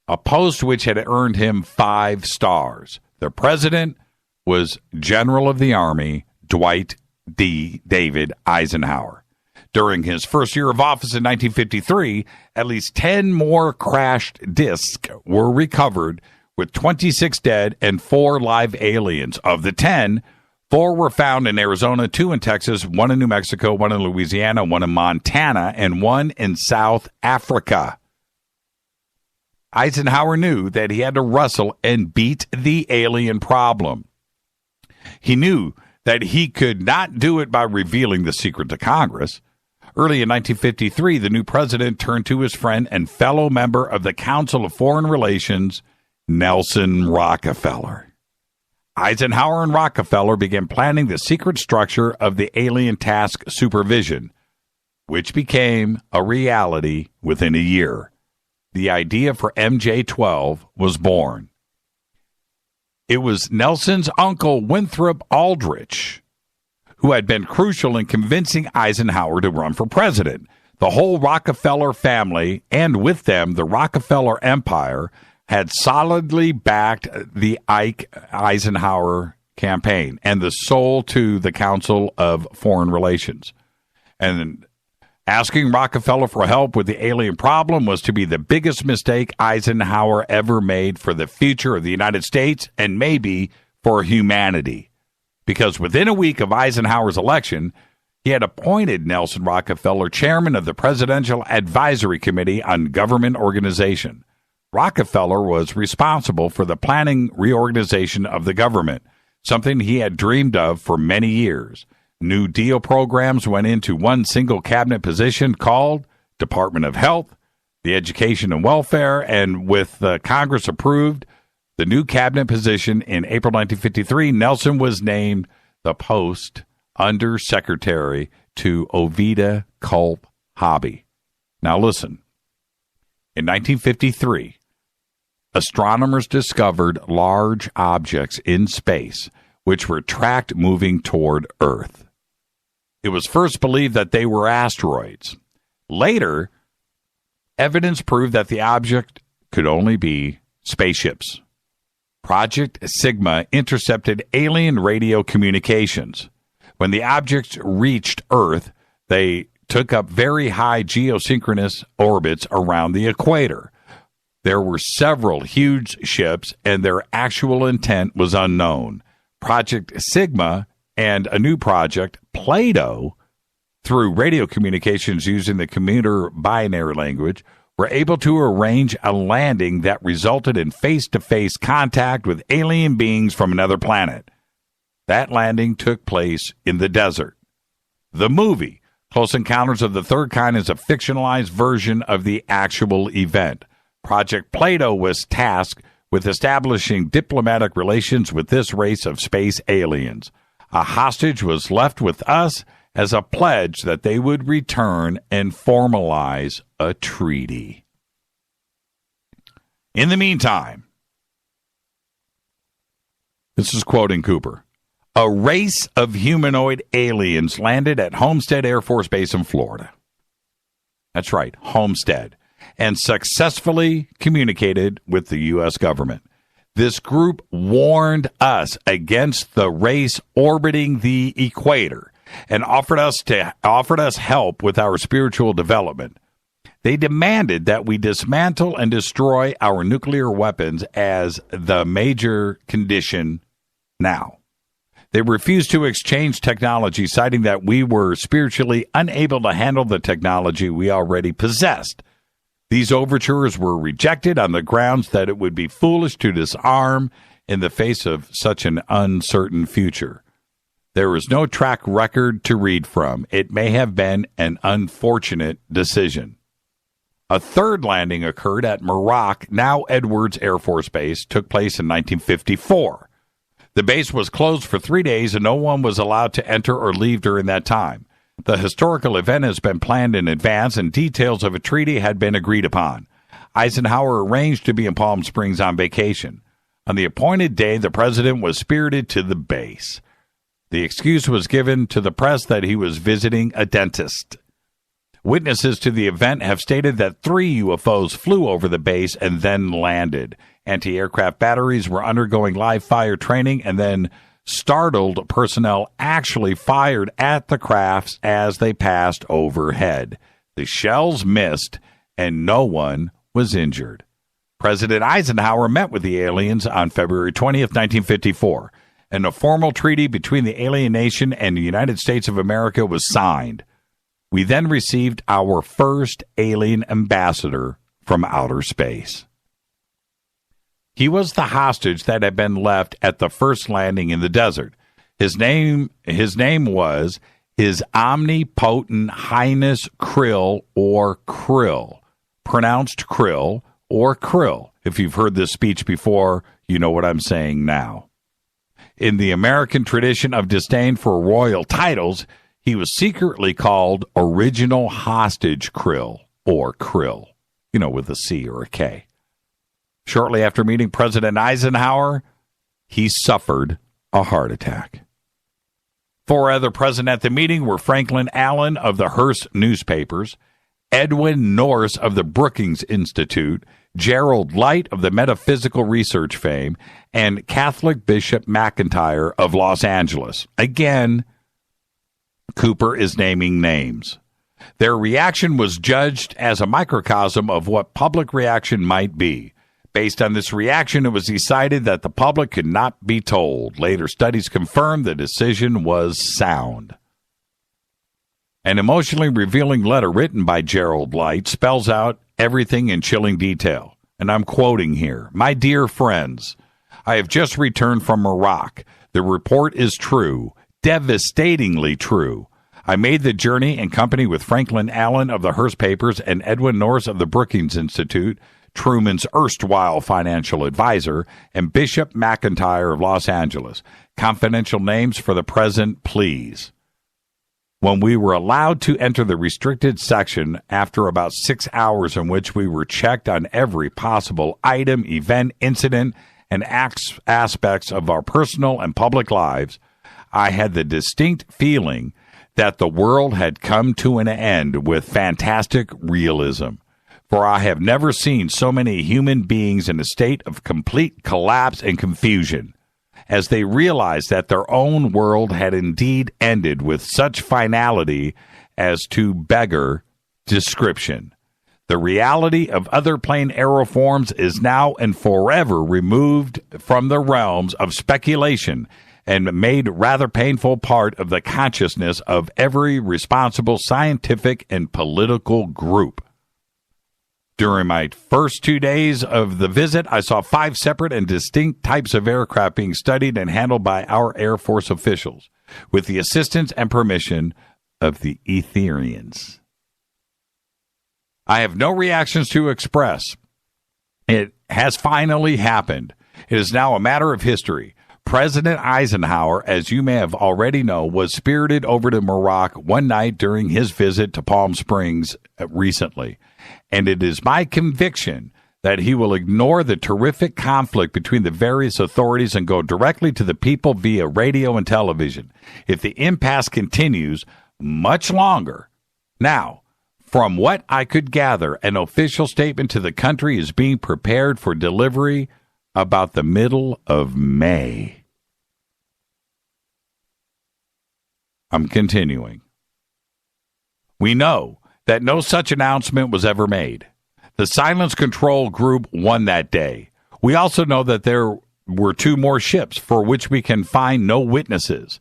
A post which had earned him 5 stars. The president was General of the Army Dwight D. David Eisenhower. During his first year of office in 1953, at least 10 more crashed discs were recovered, with 26 dead and 4 live aliens. Of the 10, 4 were found in Arizona, 2 in Texas, 1 in New Mexico, 1 in Louisiana, 1 in Montana, and 1 in South Africa. Eisenhower knew that he had to wrestle and beat the alien problem. He knew that he could not do it by revealing the secret to Congress. Early in 1953, the new president turned to his friend and fellow member of the Council of Foreign Relations, Nelson Rockefeller. Eisenhower and Rockefeller began planning the secret structure of the Alien Task Supervision, which became a reality within a year. The idea for MJ-12 was born. It was Nelson's uncle, Winthrop Aldrich, who had been crucial in convincing Eisenhower to run for president. The whole Rockefeller family, and with them the Rockefeller Empire, had solidly backed the Ike Eisenhower campaign and the soul to the Council of Foreign Relations. And asking Rockefeller for help with the alien problem was to be the biggest mistake Eisenhower ever made for the future of the United States and maybe for humanity. Because within a week of Eisenhower's election, he had appointed Nelson Rockefeller chairman of the Presidential Advisory Committee on Government Organization. Rockefeller was responsible for the planning reorganization of the government, something he had dreamed of for many years. New Deal programs went into one single cabinet position called Department of Health, the Education and Welfare, and with Congress approved the new cabinet position in April 1953, Nelson was named the post Under Secretary to Ovida Culp Hobby. Now listen, in 1953, astronomers discovered large objects in space which were tracked moving toward Earth. It was first believed that they were asteroids. Later, evidence proved that the object could only be spaceships. Project Sigma intercepted alien radio communications. When the objects reached Earth, they took up very high geosynchronous orbits around the equator. There were several huge ships, and their actual intent was unknown. Project Sigma and a new project, Plato, through radio communications using the commuter binary language, were able to arrange a landing that resulted in face-to-face contact with alien beings from another planet. That landing took place in the desert. The movie, Close Encounters of the Third Kind, is a fictionalized version of the actual event. Project Plato was tasked with establishing diplomatic relations with this race of space aliens. A hostage was left with us as a pledge that they would return and formalize a treaty. In the meantime, this is quoting Cooper, a race of humanoid aliens landed at Homestead Air Force Base in Florida. That's right, Homestead, and successfully communicated with the U.S. government. This group warned us against the race orbiting the equator and offered us help with our spiritual development. They demanded that we dismantle and destroy our nuclear weapons as the major condition now. They refused to exchange technology, citing that we were spiritually unable to handle the technology we already possessed. These overtures were rejected on the grounds that it would be foolish to disarm in the face of such an uncertain future. There is no track record to read from. It may have been an unfortunate decision. A third landing occurred at Muroc, now Edwards Air Force Base, took place in 1954. The base was closed for 3 days and no one was allowed to enter or leave during that time. The historical event has been planned in advance and details of a treaty had been agreed upon. Eisenhower arranged to be in Palm Springs on vacation. On the appointed day, the president was spirited to the base. The excuse was given to the press that he was visiting a dentist. Witnesses to the event have stated that 3 UFOs flew over the base and then landed. Anti-aircraft batteries were undergoing live fire training, and then startled personnel actually fired at the crafts as they passed overhead. The shells missed, and no one was injured. President Eisenhower met with the aliens on February 20th, 1954, and a formal treaty between the alien nation and the United States of America was signed. We then received our first alien ambassador from outer space. He was the hostage that had been left at the first landing in the desert. His name was His Omnipotent Highness Krill, or Krill, pronounced Krill or Krill. If you've heard this speech before, you know what I'm saying now. In the American tradition of disdain for royal titles, he was secretly called Original Hostage Krill, or Krill, with a C or a K. Shortly after meeting President Eisenhower, he suffered a heart attack. 4 other present at the meeting were Franklin Allen of the Hearst newspapers, Edwin Norris of the Brookings Institute, Gerald Light of the Metaphysical Research fame, and Catholic Bishop McIntyre of Los Angeles. Again, Cooper is naming names. Their reaction was judged as a microcosm of what public reaction might be. Based on this reaction, it was decided that the public could not be told. Later studies confirmed the decision was sound. An emotionally revealing letter written by Gerald Light spells out everything in chilling detail. And I'm quoting here. My dear friends, I have just returned from Muroc. The report is true, devastatingly true. I made the journey in company with Franklin Allen of the Hearst papers and Edwin Norris of the Brookings Institute, Truman's erstwhile financial advisor, and Bishop McIntyre of Los Angeles. Confidential names for the present, please. When we were allowed to enter the restricted section after about 6 hours in which we were checked on every possible item, event, incident, and aspects of our personal and public lives, I had the distinct feeling that the world had come to an end with fantastic realism. For I have never seen so many human beings in a state of complete collapse and confusion, as they realized that their own world had indeed ended with such finality as to beggar description. The reality of other plane aeroforms is now and forever removed from the realms of speculation and made rather painful part of the consciousness of every responsible scientific and political group. During my first 2 days of the visit, I saw 5 separate and distinct types of aircraft being studied and handled by our Air Force officials, with the assistance and permission of the Etherians. I have no reactions to express. It has finally happened. It is now a matter of history. President Eisenhower, as you may have already know, was spirited over to Morocco one night during his visit to Palm Springs recently. And it is my conviction that he will ignore the terrific conflict between the various authorities and go directly to the people via radio and television. If the impasse continues much longer. Now, from what I could gather, an official statement to the country is being prepared for delivery about the middle of May. I'm continuing. We know that no such announcement was ever made. The Silence Control Group won that day. We also know that there were 2 more ships for which we can find no witnesses.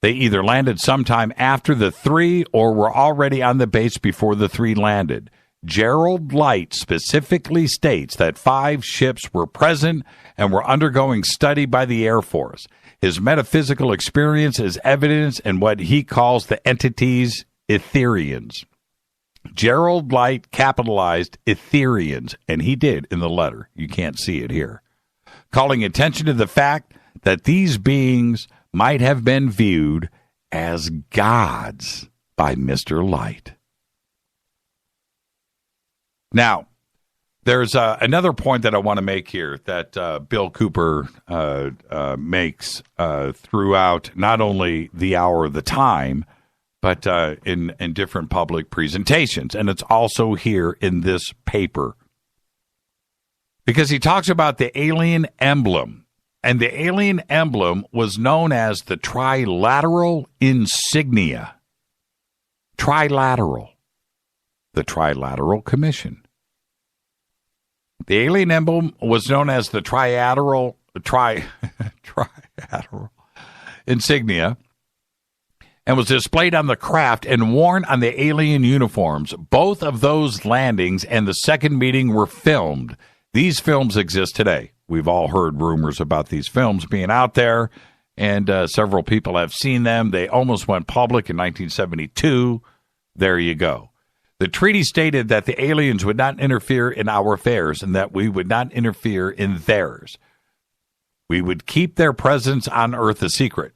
They either landed sometime after the 3 or were already on the base before the 3 landed. Gerald Light specifically states that 5 ships were present and were undergoing study by the Air Force. His metaphysical experience is evidence in what he calls the entities Etherians. Gerald Light capitalized Etherians, and he did in the letter. You can't see it here. Calling attention to the fact that these beings might have been viewed as gods by Mr. Light. Now, there's another point that I want to make here that Bill Cooper makes throughout not only the hour of the time, but in different public presentations. And it's also here in this paper. Because he talks about the alien emblem. And the alien emblem was known as the Trilateral Insignia. Trilateral. The Trilateral Commission. The alien emblem was known as the Trilateral Insignia and was displayed on the craft and worn on the alien uniforms. Both of those landings and the second meeting were filmed. These films exist today. We've all heard rumors about these films being out there, and several people have seen them. They almost went public in 1972. There you go. The treaty stated that the aliens would not interfere in our affairs and that we would not interfere in theirs. We would keep their presence on Earth a secret.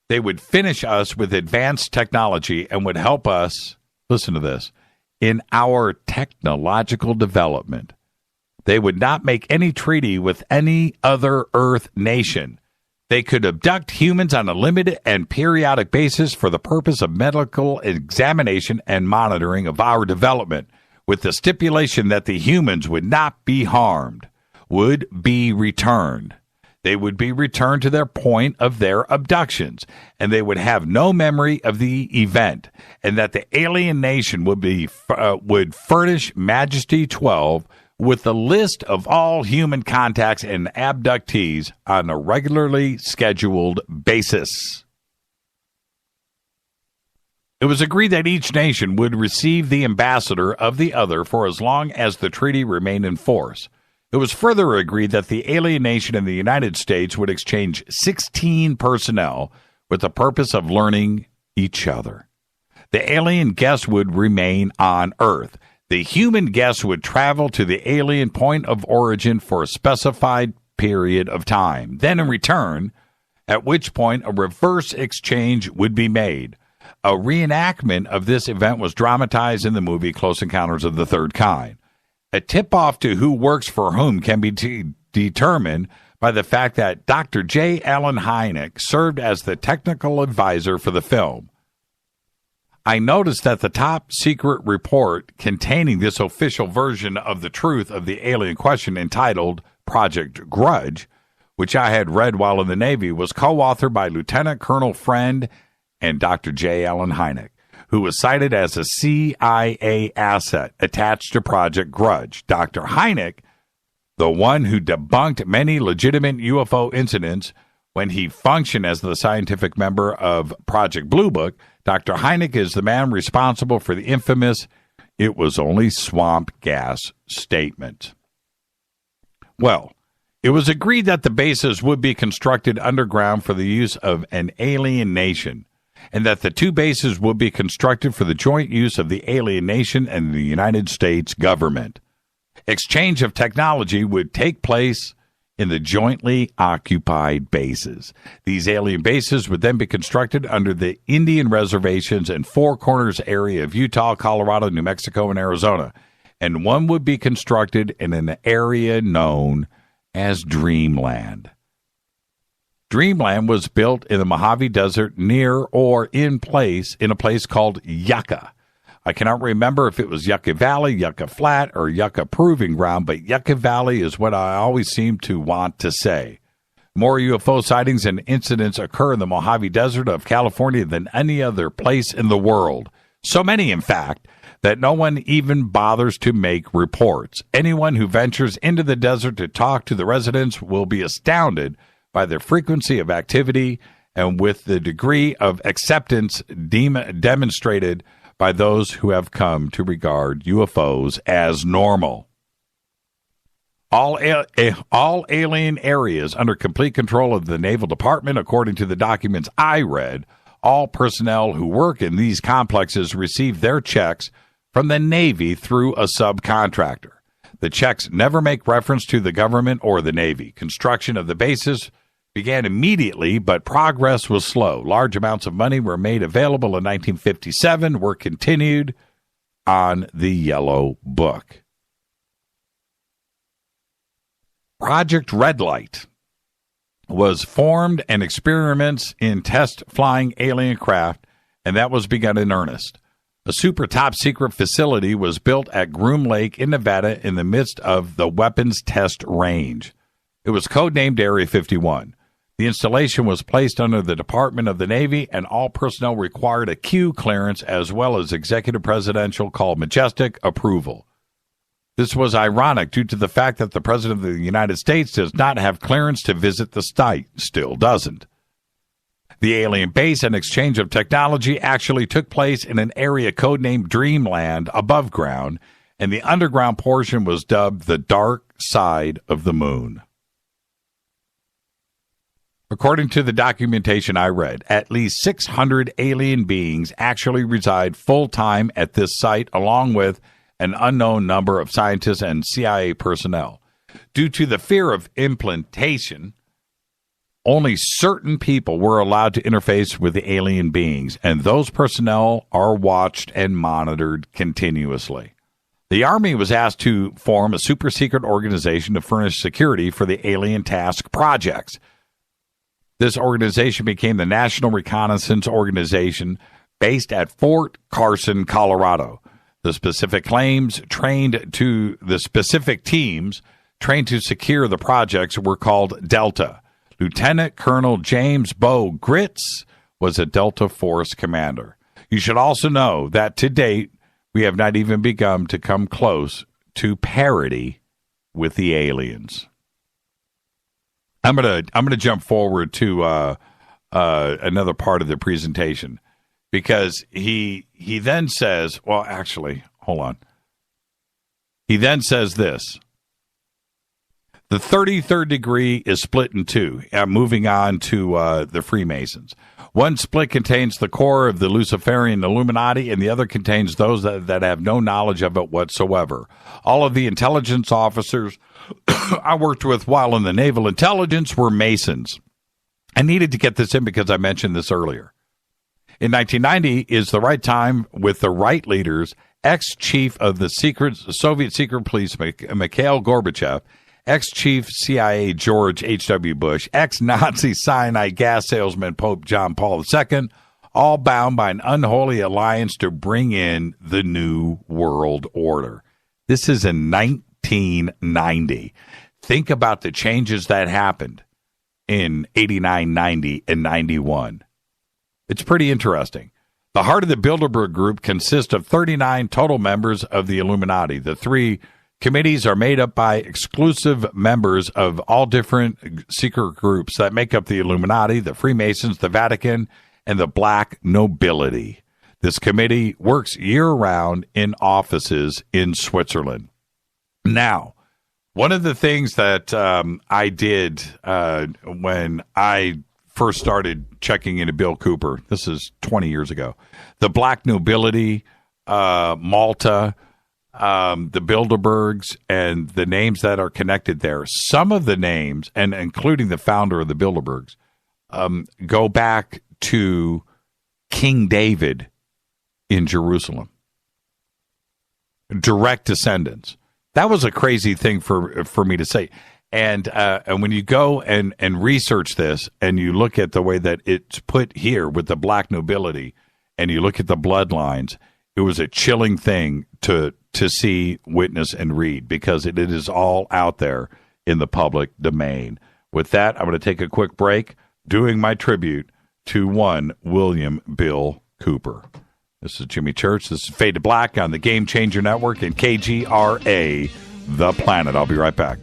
They would finish us with advanced technology and would help us, listen to this, in our technological development. They would not make any treaty with any other Earth nation. They could abduct humans on a limited and periodic basis for the purpose of medical examination and monitoring of our development, with the stipulation that the humans would not be harmed, would be returned. They would be returned to their point of their abductions, and they would have no memory of the event, and that the alien nation would furnish Majesty 12 with a list of all human contacts and abductees on a regularly scheduled basis. It was agreed that each nation would receive the ambassador of the other for as long as the treaty remained in force. It was further agreed that the alien nation and the United States would exchange 16 personnel with the purpose of learning each other. The alien guests would remain on Earth. The human guests would travel to the alien point of origin for a specified period of time. Then in return, at which point a reverse exchange would be made. A reenactment of this event was dramatized in the movie Close Encounters of the Third Kind. A tip-off to who works for whom can be determined by the fact that Dr. J. Allen Hynek served as the technical advisor for the film. I noticed that the top secret report containing this official version of the truth of the alien question entitled Project Grudge, which I had read while in the Navy, was co-authored by Lieutenant Colonel Friend and Dr. J. Allen Hynek, who was cited as a CIA asset attached to Project Grudge. Dr. Hynek, the one who debunked many legitimate UFO incidents when he functioned as the scientific member of Project Blue Book, Dr. Hynek is the man responsible for the infamous "it was only swamp gas" statement. Well, it was agreed that the bases would be constructed underground for the use of an alien nation, and that the 2 bases would be constructed for the joint use of the alien nation and the United States government. Exchange of technology would take place in the jointly occupied bases. These alien bases would then be constructed under the Indian reservations and Four Corners area of Utah, Colorado, New Mexico, and Arizona. And one would be constructed in an area known as Dreamland. Dreamland was built in the Mojave Desert near or in a place called Yucca. I cannot remember if it was Yucca Valley, Yucca Flat, or Yucca Proving Ground, but Yucca Valley is what I always seem to want to say. More UFO sightings and incidents occur in the Mojave Desert of California than any other place in the world. So many, in fact, that no one even bothers to make reports. Anyone who ventures into the desert to talk to the residents will be astounded by the frequency of activity and with the degree of acceptance demonstrated by those who have come to regard UFOs as normal. All alien areas under complete control of the Naval Department, according to the documents I read. All personnel who work in these complexes receive their checks from the Navy through a subcontractor. The checks never make reference to the government or the Navy. Construction of the bases began immediately, but progress was slow. Large amounts of money were made available in 1957, were continued on the Yellow Book. Project Red Light was formed and experiments in test flying alien craft, and that was begun in earnest. A super top secret facility was built at Groom Lake in Nevada in the midst of the weapons test range. It was codenamed Area 51. The installation was placed under the Department of the Navy, and all personnel required a Q clearance as well as executive presidential called Majestic approval. This was ironic due to the fact that the President of the United States does not have clearance to visit the site, still doesn't. The alien base and exchange of technology actually took place in an area codenamed Dreamland above ground, and the underground portion was dubbed the Dark Side of the Moon. According to the documentation I read, at least 600 alien beings actually reside full-time at this site, along with an unknown number of scientists and CIA personnel. Due to the fear of implantation, only certain people were allowed to interface with the alien beings, and those personnel are watched and monitored continuously. The Army was asked to form a super-secret organization to furnish security for the alien task projects. This organization became the National Reconnaissance Organization based at Fort Carson, Colorado. The specific teams trained to secure the projects were called Delta. Lieutenant Colonel James Bo Gritz was a Delta Force commander. You should also know that to date, we have not even begun to come close to parity with the aliens. I'm gonna jump forward to another part of the presentation, because he then says, well, actually, hold on. He then says this: the 33rd degree is split in two. Moving on to the Freemasons. One split contains the core of the Luciferian Illuminati, and the other contains those that have no knowledge of it whatsoever. All of the intelligence officers I worked with while in the Naval Intelligence were Masons. I needed to get this in because I mentioned this earlier. In 1990 is the right time with the right leaders, ex-chief of the Soviet secret police Mikhail Gorbachev, ex-chief CIA George H.W. Bush, ex-Nazi cyanide gas salesman Pope John Paul II, all bound by an unholy alliance to bring in the New World Order. This is in 1990. Think about the changes that happened in 89, 90, and 91. It's pretty interesting. The heart of the Bilderberg Group consists of 39 total members of the Illuminati. The three committees are made up by exclusive members of all different secret groups that make up the Illuminati, the Freemasons, the Vatican, and the Black Nobility. This committee works year-round in offices in Switzerland. Now, one of the things that I did when I first started checking into Bill Cooper, this is 20 years ago, the Black Nobility, Malta, the Bilderbergs and the names that are connected there. Some of the names, and including the founder of the Bilderbergs, go back to King David in Jerusalem. Direct descendants. That was a crazy thing for me to say. And when you go and research this, and you look at the way that it's put here with the black nobility, and you look at the bloodlines, it was a chilling thing to see, witness, and read, because it is all out there in the public domain. With that, I'm going to take a quick break, doing my tribute to one William Bill Cooper. This is Jimmy Church. This is Fade to Black on the Game Changer Network and KGRA, The Planet. I'll be right back.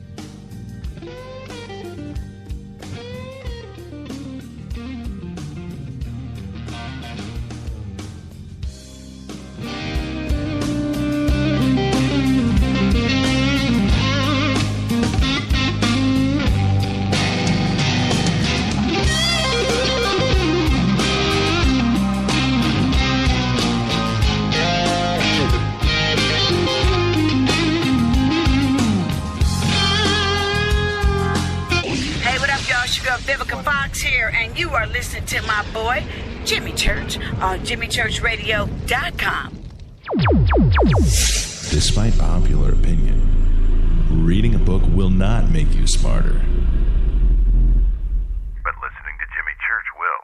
To my boy, Jimmy Church, on JimmyChurchRadio.com. Despite popular opinion, reading a book will not make you smarter. But listening to Jimmy Church will.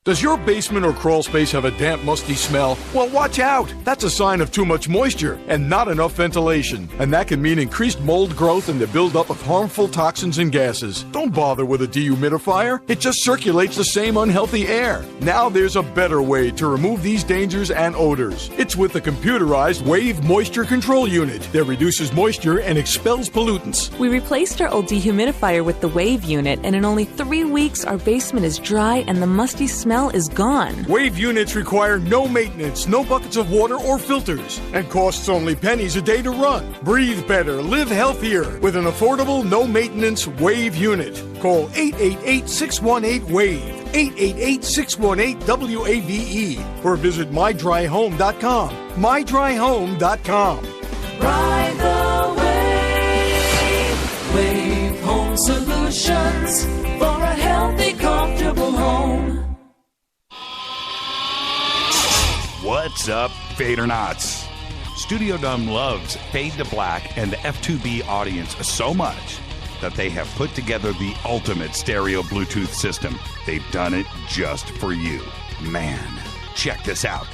Does your basement or crawl space have a damp, musty smell? Well, watch out! That's a sign of too much moisture and not enough ventilation. And that can mean increased mold growth and the buildup of harmful toxins and gases. Don't bother with a dehumidifier. It just circulates the same unhealthy air. Now there's a better way to remove these dangers and odors. It's with the computerized Wave Moisture Control Unit that reduces moisture and expels pollutants. We replaced our old dehumidifier with the Wave unit, and in only 3 weeks, our basement is dry and the musty smell is gone. Wave units require no maintenance, no buckets of water or filters, and costs only pennies a day to run. Breathe better, live healthier with an affordable, no-maintenance Wave unit. Call 888-618-WAVE, 888-618-WAVE, or visit mydryhome.com. mydryhome.com. Ride the wave. Wave Home Solutions for a healthy, comfortable home. What's up, Fadernauts? Studio Dome loves Fade to Black and the F2B audience so much that they have put together the ultimate stereo Bluetooth system. They've done it just for you. Man, check this out.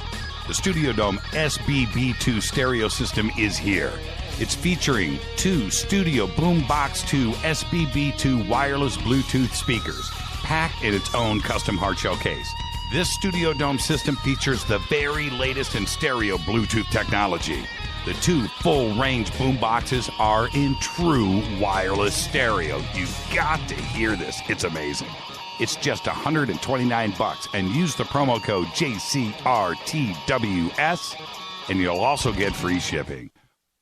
The Studio Dome SBB2 stereo system is here. It's featuring 2 Studio Boombox 2 SBB2 wireless Bluetooth speakers, packed in its own custom hardshell case. This Studio Dome system features the very latest in stereo Bluetooth technology. The 2 full-range boomboxes are in true wireless stereo. You've got to hear this. It's amazing. It's just $129, and use the promo code JCRTWS, and you'll also get free shipping.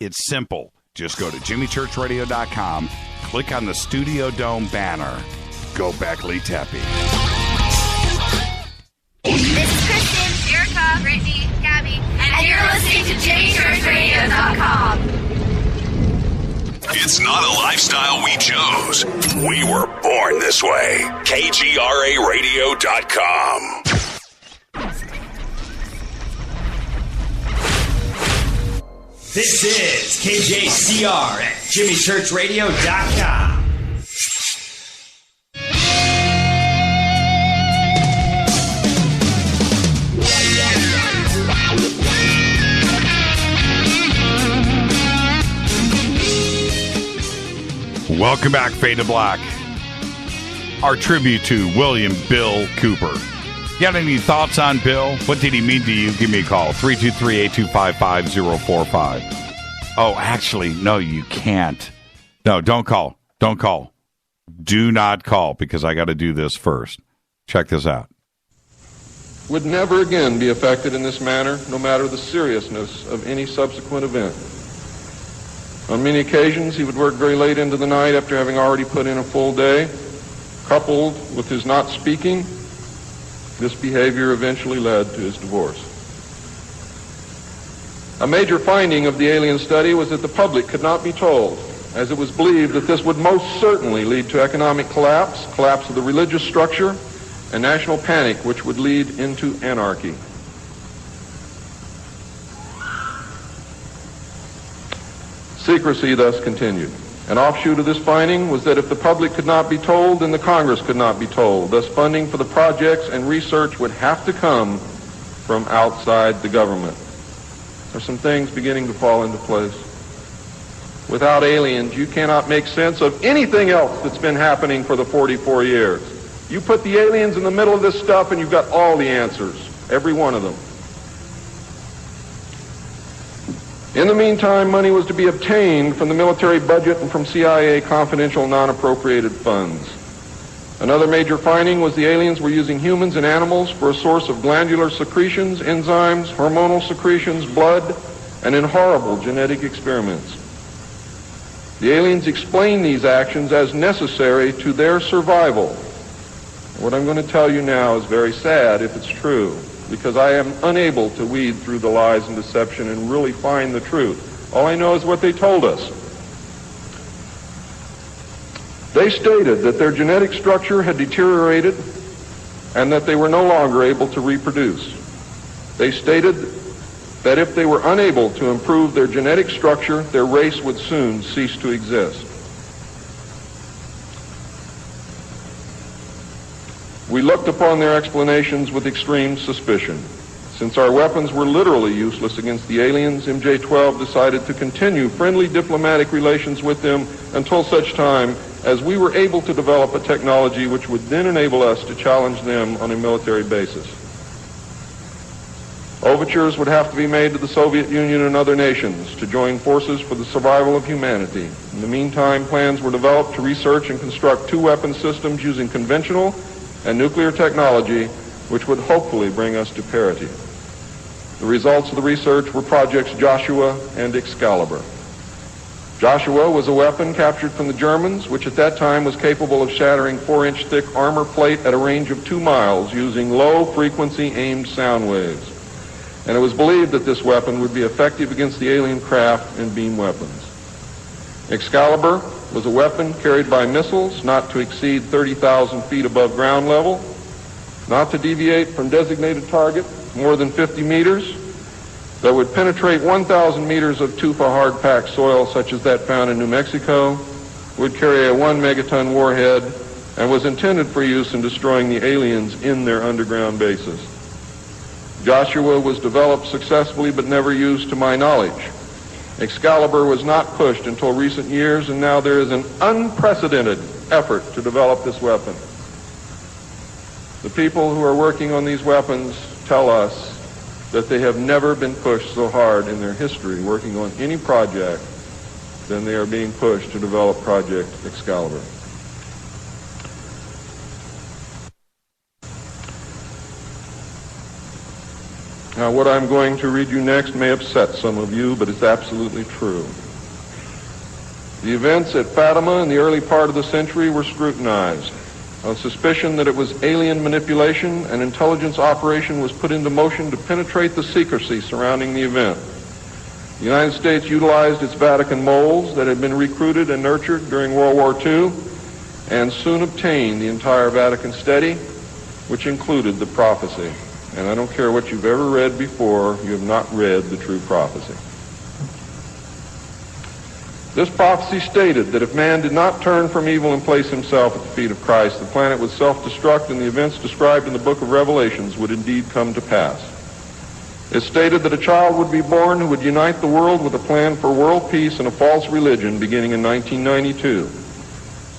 It's simple. Just go to JimmyChurchRadio.com, click on the Studio Dome banner. Go Beckley Tepe. This is Kristen, Erica, Brittany, Gabby, and you're listening to JimmyChurchRadio.com. It's not a lifestyle we chose. We were born this way. KGRARadio.com. This is KJCR at JimmyChurchRadio.com. Welcome back, Fade to Black. Our tribute to William Bill Cooper. You got any thoughts on Bill? What did he mean to you? Give me a call, 323-825-5045. Oh, actually, no, you can't. No, don't call. Don't call. Do not call, because I got to do this first. Check this out. Would never again be affected in this manner, no matter the seriousness of any subsequent event. On many occasions, he would work very late into the night after having already put in a full day. Coupled with his not speaking, this behavior eventually led to his divorce. A major finding of the alien study was that the public could not be told, as it was believed that this would most certainly lead to economic collapse of the religious structure, and national panic, which would lead into anarchy. Secrecy thus continued. An offshoot of this finding was that if the public could not be told, then the Congress could not be told. Thus, funding for the projects and research would have to come from outside the government. There are some things beginning to fall into place. Without aliens, you cannot make sense of anything else that's been happening for the 44 years. You put the aliens in the middle of this stuff and you've got all the answers, every one of them. In the meantime, money was to be obtained from the military budget and from CIA confidential non-appropriated funds. Another major finding was the aliens were using humans and animals for a source of glandular secretions, enzymes, hormonal secretions, blood, and in horrible genetic experiments. The aliens explain these actions as necessary to their survival. What I'm going to tell you now is very sad if it's true, because I am unable to weed through the lies and deception and really find the truth. All I know is what they told us. They stated that their genetic structure had deteriorated and that they were no longer able to reproduce. They stated that if they were unable to improve their genetic structure, their race would soon cease to exist. We looked upon their explanations with extreme suspicion. Since our weapons were literally useless against the aliens, MJ-12 decided to continue friendly diplomatic relations with them until such time as we were able to develop a technology which would then enable us to challenge them on a military basis. Overtures would have to be made to the Soviet Union and other nations to join forces for the survival of humanity. In the meantime, plans were developed to research and construct two weapon systems using conventional and nuclear technology, which would hopefully bring us to parity. The results of the research were projects Joshua and Excalibur. Joshua was a weapon captured from the Germans, which at that time was capable of shattering 4-inch thick armor plate at a range of 2 miles using low-frequency aimed sound waves. And it was believed that this weapon would be effective against the alien craft and beam weapons. Excalibur was a weapon carried by missiles not to exceed 30,000 feet above ground level, not to deviate from designated target more than 50 meters, that would penetrate 1,000 meters of tufa hard-packed soil such as that found in New Mexico, would carry a 1 megaton warhead, and was intended for use in destroying the aliens in their underground bases. Joshua was developed successfully but never used to my knowledge. Excalibur was not pushed until recent years, and now there is an unprecedented effort to develop this weapon. The people who are working on these weapons tell us that they have never been pushed so hard in their history working on any project than they are being pushed to develop Project Excalibur. Now, what I'm going to read you next may upset some of you, but it's absolutely true. The events at Fatima in the early part of the century were scrutinized. A suspicion that it was alien manipulation and intelligence operation was put into motion to penetrate the secrecy surrounding the event. The United States utilized its Vatican moles that had been recruited and nurtured during World War II and soon obtained the entire Vatican study, which included the prophecy. And I don't care what you've ever read before, you have not read the true prophecy. This prophecy stated that if man did not turn from evil and place himself at the feet of Christ, the planet would self-destruct and the events described in the book of Revelations would indeed come to pass. It stated that a child would be born who would unite the world with a plan for world peace and a false religion beginning in 1992.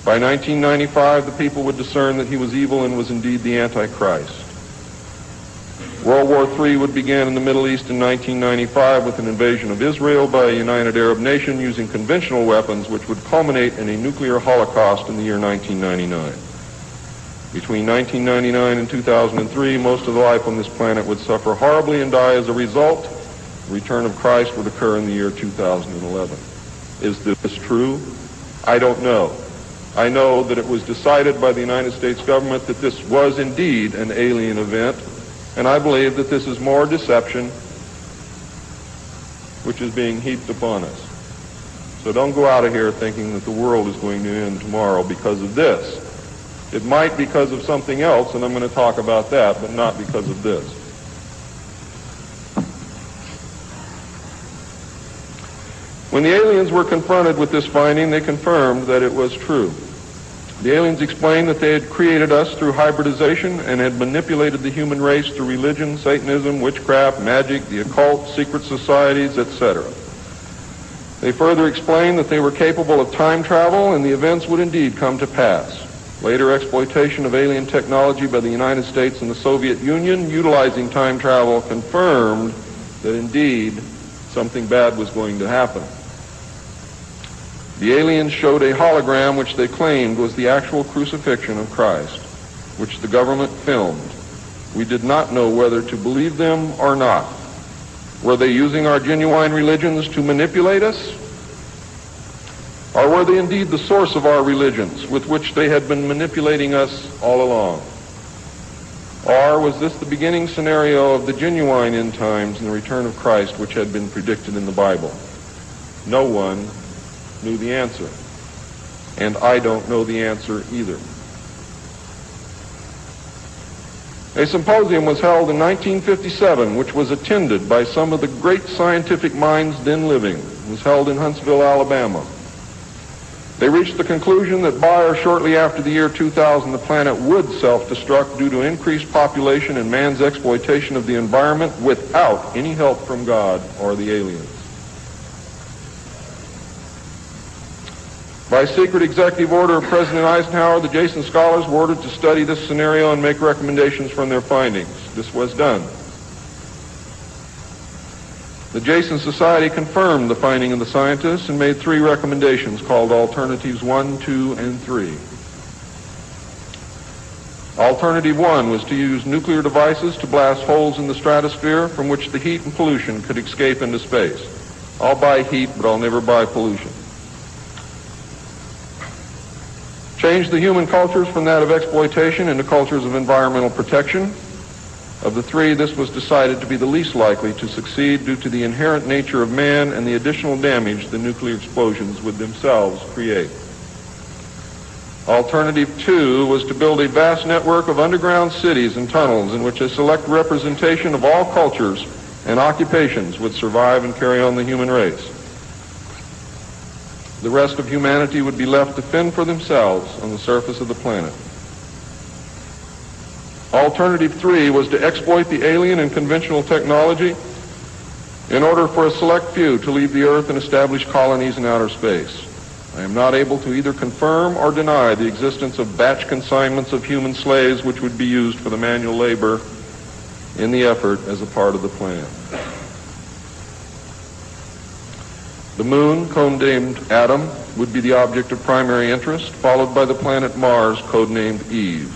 By 1995, the people would discern that he was evil and was indeed the Antichrist. World War III would begin in the Middle East in 1995 with an invasion of Israel by a united Arab nation using conventional weapons, which would culminate in a nuclear holocaust in the year 1999. Between 1999 and 2003, most of the life on this planet would suffer horribly and die as a result. The return of Christ would occur in the year 2011. Is this true? I don't know. I know that it was decided by the United States government that this was indeed an alien event, and I believe that this is more deception which is being heaped upon us. So don't go out of here thinking that the world is going to end tomorrow because of this. It might because of something else, and I'm going to talk about that, but not because of this. When the aliens were confronted with this finding, they confirmed that it was true. The aliens explained that they had created us through hybridization and had manipulated the human race through religion, Satanism, witchcraft, magic, the occult, secret societies, etc. They further explained that they were capable of time travel and the events would indeed come to pass. Later exploitation of alien technology by the United States and the Soviet Union utilizing time travel confirmed that indeed something bad was going to happen. The aliens showed a hologram which they claimed was the actual crucifixion of Christ, which the government filmed. We did not know whether to believe them or not. Were they using our genuine religions to manipulate us? Or were they indeed the source of our religions with which they had been manipulating us all along? Or was this the beginning scenario of the genuine end times and the return of Christ which had been predicted in the Bible? No one knew the answer. And I don't know the answer either. A symposium was held in 1957, which was attended by some of the great scientific minds then living. It was held in Huntsville, Alabama. They reached the conclusion that by or shortly after the year 2000, the planet would self-destruct due to increased population and man's exploitation of the environment without any help from God or the aliens. By secret executive order of President Eisenhower, the Jason scholars were ordered to study this scenario and make recommendations from their findings. This was done. The Jason Society confirmed the finding of the scientists and made 3 recommendations called Alternatives 1, 2, and 3. Alternative 1 was to use nuclear devices to blast holes in the stratosphere from which the heat and pollution could escape into space. I'll buy heat, but I'll never buy pollution. Change the human cultures from that of exploitation into cultures of environmental protection. Of the 3, this was decided to be the least likely to succeed due to the inherent nature of man and the additional damage the nuclear explosions would themselves create. Alternative 2 was to build a vast network of underground cities and tunnels in which a select representation of all cultures and occupations would survive and carry on the human race. The rest of humanity would be left to fend for themselves on the surface of the planet. Alternative 3 was to exploit the alien and conventional technology in order for a select few to leave the Earth and establish colonies in outer space. I am not able to either confirm or deny the existence of batch consignments of human slaves which would be used for the manual labor in the effort as a part of the plan. The moon, codenamed Adam, would be the object of primary interest, followed by the planet Mars, codenamed Eve.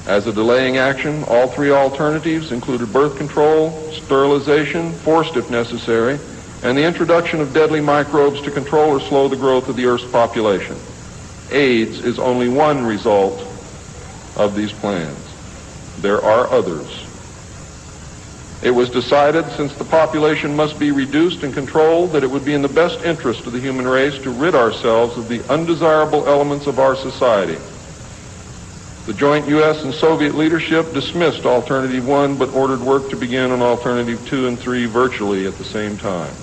As a delaying action, all 3 alternatives included birth control, sterilization, forced if necessary, and the introduction of deadly microbes to control or slow the growth of the Earth's population. AIDS is only one result of these plans. There are others. It was decided, since the population must be reduced and controlled, that it would be in the best interest of the human race to rid ourselves of the undesirable elements of our society. The joint U.S. and Soviet leadership dismissed Alternative 1, but ordered work to begin on Alternative 2 and 3 virtually at the same time.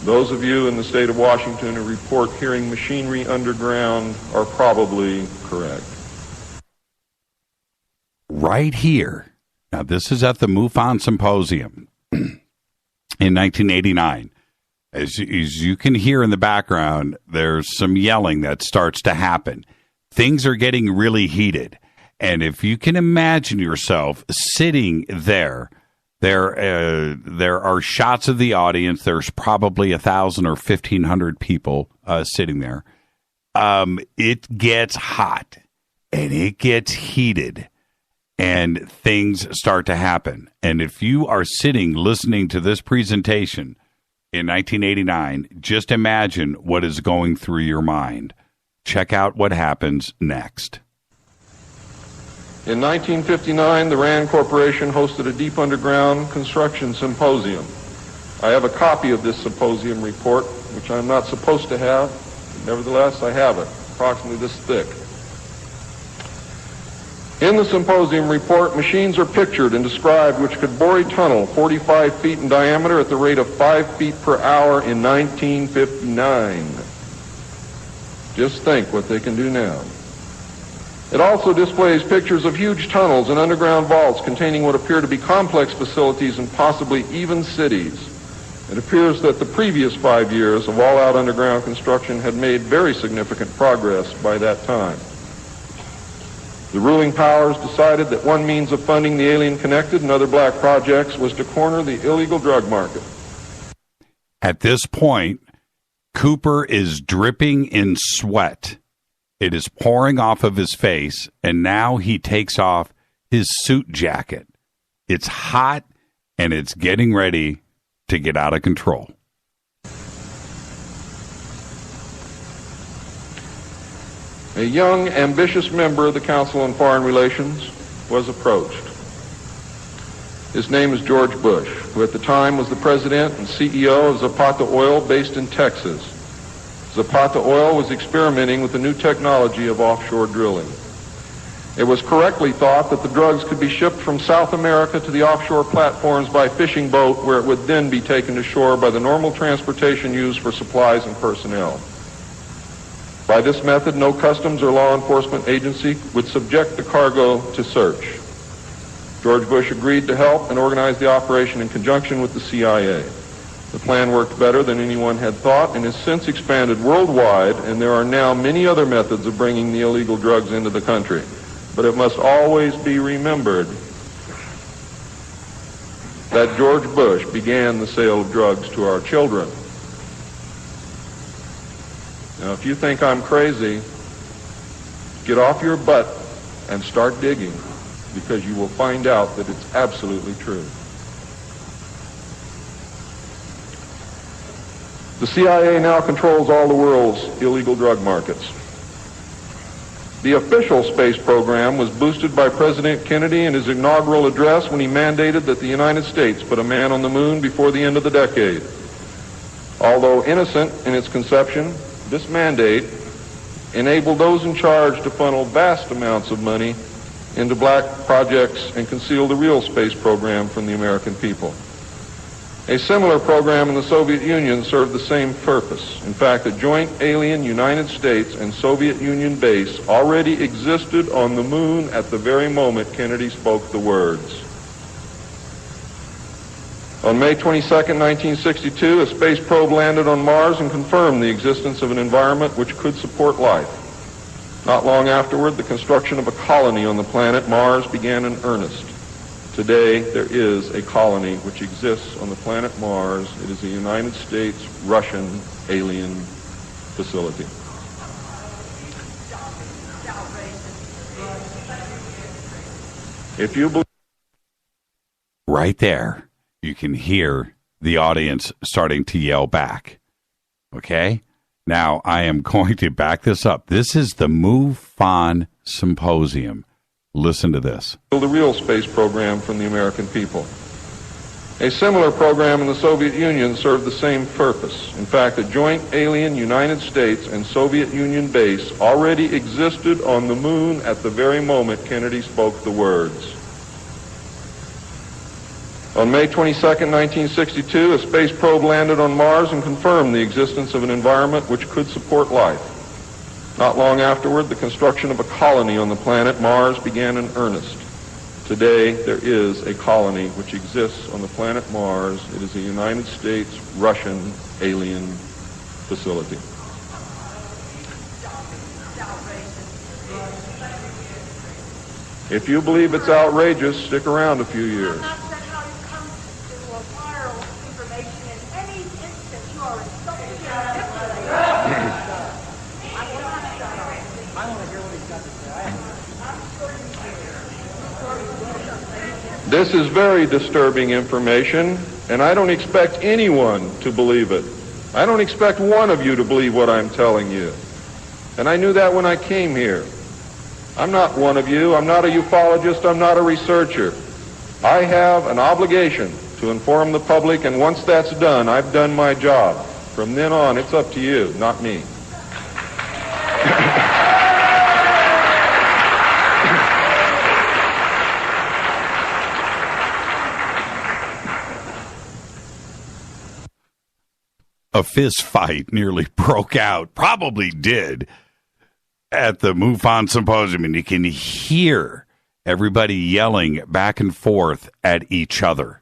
Those of you in the state of Washington who report hearing machinery underground are probably correct. Right here. Now, this is at the MUFON Symposium in 1989. As you can hear in the background, there's some yelling that starts to happen. Things are getting really heated. And if you can imagine yourself sitting there are shots of the audience. There's probably 1,000 or 1,500 people sitting there. It gets hot and it gets heated. And things start to happen. And if you are sitting listening to this presentation in 1989, just imagine what is going through your mind. Check out what happens next. In 1959, the RAND Corporation hosted a deep underground construction symposium. I have a copy of this symposium report, which I'm not supposed to have. Nevertheless, I have it, approximately this thick. In the symposium report, machines are pictured and described which could bore a tunnel 45 feet in diameter at the rate of 5 feet per hour in 1959. Just think what they can do now. It also displays pictures of huge tunnels and underground vaults containing what appear to be complex facilities and possibly even cities. It appears that the previous 5 years of all-out underground construction had made very significant progress by that time. The ruling powers decided that one means of funding the Alien Connected and other black projects was to corner the illegal drug market. At this point, Cooper is dripping in sweat. It is pouring off of his face, and now he takes off his suit jacket. It's hot, and it's getting ready to get out of control. A young, ambitious member of the Council on Foreign Relations was approached. His name is George Bush, who at the time was the president and CEO of Zapata Oil based in Texas. Zapata Oil was experimenting with the new technology of offshore drilling. It was correctly thought that the drugs could be shipped from South America to the offshore platforms by fishing boat, where it would then be taken to shore by the normal transportation used for supplies and personnel. By this method, no customs or law enforcement agency would subject the cargo to search. George Bush agreed to help and organize the operation in conjunction with the CIA. The plan worked better than anyone had thought and has since expanded worldwide, and there are now many other methods of bringing the illegal drugs into the country. But it must always be remembered that George Bush began the sale of drugs to our children. Now, if you think I'm crazy, get off your butt and start digging, because you will find out that it's absolutely true. The CIA now controls all the world's illegal drug markets. The official space program was boosted by President Kennedy in his inaugural address when he mandated that the United States put a man on the moon before the end of the decade. Although innocent in its conception, this mandate enabled those in charge to funnel vast amounts of money into black projects and conceal the real space program from the American people. A similar program in the Soviet Union served the same purpose. In fact, a joint alien United States and Soviet Union base already existed on the moon at the very moment Kennedy spoke the words. On May 22, 1962, a space probe landed on Mars and confirmed the existence of an environment which could support life. Not long afterward, the construction of a colony on the planet Mars began in earnest. Today, there is a colony which exists on the planet Mars. It is a United States-Russian alien facility. If you believe... Right there, you can hear the audience starting to yell back. Okay? Now, I am going to back this up. This is the MUFON Symposium. Listen to this. The real space program from the American people. A similar program in the Soviet Union served the same purpose. In fact, a joint alien United States and Soviet Union base already existed on the moon at the very moment Kennedy spoke the words. On May 22, 1962, a space probe landed on Mars and confirmed the existence of an environment which could support life. Not long afterward, the construction of a colony on the planet Mars began in earnest. Today, there is a colony which exists on the planet Mars. It is a United States-Russian alien facility. If you believe it's outrageous, stick around a few years. This is very disturbing information, and I don't expect anyone to believe it. I don't expect one of you to believe what I'm telling you. And I knew that when I came here. I'm not one of you. I'm not a ufologist. I'm not a researcher. I have an obligation to inform the public, and once that's done, I've done my job. From then on, it's up to you, not me. A fist fight nearly broke out, probably did, at the MUFON Symposium, and you can hear everybody yelling back and forth at each other.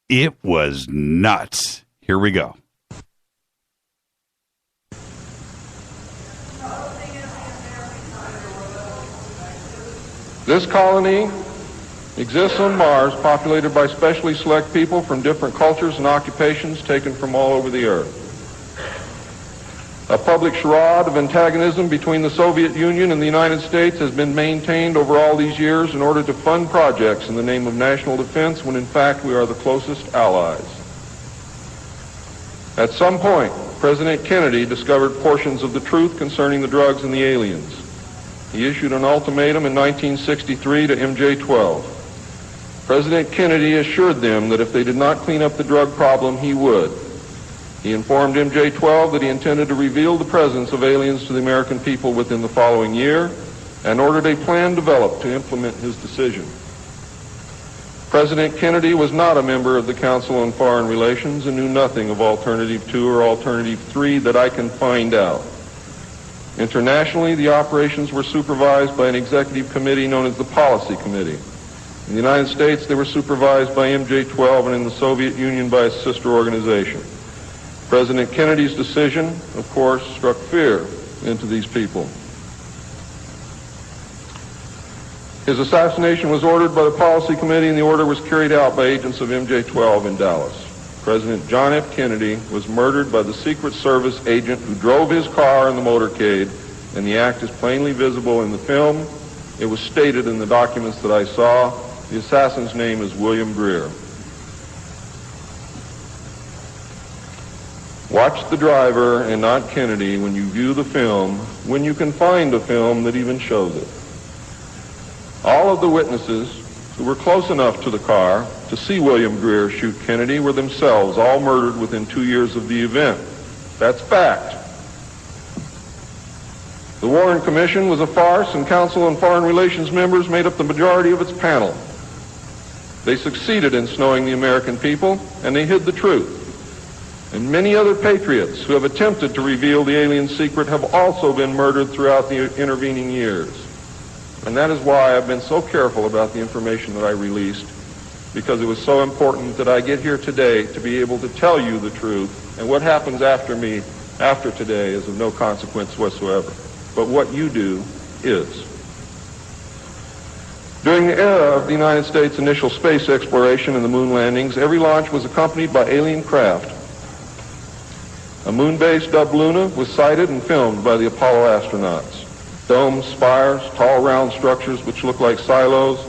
It was nuts. Here we go. This colony exists on Mars, populated by specially select people from different cultures and occupations taken from all over the earth. A public charade of antagonism between the Soviet Union and the United States has been maintained over all these years in order to fund projects in the name of national defense, when in fact we are the closest allies. At some point, President Kennedy discovered portions of the truth concerning the drugs and the aliens. He issued an ultimatum in 1963 to MJ-12. President Kennedy assured them that if they did not clean up the drug problem, he would. He informed MJ-12 that he intended to reveal the presence of aliens to the American people within the following year, and ordered a plan developed to implement his decision. President Kennedy was not a member of the Council on Foreign Relations and knew nothing of Alternative 2 or Alternative 3 that I can find out. Internationally, the operations were supervised by an executive committee known as the Policy Committee. In the United States, they were supervised by MJ-12, and in the Soviet Union by a sister organization. President Kennedy's decision, of course, struck fear into these people. His assassination was ordered by the Policy Committee, and the order was carried out by agents of MJ-12 in Dallas. President John F. Kennedy was murdered by the Secret Service agent who drove his car in the motorcade, and the act is plainly visible in the film. It was stated in the documents that I saw. The assassin's name is William Greer. Watch the driver and not Kennedy when you view the film, when you can find a film that even shows it. All of the witnesses who were close enough to the car to see William Greer shoot Kennedy were themselves all murdered within 2 years of the event. That's fact. The Warren Commission was a farce, and Council on Foreign Relations members made up the majority of its panel. They succeeded in snowing the American people, and they hid the truth. And many other patriots who have attempted to reveal the alien secret have also been murdered throughout the intervening years. And that is why I've been so careful about the information that I released, because it was so important that I get here today to be able to tell you the truth. And what happens after me, after today, is of no consequence whatsoever. But what you do is. During the era of the United States' initial space exploration and the moon landings, every launch was accompanied by alien craft. A moon base dubbed Luna was sighted and filmed by the Apollo astronauts. Domes, spires, tall round structures which look like silos,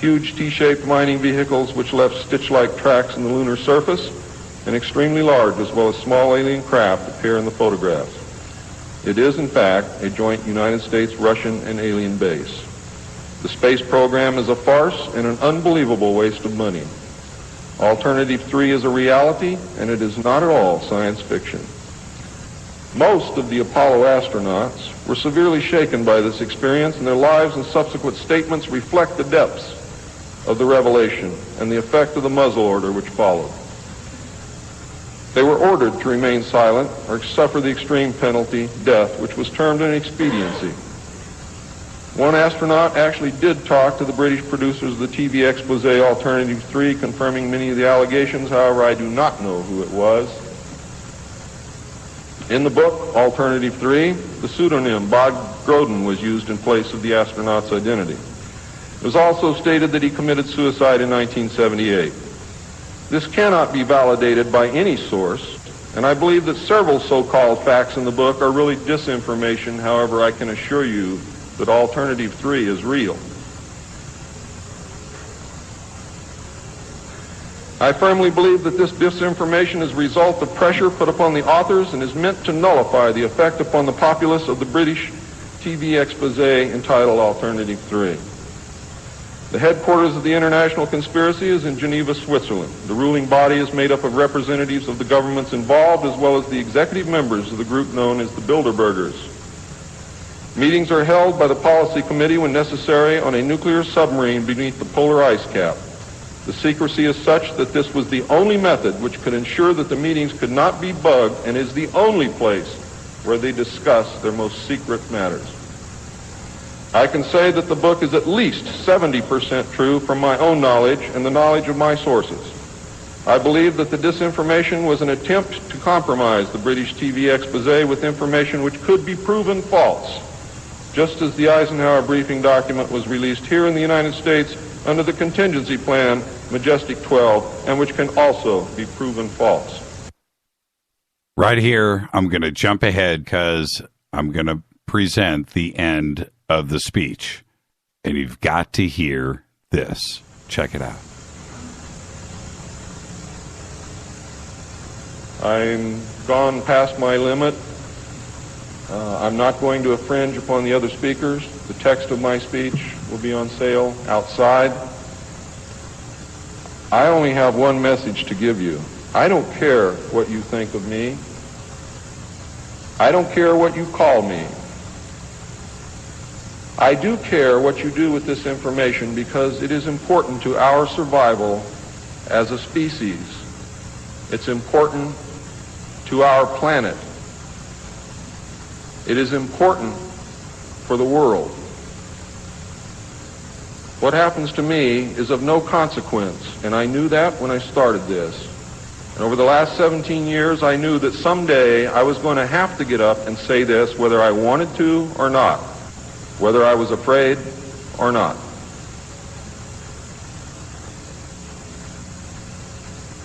huge T-shaped mining vehicles which left stitch-like tracks in the lunar surface, and extremely large as well as small alien craft appear in the photographs. It is, in fact, a joint United States, Russian, and alien base. The space program is a farce and an unbelievable waste of money. Alternative 3 is a reality, and it is not at all science fiction. Most of the Apollo astronauts were severely shaken by this experience, and their lives and subsequent statements reflect the depths of the revelation and the effect of the muzzle order which followed. They were ordered to remain silent or suffer the extreme penalty, death, which was termed an expediency. One astronaut actually did talk to the British producers of the TV expose Alternative 3, confirming many of the allegations. However, I do not know who it was. In the book, Alternative 3, the pseudonym Bob Groden was used in place of the astronaut's identity. It was also stated that he committed suicide in 1978. This cannot be validated by any source, and I believe that several so-called facts in the book are really disinformation. However, I can assure you that Alternative 3 is real. I firmly believe that this disinformation is a result of pressure put upon the authors and is meant to nullify the effect upon the populace of the British TV expose entitled Alternative 3. The headquarters of the international conspiracy is in Geneva, Switzerland. The ruling body is made up of representatives of the governments involved as well as the executive members of the group known as the Bilderbergers. Meetings are held by the policy committee when necessary on a nuclear submarine beneath the polar ice cap. The secrecy is such that this was the only method which could ensure that the meetings could not be bugged and is the only place where they discuss their most secret matters. I can say that the book is at least 70% true from my own knowledge and the knowledge of my sources. I believe that the disinformation was an attempt to compromise the British TV expose with information which could be proven false, just as the Eisenhower briefing document was released here in the United States under the contingency plan Majestic 12, and which can also be proven false. Right here, I'm going to jump ahead because I'm going to present the end of the speech. And you've got to hear this. Check it out. I'm gone past my limit. I'm not going to infringe upon the other speakers. The text of my speech will be on sale outside. I only have one message to give you. I don't care what you think of me. I don't care what you call me. I do care what you do with this information because it is important to our survival as a species. It's important to our planet. It is important for the world. What happens to me is of no consequence, and I knew that when I started this. And over the last 17 years, I knew that someday I was going to have to get up and say this, whether I wanted to or not, whether I was afraid or not.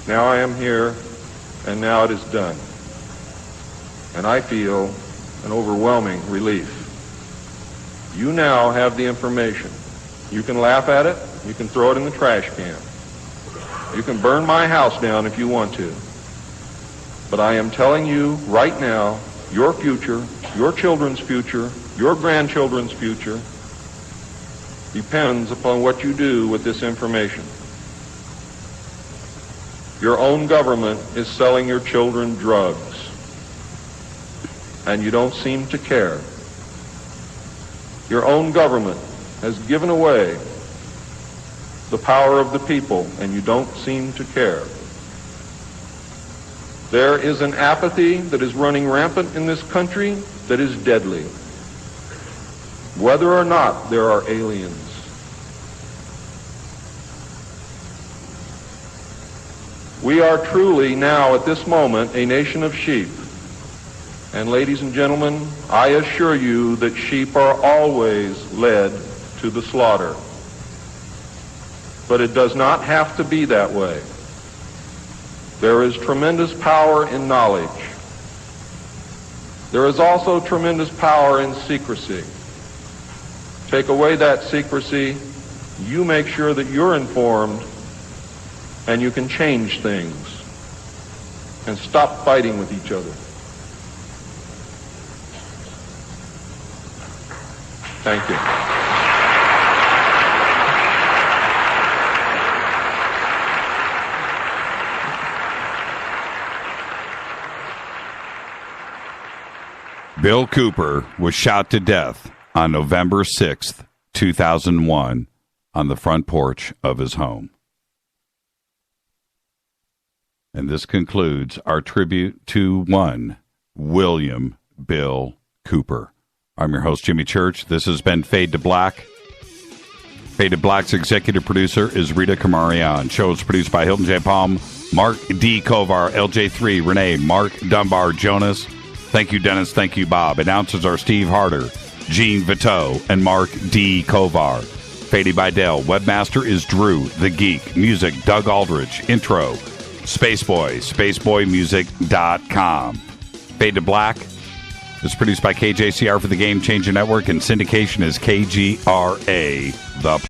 Now I am here, and now it is done. And I feel an overwhelming relief. You now have the information. You can laugh at it. You can throw it in the trash can. You can burn my house down if you want to. But I am telling you right now, your future, your children's future, your grandchildren's future depends upon what you do with this information. Your own government is selling your children drugs, and you don't seem to care. Your own government has given away the power of the people, and you don't seem to care. There is an apathy that is running rampant in this country that is deadly, whether or not there are aliens. We are truly now at this moment a nation of sheep. And ladies and gentlemen, I assure you that sheep are always led to the slaughter. But it does not have to be that way. There is tremendous power in knowledge. There is also tremendous power in secrecy. Take away that secrecy, you make sure that you're informed, and you can change things and stop fighting with each other. Thank you. Bill Cooper was shot to death on November 6th, 2001, on the front porch of his home. And this concludes our tribute to one William Bill Cooper. I'm your host, Jimmy Church. This has been Fade to Black. Fade to Black's executive producer is Rita Kamarian. Show is produced by Hilton J. Palm, Mark D. Kovar, LJ3, Renee, Mark Dunbar, Jonas. Thank you, Dennis. Thank you, Bob. Announcers are Steve Harder, Gene Vito, and Mark D. Kovar. Fady Bidell. Webmaster is Drew, the Geek. Music, Doug Aldrich. Intro, Spaceboy, spaceboymusic.com. Fade to Black is produced by KJCR for the Game Changer Network, and syndication is KGRA, The